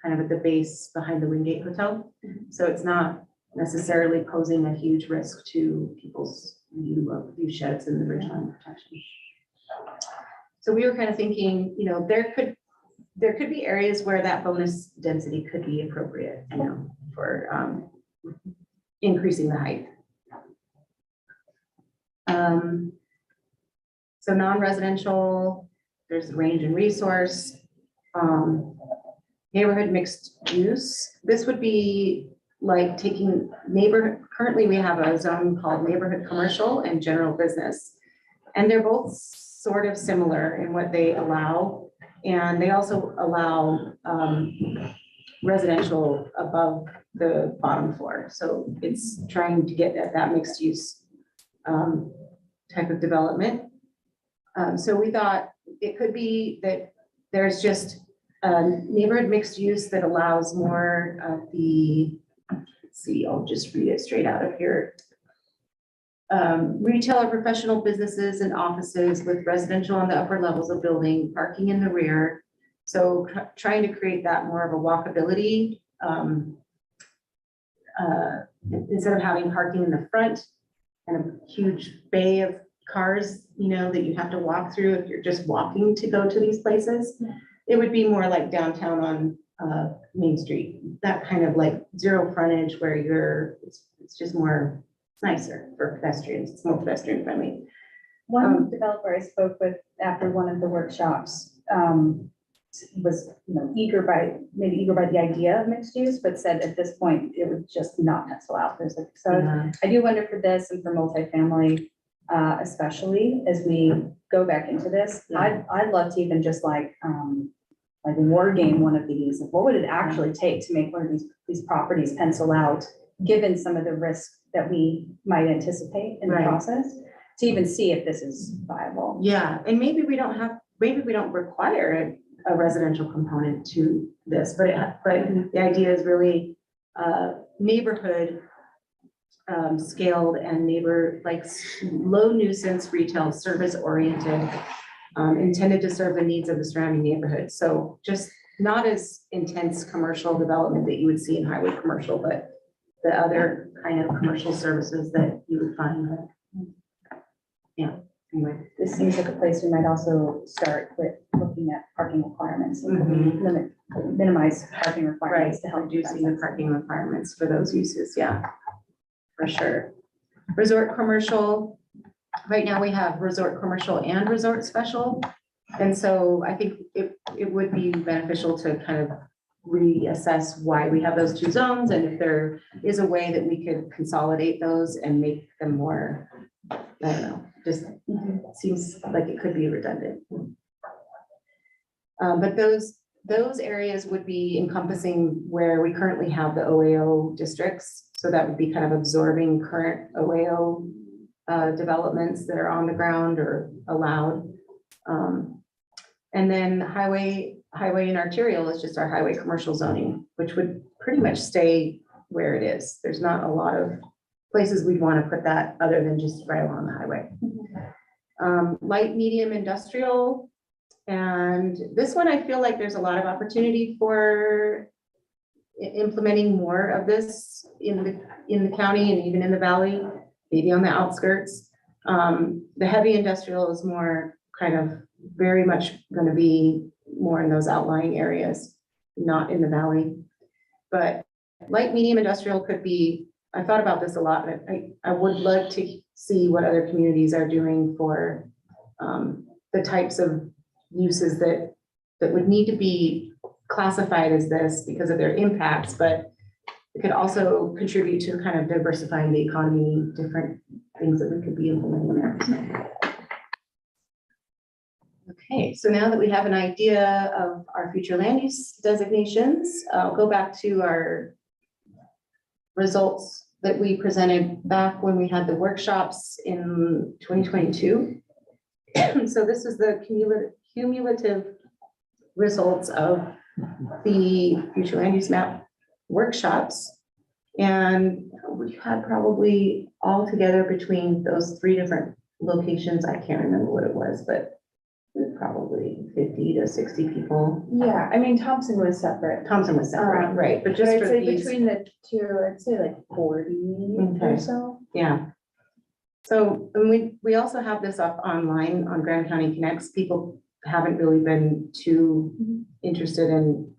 kind of at the base behind the Wingate Hotel. So it's not necessarily posing a huge risk to people's view sheds and the ridgeline protection. So we were kind of thinking, there could be areas where that bonus density could be appropriate, for increasing the height. So non-residential, there's range and resource, neighborhood mixed use. This would be like taking currently we have a zone called neighborhood commercial and general business. And they're both sort of similar in what they allow. And they also allow residential above the bottom floor. So it's trying to get at that mixed use type of development. So we thought it could be that there's just neighborhood mixed use that allows more of the, let's see, I'll just read it straight out of here. Retail or professional businesses and offices with residential on the upper levels of building, parking in the rear. So trying to create that more of a walkability, instead of having parking in the front and a huge bay of cars, that you have to walk through if you're just walking to go to these places. It would be more like downtown on Main Street, that kind of like zero frontage where it's just more nicer for pedestrians. It's more pedestrian friendly. One developer I spoke with after one of the workshops was, eager by the idea of mixed use, but said at this point, it would just not pencil out. So I do wonder for this and for multifamily, especially as we go back into this, I'd love to even just like like war game one of these, what would it actually take to make one of these properties pencil out, given some of the risk that we might anticipate in the Right. process, to even see if this is viable. Yeah, and maybe we don't require a residential component to this, but the idea is really neighborhood scaled and low nuisance retail service oriented, intended to serve the needs of the surrounding neighborhood. So just not as intense commercial development that you would see in highway commercial, but the other kind of commercial services that you would find. Yeah, anyway. This seems like a place we might also start with looking at parking requirements and minimize parking Right, requirements to help reducing the parking requirements for those uses, yeah, for sure. Resort commercial, right now we have resort commercial and resort special. And so I think it would be beneficial to kind of reassess why we have those two zones and if there is a way that we could consolidate those and make them more, I don't know, just seems like it could be redundant. But those areas would be encompassing where we currently have the OAO districts. So that would be kind of absorbing current OAO developments that are on the ground or allowed. And then highway and arterial is just our highway commercial zoning, which would pretty much stay where it is. There's not a lot of places we'd want to put that other than just right along the highway. Light, medium industrial. And this one, I feel like there's a lot of opportunity for implementing more of this in the county and even in the valley, maybe on the outskirts. The heavy industrial is more kind of very much going to be more in those outlying areas, not in the valley. But light, medium industrial could be, I thought about this a lot, but I would love to see what other communities are doing for the types of uses that would need to be classified as this because of their impacts, but it could also contribute to kind of diversifying the economy, different things that we could be implementing there. Okay, so now that we have an idea of our future land use designations, I'll go back to our results that we presented back when we had the workshops in 2022. So this is the cumulative results of the future land use map workshops. And we've had probably all together between those three different locations, I can't remember what it was, but probably 50 to 60 people. Yeah, I mean, Thompson was separate. Thompson was separate, right, but just I'd for say these. between the two, I'd say like 40 Okay. or so. Yeah. So, and we also have this up online on Grand County Connects. People haven't really been too interested in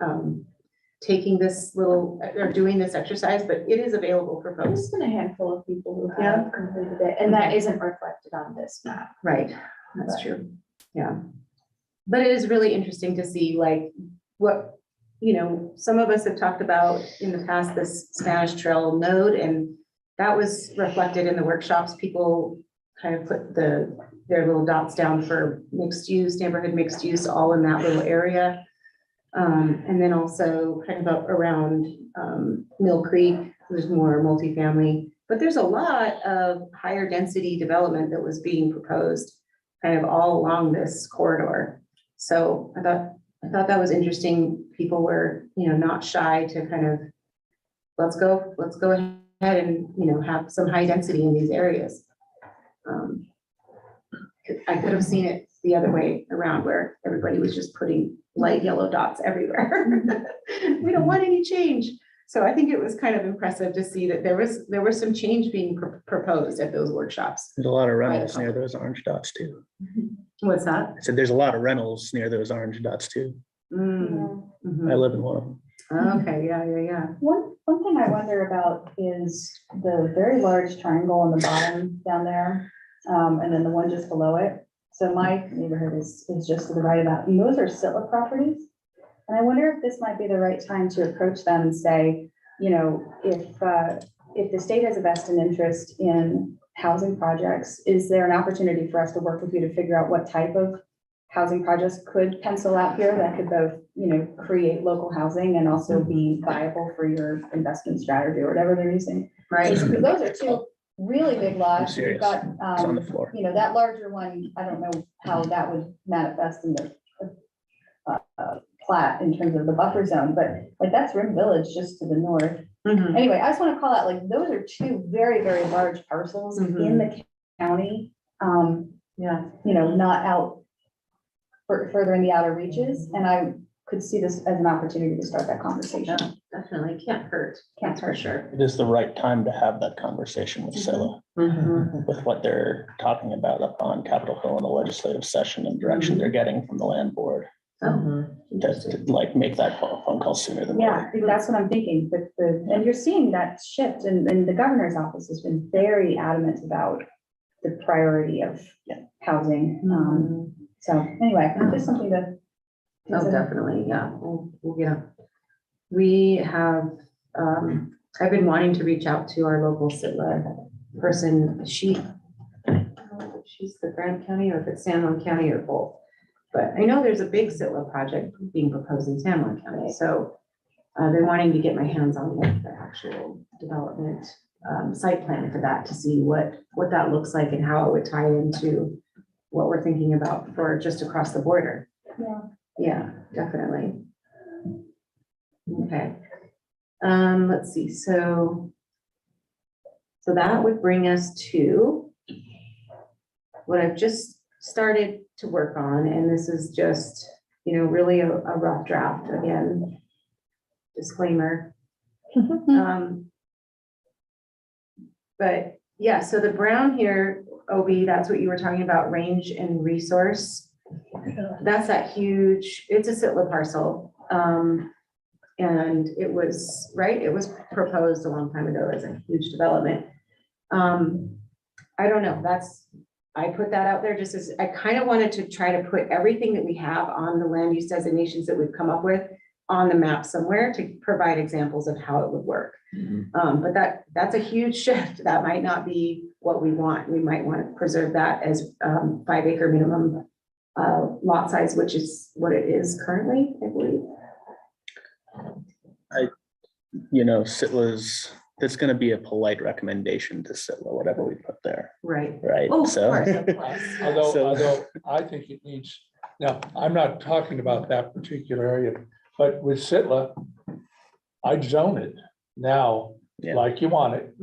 taking this little, or doing this exercise, but it is available for folks. There's been a handful of people who Yeah. have completed it, and that isn't reflected on this map. Right, that's true, yeah. But it is really interesting to see like what, some of us have talked about in the past, this Spanish Trail node, and that was reflected in the workshops. People kind of put their little dots down for mixed use, neighborhood mixed use, all in that little area. And then also kind of up around Mill Creek, there's more multifamily, but there's a lot of higher density development that was being proposed kind of all along this corridor. So I thought that was interesting. People were, not shy to kind of, let's go ahead and, have some high density in these areas. I could have seen it the other way around where everybody was just putting light yellow dots everywhere. We don't want any change. So I think it was kind of impressive to see that there was some change being proposed at those workshops. There's a lot of rentals near those orange dots too. What's that? I said, there's a lot of rentals near those orange dots too. I live in one of them. Okay, yeah. One thing I wonder about is the very large triangle on the bottom down there, and then the one just below it. So my neighborhood is just to the right of that, and those are Sitla properties. And I wonder if this might be the right time to approach them and say, if the state has a vested interest in housing projects, is there an opportunity for us to work with you to figure out what type of housing projects could pencil out here that could both, create local housing and also be viable for your investment strategy or whatever they're using. Right. Those are two really big lots. We've serious. got, It's on the floor. that larger one, I don't know how that would manifest in the plat in terms of the buffer zone, but like that's Rim Village just to the north. Mhm. Anyway, I just want to call out, like, those are two very, very large parcels in the county. Yeah. Not out further in the outer reaches, and I could see this as an opportunity to start that conversation. Definitely can't hurt. Can't For sure. It is the right time to have that conversation with Scylla, with what they're talking about up on Capitol Hill in the legislative session and direction they're getting from the land board. To like make that phone call sooner than later. Yeah, I think that's what I'm thinking, but and you're seeing that shift, and the governor's office has been very adamant about the priority of housing. So anyway, just something to. Oh, definitely, yeah. Yeah. We have, I've been wanting to reach out to our local Sitla person. She's the Grand County, or if it's San Juan County or both. But I know there's a big Sitla project being proposed in San Juan County, so I've been wanting to get my hands on like the actual development site plan for that to see what that looks like and how it would tie into what we're thinking about for just across the border. Yeah. Yeah, definitely. Okay. Let's see, so that would bring us to what I've just started to work on, and this is just, really a rough draft, again, disclaimer. But yeah, so the brown here, Obi, that's what you were talking about, range and resource. That's that huge, it's a Sitla parcel. And it was, it was proposed a long time ago as a huge development. I don't know, I put that out there just as, I kind of wanted to try to put everything that we have on the land use designations that we've come up with on the map somewhere to provide examples of how it would work. But that's a huge shift. That might not be what we want. We might want to preserve that as 5 acre minimum lot size, which is what it is currently, I believe. Sitla's, it's gonna be a polite recommendation to Sitla, whatever we put there. Right. Right, Oh, of so. course, of course. Although I think it needs, now, I'm not talking about that particular area, but with Sitla, I'd zone it now like you want it.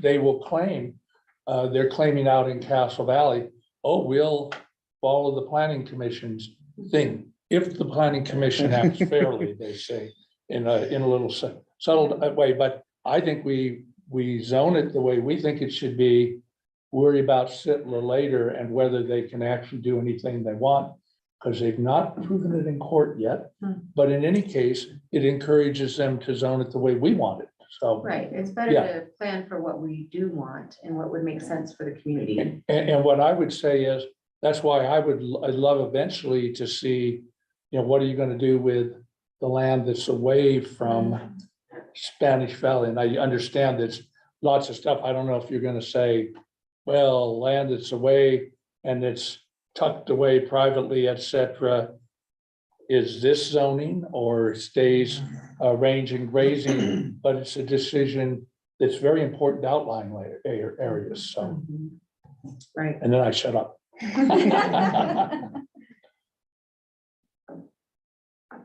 They will claim, they're claiming out in Castle Valley, we'll follow the planning commission's thing. If the planning commission acts fairly, they say, in a little subtle way, but I think we zone it the way we think it should be, worry about Sitla later and whether they can actually do anything they want, because they've not proven it in court yet. But in any case, it encourages them to zone it the way we want it, so. Right, it's better to plan for what we do want and what would make sense for the community. And what I would say is, that's why I'd love eventually to see, what are you gonna do with the land that's away from Spanish Valley? And I understand there's lots of stuff. I don't know if you're gonna say, well, land that's away and it's tucked away privately, et cetera. Is this zoning or stays range and grazing? But it's a decision that's very important to outline later areas, so. Right. And then I shut up.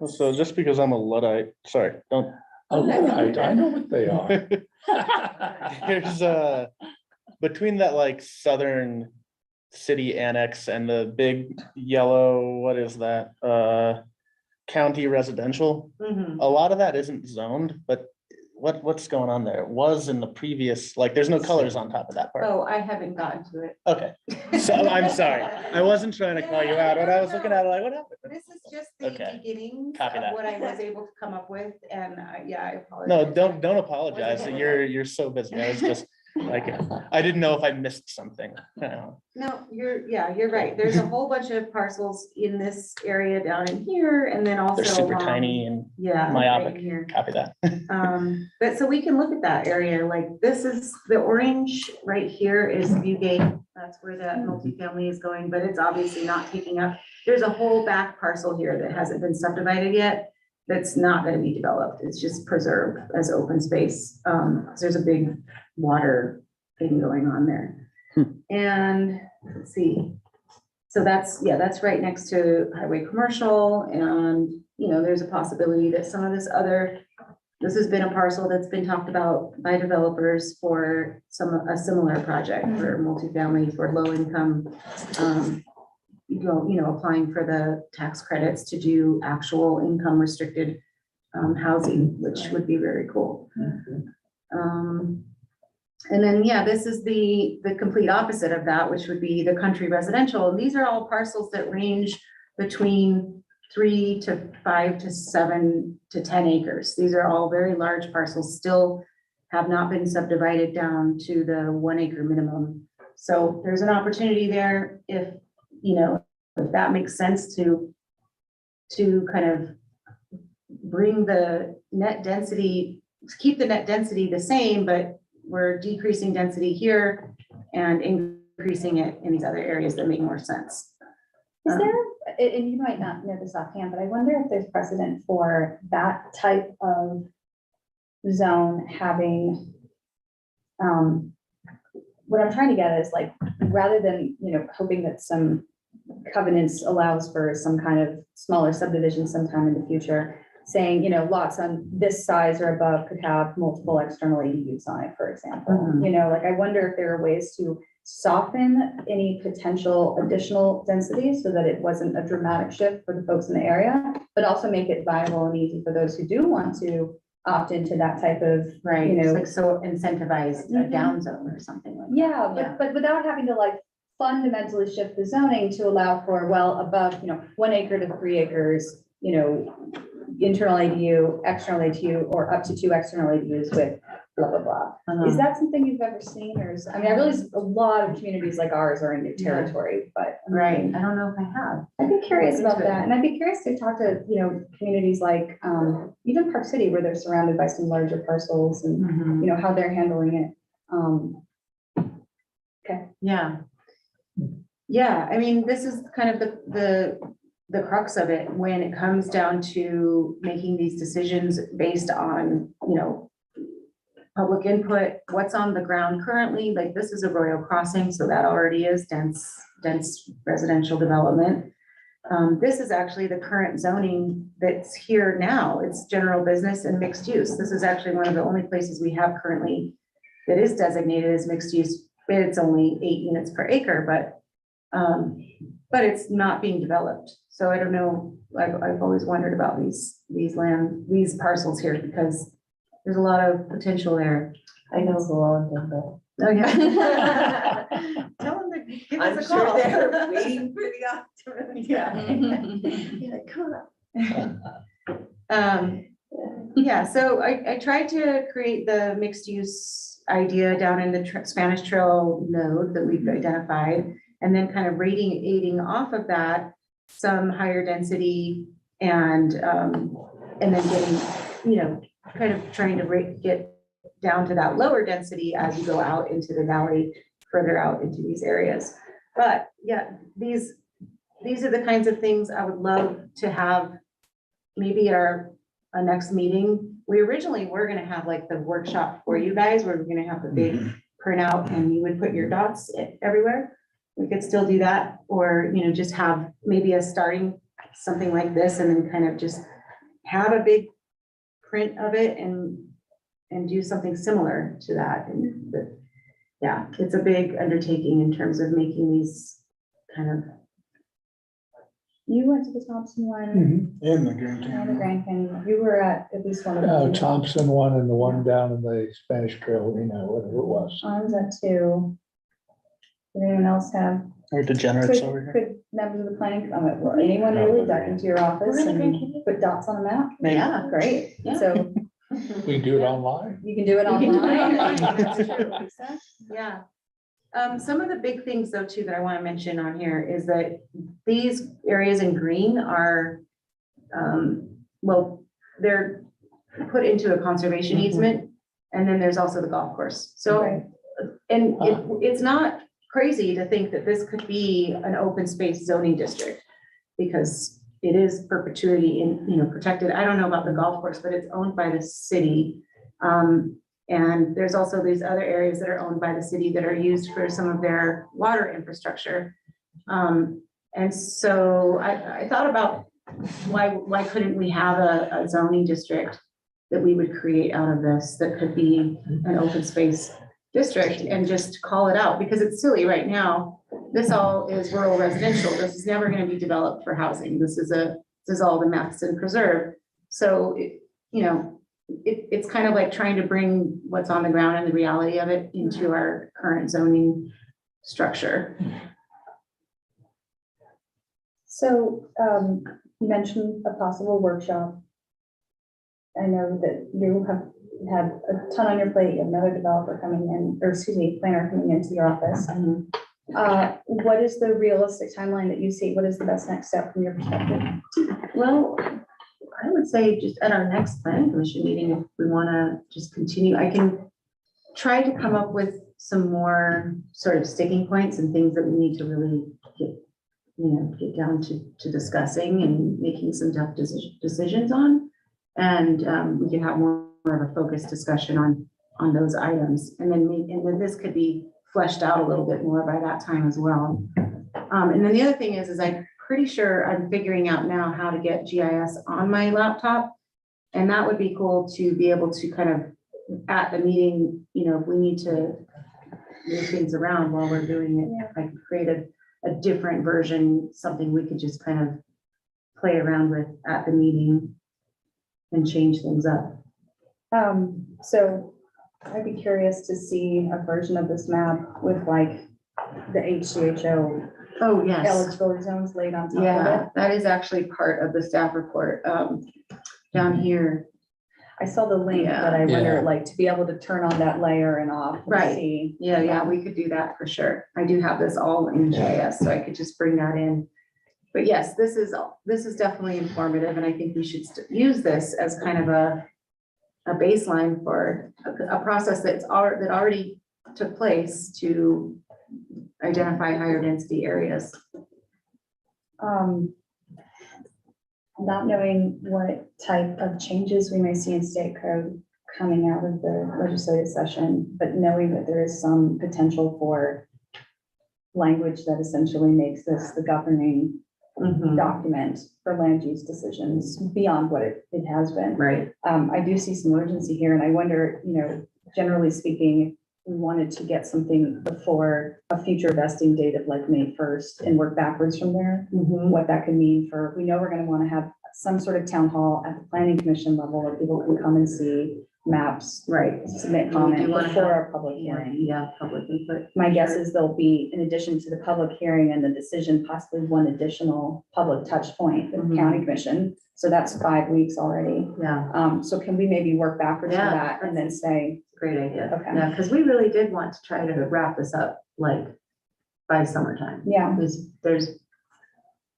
So just because I'm a Luddite, sorry, don't. A Luddite, I know what they are. There's between that like southern city annex and the big yellow, what is that? County residential. A lot of that isn't zoned, but what's going on there? It was in the previous, like, there's no colors on top of that part. Oh, I haven't gotten to it. Okay, so I'm sorry. I wasn't trying to call you out, but I was looking at it like, what happened? This is just the beginning Copy of that. what I was able to come up with, and I apologize. No, don't apologize. You're so busy. I was just like, I didn't know if I missed something. No, you're right. There's a whole bunch of parcels in this area down in here, and then also. They're super tiny and right myopic. here. Copy that. But so we can look at that area, like this is the orange right here is Viewgate. That's where that multifamily is going, but it's obviously not taking up there's a whole back parcel here that hasn't been subdivided yet. That's not gonna be developed. It's just preserved as open space. 'Cause there's a big water thing going on there. And let's see. So that's, yeah, that's right next to highway commercial, and, you know, there's a possibility that some of this has been a parcel that's been talked about by developers for a similar project for multifamily, for low income. Applying for the tax credits to do actual income restricted housing, which would be very cool. And then, yeah, this is the complete opposite of that, which would be the country residential. And these are all parcels that range between 3 to 5 to 7 to 10 acres. These are all very large parcels, still have not been subdivided down to the 1 acre minimum. So there's an opportunity there if, if that makes sense to kind of bring the net density, keep the net density the same, but we're decreasing density here and increasing it in these other areas that make more sense. Is there, and you might not know this offhand, but I wonder if there's precedent for that type of zone having, what I'm trying to get is like, rather than, hoping that some covenants allows for some kind of smaller subdivision sometime in the future, saying, lots on this size or above could have multiple external ADUs on it, for example. Mhm. I wonder if there are ways to soften any potential additional density so that it wasn't a dramatic shift for the folks in the area, but also make it viable and easy for those who do want to opt into that type of, Right, it's like so incentivized a Mhm. down zone or something like that. yeah, Yeah. but without having to like fundamentally shift the zoning to allow for well above, 1 acre to 3 acres, internal ADU, external ADU, or up to 2 external ADUs with blah, blah, blah. Is that something you've ever seen, or I realize a lot of communities like ours are in new territory, but. Right, I don't know if I have. I'd be curious Look about into it. that, and I'd be curious to talk to, communities like, even Park City, where they're surrounded by some larger parcels and, Mhm. how they're handling it. Yeah. Yeah, this is kind of the crux of it when it comes down to making these decisions based on, public input, what's on the ground currently, like this is Arroyo Crossing, so that already is dense residential development. This is actually the current zoning that's here now. It's general business and mixed use. This is actually one of the only places we have currently that is designated as mixed use. It's only 8 units per acre, but it's not being developed. So I don't know, I've always wondered about these parcels here because there's a lot of potential there. I know who owns them, but. Oh, yeah. Tell them to give I'm us a sure call. they're waiting for the opportunity. Yeah. Come on. Yeah, so I tried to create the mixed use idea down in the Spanish Trail node that we've identified, and then kind of radiating off of that, some higher density and then getting, kind of trying to get down to that lower density as you go out into the valley, further out into these areas. But yeah, these are the kinds of things I would love to have maybe at our next meeting. We originally were gonna have like the workshop for you guys, where we're gonna have the big printout and you would put your dots everywhere. We could still do that, or, just have maybe a starting, something like this, and then kind of just have a big print of it and do something similar to that. And yeah, it's a big undertaking in terms of making these kind of. You went to the Thompson one, In the Grand and the Canyon. Grand Canyon, you were at least one of them. Thompson one and the one down in the Spanish Trail, whatever it was. I was at 2. Did anyone else have? Or degenerates over here. Could members of the planning, well, anyone really duck into your office We're in the Grand and Canyon. put dots on a map? Maybe. Yeah. Great, Yeah. so We can do it online. you can do it You can do it online. online. That's true, Lisa. Yeah. Some of the big things though, too, that I want to mention on here is that these areas in green are, they're put into a conservation easement. And then there's also the golf course. So, Right. and it's not crazy to think that this could be an open space zoning district. because it is perpetuity in, you know, protected. I don't know about the golf course, but it's owned by the city. And there's also these other areas that are owned by the city that are used for some of their water infrastructure. And so I thought about why couldn't we have a zoning district that we would create out of this that could be an open space district and just call it out, because it's silly right now. This all is rural residential. This is never going to be developed for housing. This is all the Matheson Preserve. So, you know, it's kind of like trying to bring what's on the ground and the reality of it into our current zoning structure. So you mentioned a possible workshop. I know that you have had a ton on your plate. You have another developer coming in, or excuse me, planner coming into your office. What is the realistic timeline that you see? What is the best next step from your perspective? Well, I would say just at our next planning commission meeting, if we want to just continue, I can try to come up with some more sort of sticking points and things that we need to really get down to discussing and making some tough decisions on. And we can have more of a focused discussion on those items. And then this could be fleshed out a little bit more by that time as well. And then the other thing is I'm pretty sure I'm figuring out now how to get GIS on my laptop. And that would be cool to be able to kind of at the meeting, you know, if we need to move things around while we're doing it, I could create a different version, something we could just kind of play around with at the meeting and change things up. So I'd be curious to see a version of this map with like the HCHO Oh, yes. eligibility zones laid on top of it. Yeah, that is actually part of the staff report down here. I saw the link, Yeah. but I wonder, Yeah. like, to be able to turn on that layer and off. And Right. See. Yeah, we could do that for sure. I do have this all in GIS, so I could just bring that in. But yes, this is definitely informative, and I think we should use this as kind of a baseline for a process that already took place to identify higher density areas. Not knowing what type of changes we may see in state code coming out of the legislative session, but knowing that there is some potential for language that essentially makes this the governing document for land use decisions beyond what it has been. Right. I do see some urgency here, and I wonder, you know, generally speaking, we wanted to get something before a future vesting date of like May 1st and work backwards from there. What that could mean for, we know we're going to want to have some sort of town hall at the planning commission level where people can come and see maps, Right. submit We comment do wanna before have- our public hearing. Yeah, public input. My guess is there'll be, in addition to the public hearing and the decision, possibly one additional public touch point with the county commission. So that's 5 weeks already. Yeah. So can we maybe work backwards from Yeah, that and then say, Great idea. Okay. Yeah, because we really did want to try to wrap this up like by summertime. yeah, There's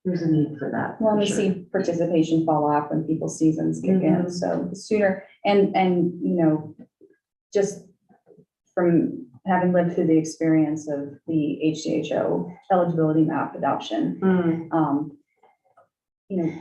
a need for that. well, for we sure. see participation fall off when people's seasons kick in, so the sooner, and, you know, just from having lived through the experience of the HCHO eligibility map adoption, you know,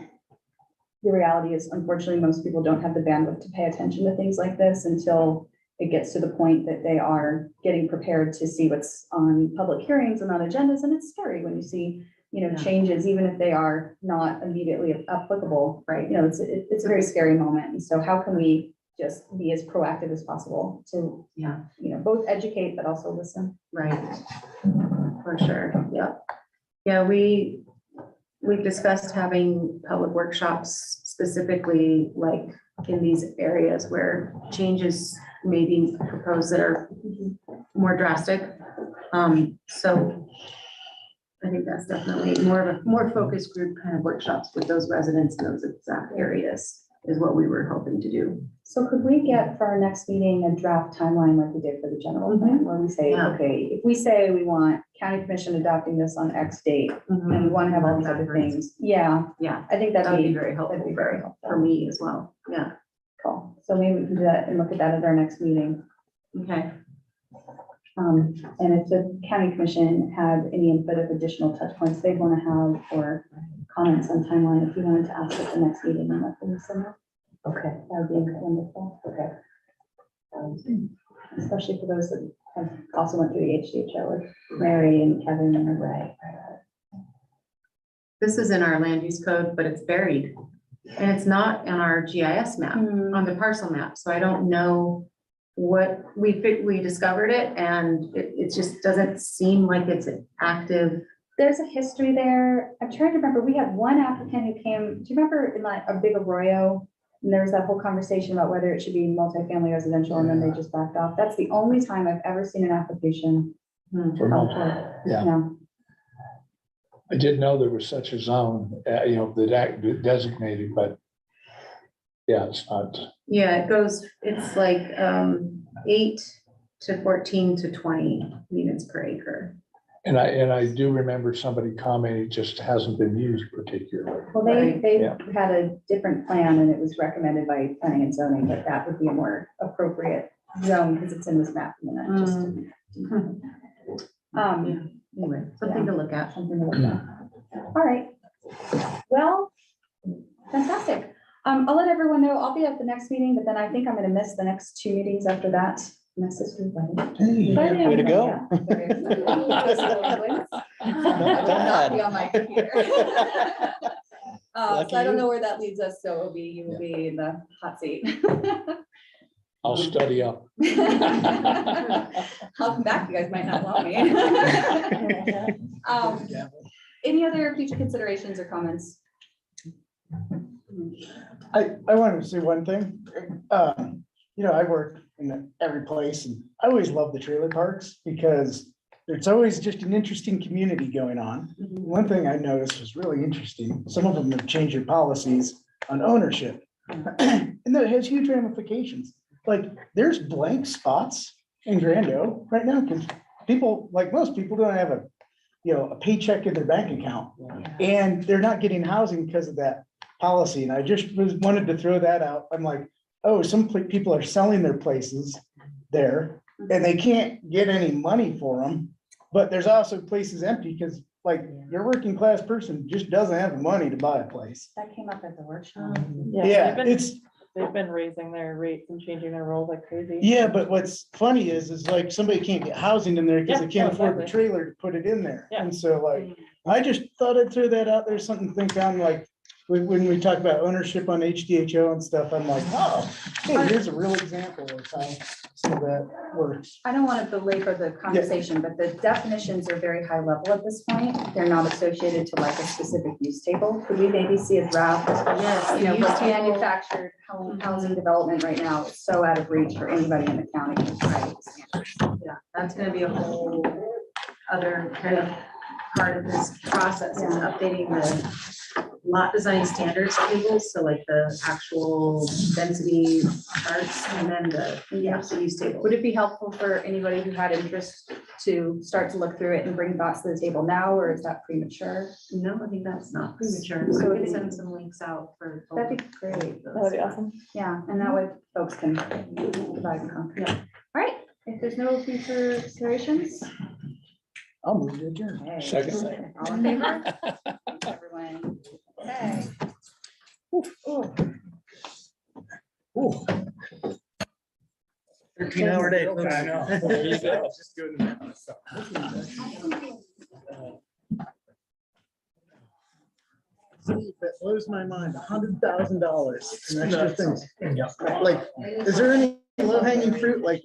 the reality is unfortunately, most people don't have the bandwidth to pay attention to things like this until it gets to the point that they are getting prepared to see what's on public hearings and on agendas, and it's scary when you see, you know, Yeah. changes, even if they are not immediately applicable, right? You know, it's a very scary moment, and so how can we just be as proactive as possible to, Yeah. you know, both educate but also listen? Right. For sure. Yeah. Yeah, we've discussed having public workshops specifically like in these areas where changes may be proposed that are more drastic. So I think that's definitely more focused group kind of workshops with those residents in those exact areas is what we were hoping to do. So could we get for our next meeting a draft timeline like we did for the general plan, where we say, Yeah. okay, if we say we want county commission adopting this on X date, and we want to have all these other things, yeah, Yeah, I think that would be that'd very be helpful very helpful. for me as well. Yeah. Cool. So maybe we can do that and look at that at our next meeting. Okay. And if the county commission had any input of additional touch points they'd want to have or comments on timeline if you wanted to ask at the next meeting and let Lisa know. Okay, That would be wonderful, okay. especially for those that have also went through the HDHO with Mary and Kevin and Right. This is in our land use code, but it's buried. And it's not on our GIS map, on the parcel map, so I don't know what, we discovered it, and it just doesn't seem like it's an active. There's a history there. I'm trying to remember, we had one applicant who came, do you remember in like a big Arroyo? And there was that whole conversation about whether it should be multifamily residential, and then they just backed off. That's the only time I've ever seen an application. For yeah. I didn't know there was such a zone, that designated, but yeah, it's not. Yeah, it goes, it's like 8 to 14 to 20 units per acre. And I do remember somebody commenting, it just hasn't been used particularly. Well, they had a different plan, and it was recommended by planning and zoning that that would be a more appropriate zone because it's in this map. And that just, Anyway, something to look at. something to look at. All right. Well, fantastic. I'll let everyone know. I'll be at the next meeting, but then I think I'm going to miss the next 2 meetings after that. My sister's wedding. Hey, way to go. Yeah, very excited. Not be on my computer. So I don't know where that leads us, so you will be in the hot seat. I'll study up. I'll come back, you guys might not want me. Any other future considerations or comments? I wanted to say one thing. I work in every place, and I always love the trailer parks because there's always just an interesting community going on. One thing I noticed was really interesting. Some of them have changed their policies on ownership. And that has huge ramifications. Like, there's blank spots in Grando right now because people, like most people, don't have a paycheck in their bank account. And they're not getting housing because of that policy. And I just wanted to throw that out. I'm like, oh, some people are selling their places there and they can't get any money for them. But there's also places empty because like your working class person just doesn't have the money to buy a place. That came up at the workshop. Yeah, they've been raising their rates and changing their rules like crazy. yeah, but what's funny is like somebody can't get housing in there because Yeah, they can't afford the exactly. trailer to put it in there. Yeah. And so like, I just thought I'd throw that out there, something to think on, like, when we talk about ownership on HDHO and stuff, I'm like, oh, hey, here's a real example of how some of that works. I don't want to belabor the conversation, but the definitions are very high level at this point. They're not associated to like a specific use table. Could we maybe see a draft? Yes, You know, use but table. manufactured housing development right now is so out of reach for anybody in the county. Yeah, that's gonna be a whole other kind of part of this process, is updating the lot design standards tables, so like the actual density charts, and then the use table. Would it be helpful for anybody who had interest to start to look through it and bring thoughts to the table now, or is that premature? No, I think that's not premature, So so we it'd can be- send some links out for. That'd be great. That'd be awesome. Yeah, and that way folks can divide and conquer. All right, if there's no future considerations. I'll move to adjourn. Okay. Second. All in favor? Thanks, everyone. Okay. Ooh. Ooh. 13-hour day. folks. I know. There you go. Just doing the math myself. See, that blows my mind, $100,000 in extra things. Like, is there any low hanging fruit? Like,